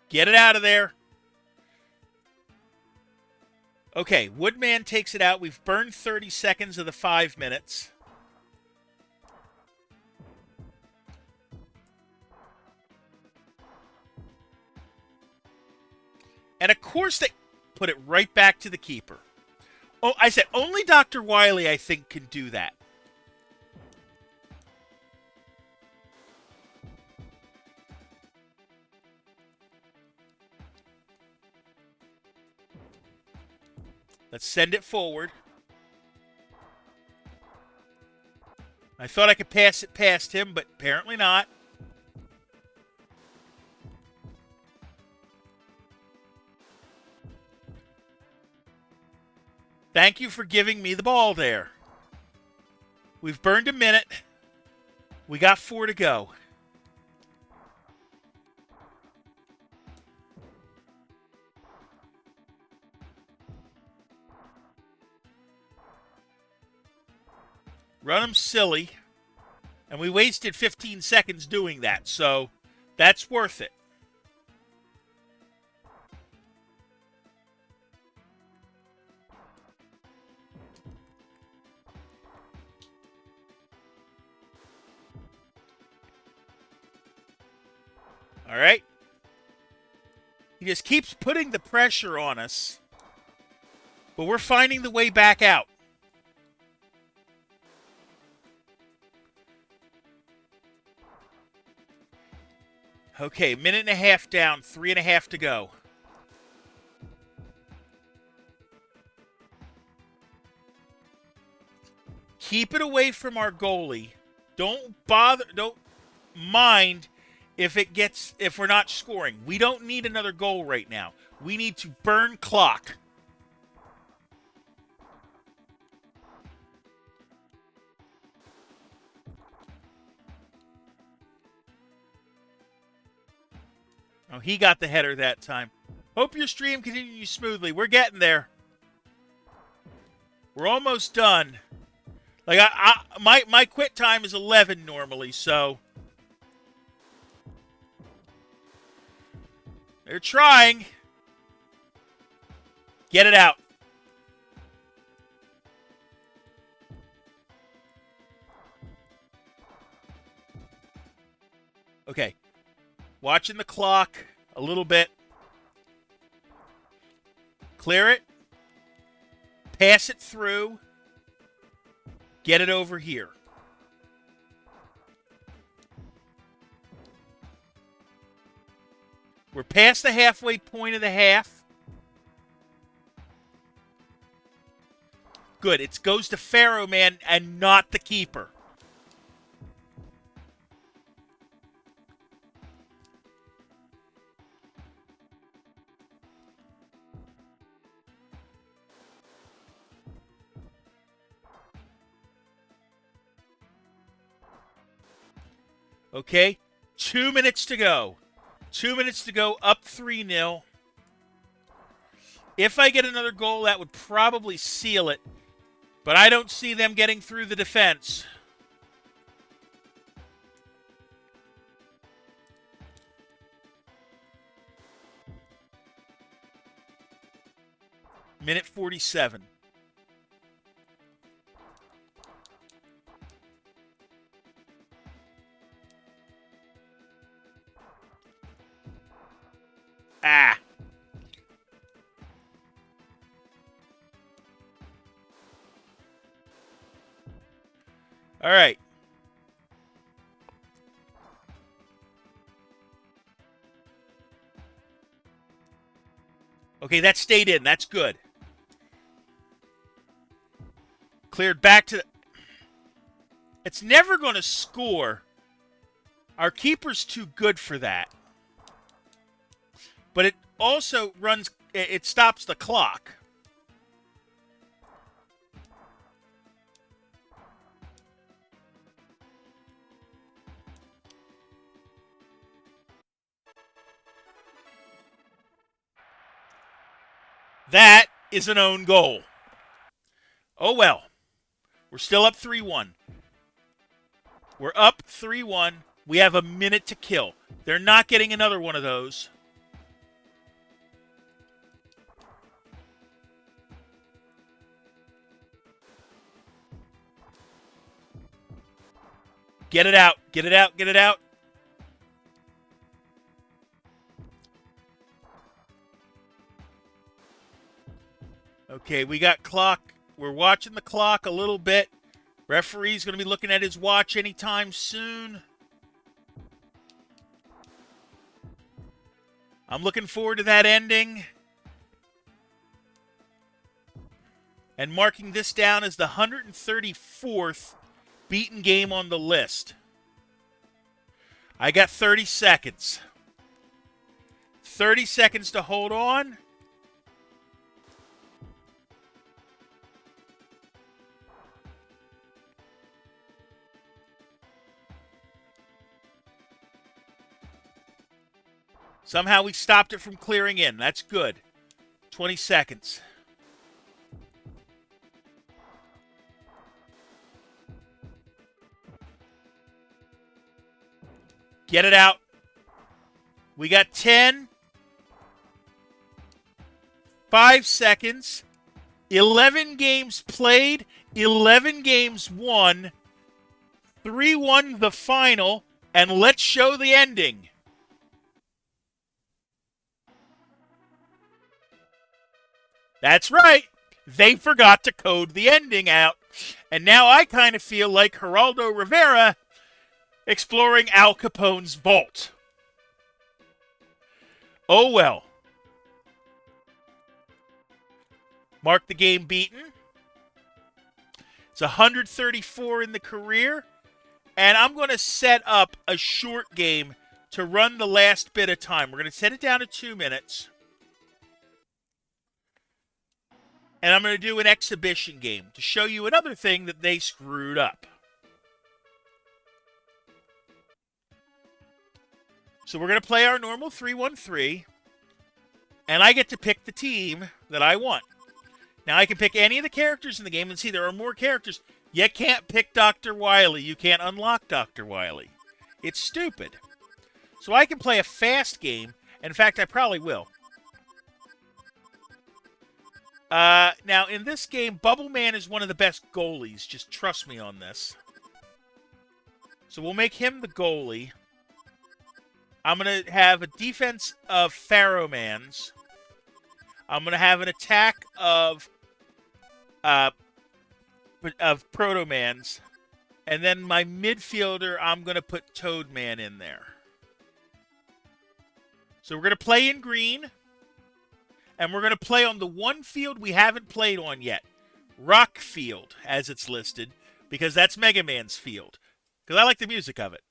A: Get it out of there. Okay, Woodman takes it out. We've burned 30 seconds of the 5 minutes. And of course they put it right back to the keeper. Oh, I said only Dr. Wily, I think, can do that. Let's send it forward. I thought I could pass it past him, but apparently not. Thank you for giving me the ball there. We've burned a minute. We got 4 to go. Run them silly. And we wasted 15 seconds doing that, so that's worth it. All right. He just keeps putting the pressure on us, but we're finding the way back out. Okay, minute and a half down, 3.5 to go. Keep it away from our goalie. Don't bother. Don't mind if we're not scoring. We don't need another goal right now. We need to burn clock. Oh, he got the header that time. Hope your stream continues smoothly. We're getting there. We're almost done. Like my quit time is 11 normally, so they're trying. Get it out. Okay. Watching the clock a little bit. Clear it. Pass it through. Get it over here. We're past the halfway point of the half. Good. It goes to Pharaoh Man and not the keeper. Okay, 2 minutes to go. 2 minutes to go, up 3-0. If I get another goal, that would probably seal it. But I don't see them getting through the defense. Minute 47. Ah. All right. Okay, that stayed in. That's good. Cleared back to the... It's never going to score. Our keeper's too good for that. But it also runs... It stops the clock. That is an own goal. Oh, well. We're still up 3-1. We're up 3-1. We have a minute to kill. They're not getting another one of those. Get it out. Get it out. Get it out. Okay, we got clock. We're watching the clock a little bit. Referee's going to be looking at his watch anytime soon. I'm looking forward to that ending. And marking this down as the 134th beaten game on the list. I got 30 seconds. 30 seconds to hold on. Somehow we stopped it from clearing in. That's good. 20 seconds. Get it out. We got 10. 5 seconds. 11 games played. 11 games won. 3-1 the final. And let's show the ending. That's right. They forgot to code the ending out. And now I kind of feel like Geraldo Rivera exploring Al Capone's vault. Oh well. Mark the game beaten. It's 134 in the career. And I'm going to set up a short game to run the last bit of time. We're going to set it down to 2 minutes. And I'm going to do an exhibition game to show you another thing that they screwed up. So we're going to play our normal 3-1-3. And I get to pick the team that I want. Now, I can pick any of the characters in the game, and see, there are more characters. You can't pick Dr. Wily. You can't unlock Dr. Wily. It's stupid. So I can play a fast game. In fact, I probably will. Now, in this game, Bubble Man is one of the best goalies. Just trust me on this. So we'll make him the goalie. I'm going to have a defense of Pharaoh Mans. I'm going to have an attack of Proto-Mans. And then my midfielder, I'm going to put Toad-Man in there. So we're going to play in green. And we're going to play on the one field we haven't played on yet. Rock Field, as it's listed. Because that's Mega Man's field. Because I like the music of it.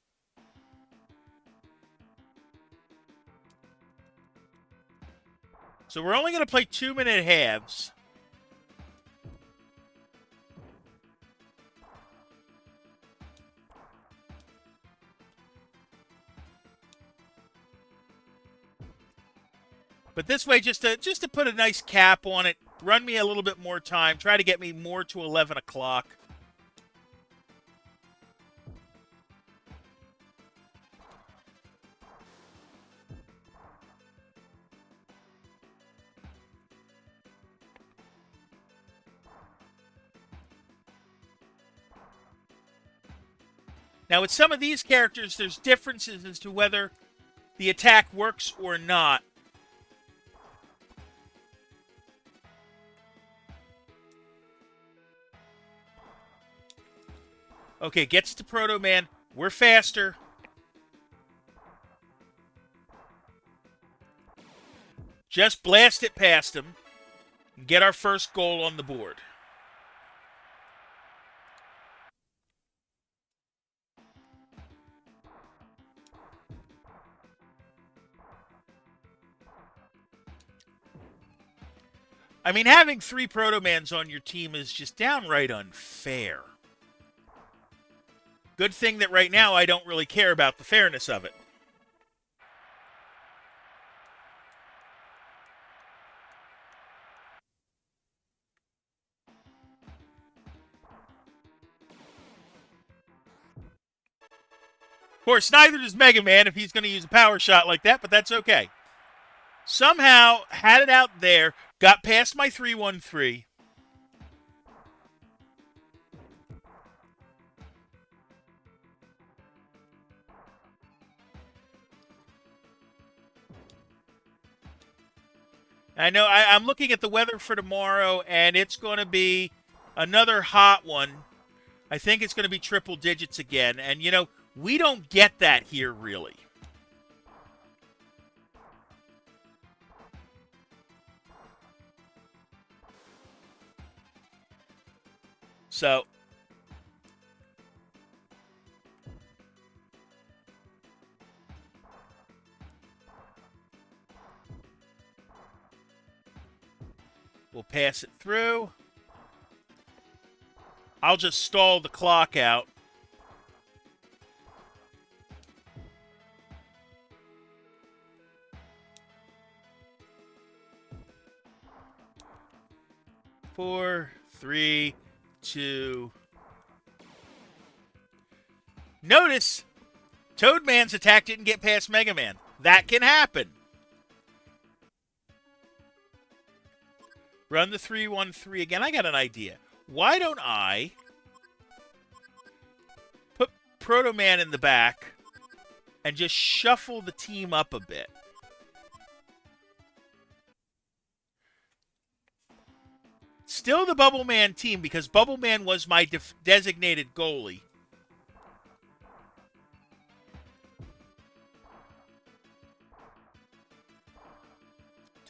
A: So we're only going to play 2-minute halves. But this way, just to put a nice cap on it, run me a little bit more time, try to get me more to 11 o'clock. Now, with some of these characters, there's differences as to whether the attack works or not. Okay, gets to Proto-Man. We're faster. Just blast it past him and get our first goal on the board. I mean, having 3 Proto-Mans on your team is just downright unfair. Good thing that right now I don't really care about the fairness of it. Of course, neither does Mega Man if he's going to use a power shot like that, but that's okay. Somehow, had it out there, got past my 3-1-3. I know I'm looking at the weather for tomorrow, and it's going to be another hot one. I think it's going to be triple digits again. And, you know, we don't get that here, really. So, we'll pass it through. I'll just stall the clock out. Four, three, two. Notice, Toad-Man's attack didn't get past Mega Man. That can happen. Run the 3-1-3 again. I got an idea. Why don't I put Proto-Man in the back and just shuffle the team up a bit? Still the Bubble Man team, because Bubble Man was my designated goalie.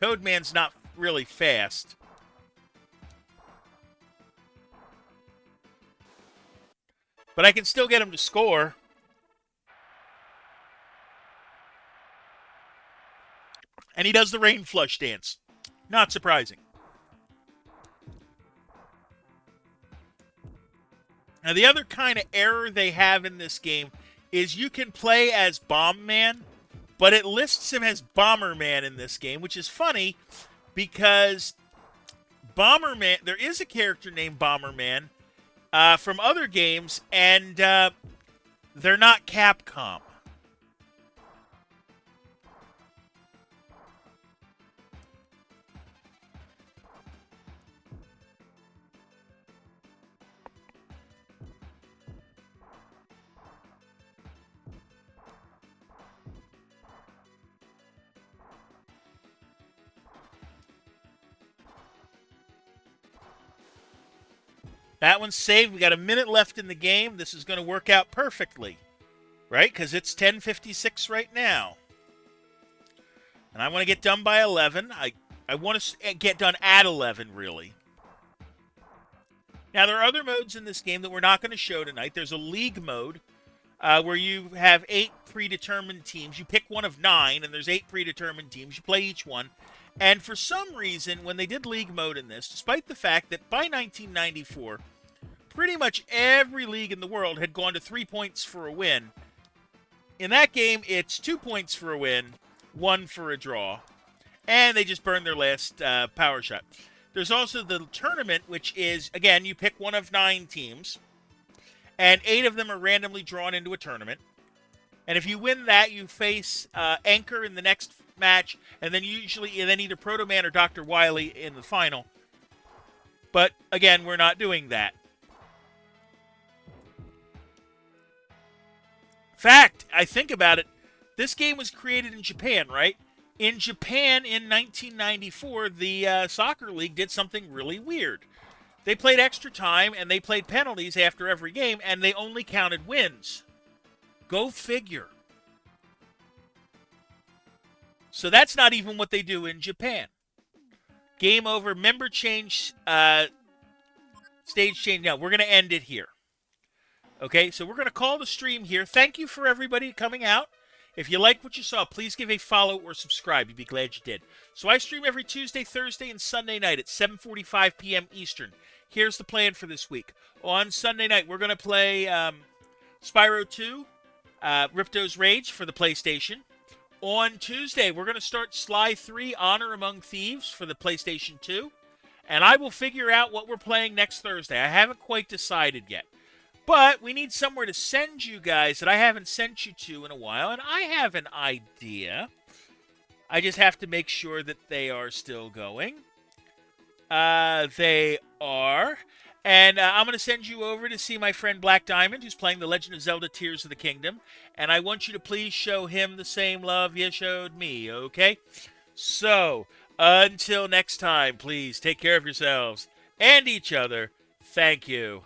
A: Toad-Man's not really fast. But I can still get him to score. And he does the rain flush dance. Not surprising. Now, the other kind of error they have in this game is you can play as Bomberman, but it lists him as Bomberman in this game, which is funny because Bomberman, there is a character named Bomberman from other games, and they're not Capcom. That one's saved. We got a minute left in the game. This is going to work out perfectly, right? Because it's 10:56 right now. And I want to get done by 11. I want to get done at 11, really. Now, there are other modes in this game that we're not going to show tonight. There's a league mode where you have 8 predetermined teams. You pick one of 9, and there's 8 predetermined teams. You play each one. And for some reason, when they did league mode in this, despite the fact that by 1994, pretty much every league in the world had gone to 3 points for a win, in that game, it's 2 points for a win, 1 for a draw. And they just burned their last power shot. There's also the tournament, which is, again, you pick one of 9 teams, and 8 of them are randomly drawn into a tournament. And if you win that, you face Anchor in the next match, and then either Proto Man or Dr. Wily in the final. But again, we're not doing that. Fact, I think about it, this game was created in Japan, right? In Japan in 1994, the soccer league did something really weird. They played extra time, and they played penalties after every game, and they only counted wins. Go figure. So that's not even what they do in Japan. Game over. Member change. Stage change. Now, we're going to end it here. Okay, so we're going to call the stream here. Thank you for everybody coming out. If you like what you saw, please give a follow or subscribe. You'd be glad you did. So I stream every Tuesday, Thursday, and Sunday night at 7:45 p.m. Eastern. Here's the plan for this week. On Sunday night, we're going to play Spyro 2, Ripto's Rage for the PlayStation. On Tuesday, we're going to start Sly 3, Honor Among Thieves for the PlayStation 2. And I will figure out what we're playing next Thursday. I haven't quite decided yet. But we need somewhere to send you guys that I haven't sent you to in a while. And I have an idea. I just have to make sure that they are still going. They are. And I'm going to send you over to see my friend Black Diamond, who's playing The Legend of Zelda Tears of the Kingdom. And I want you to please show him the same love you showed me, okay? So, until next time, please take care of yourselves and each other. Thank you.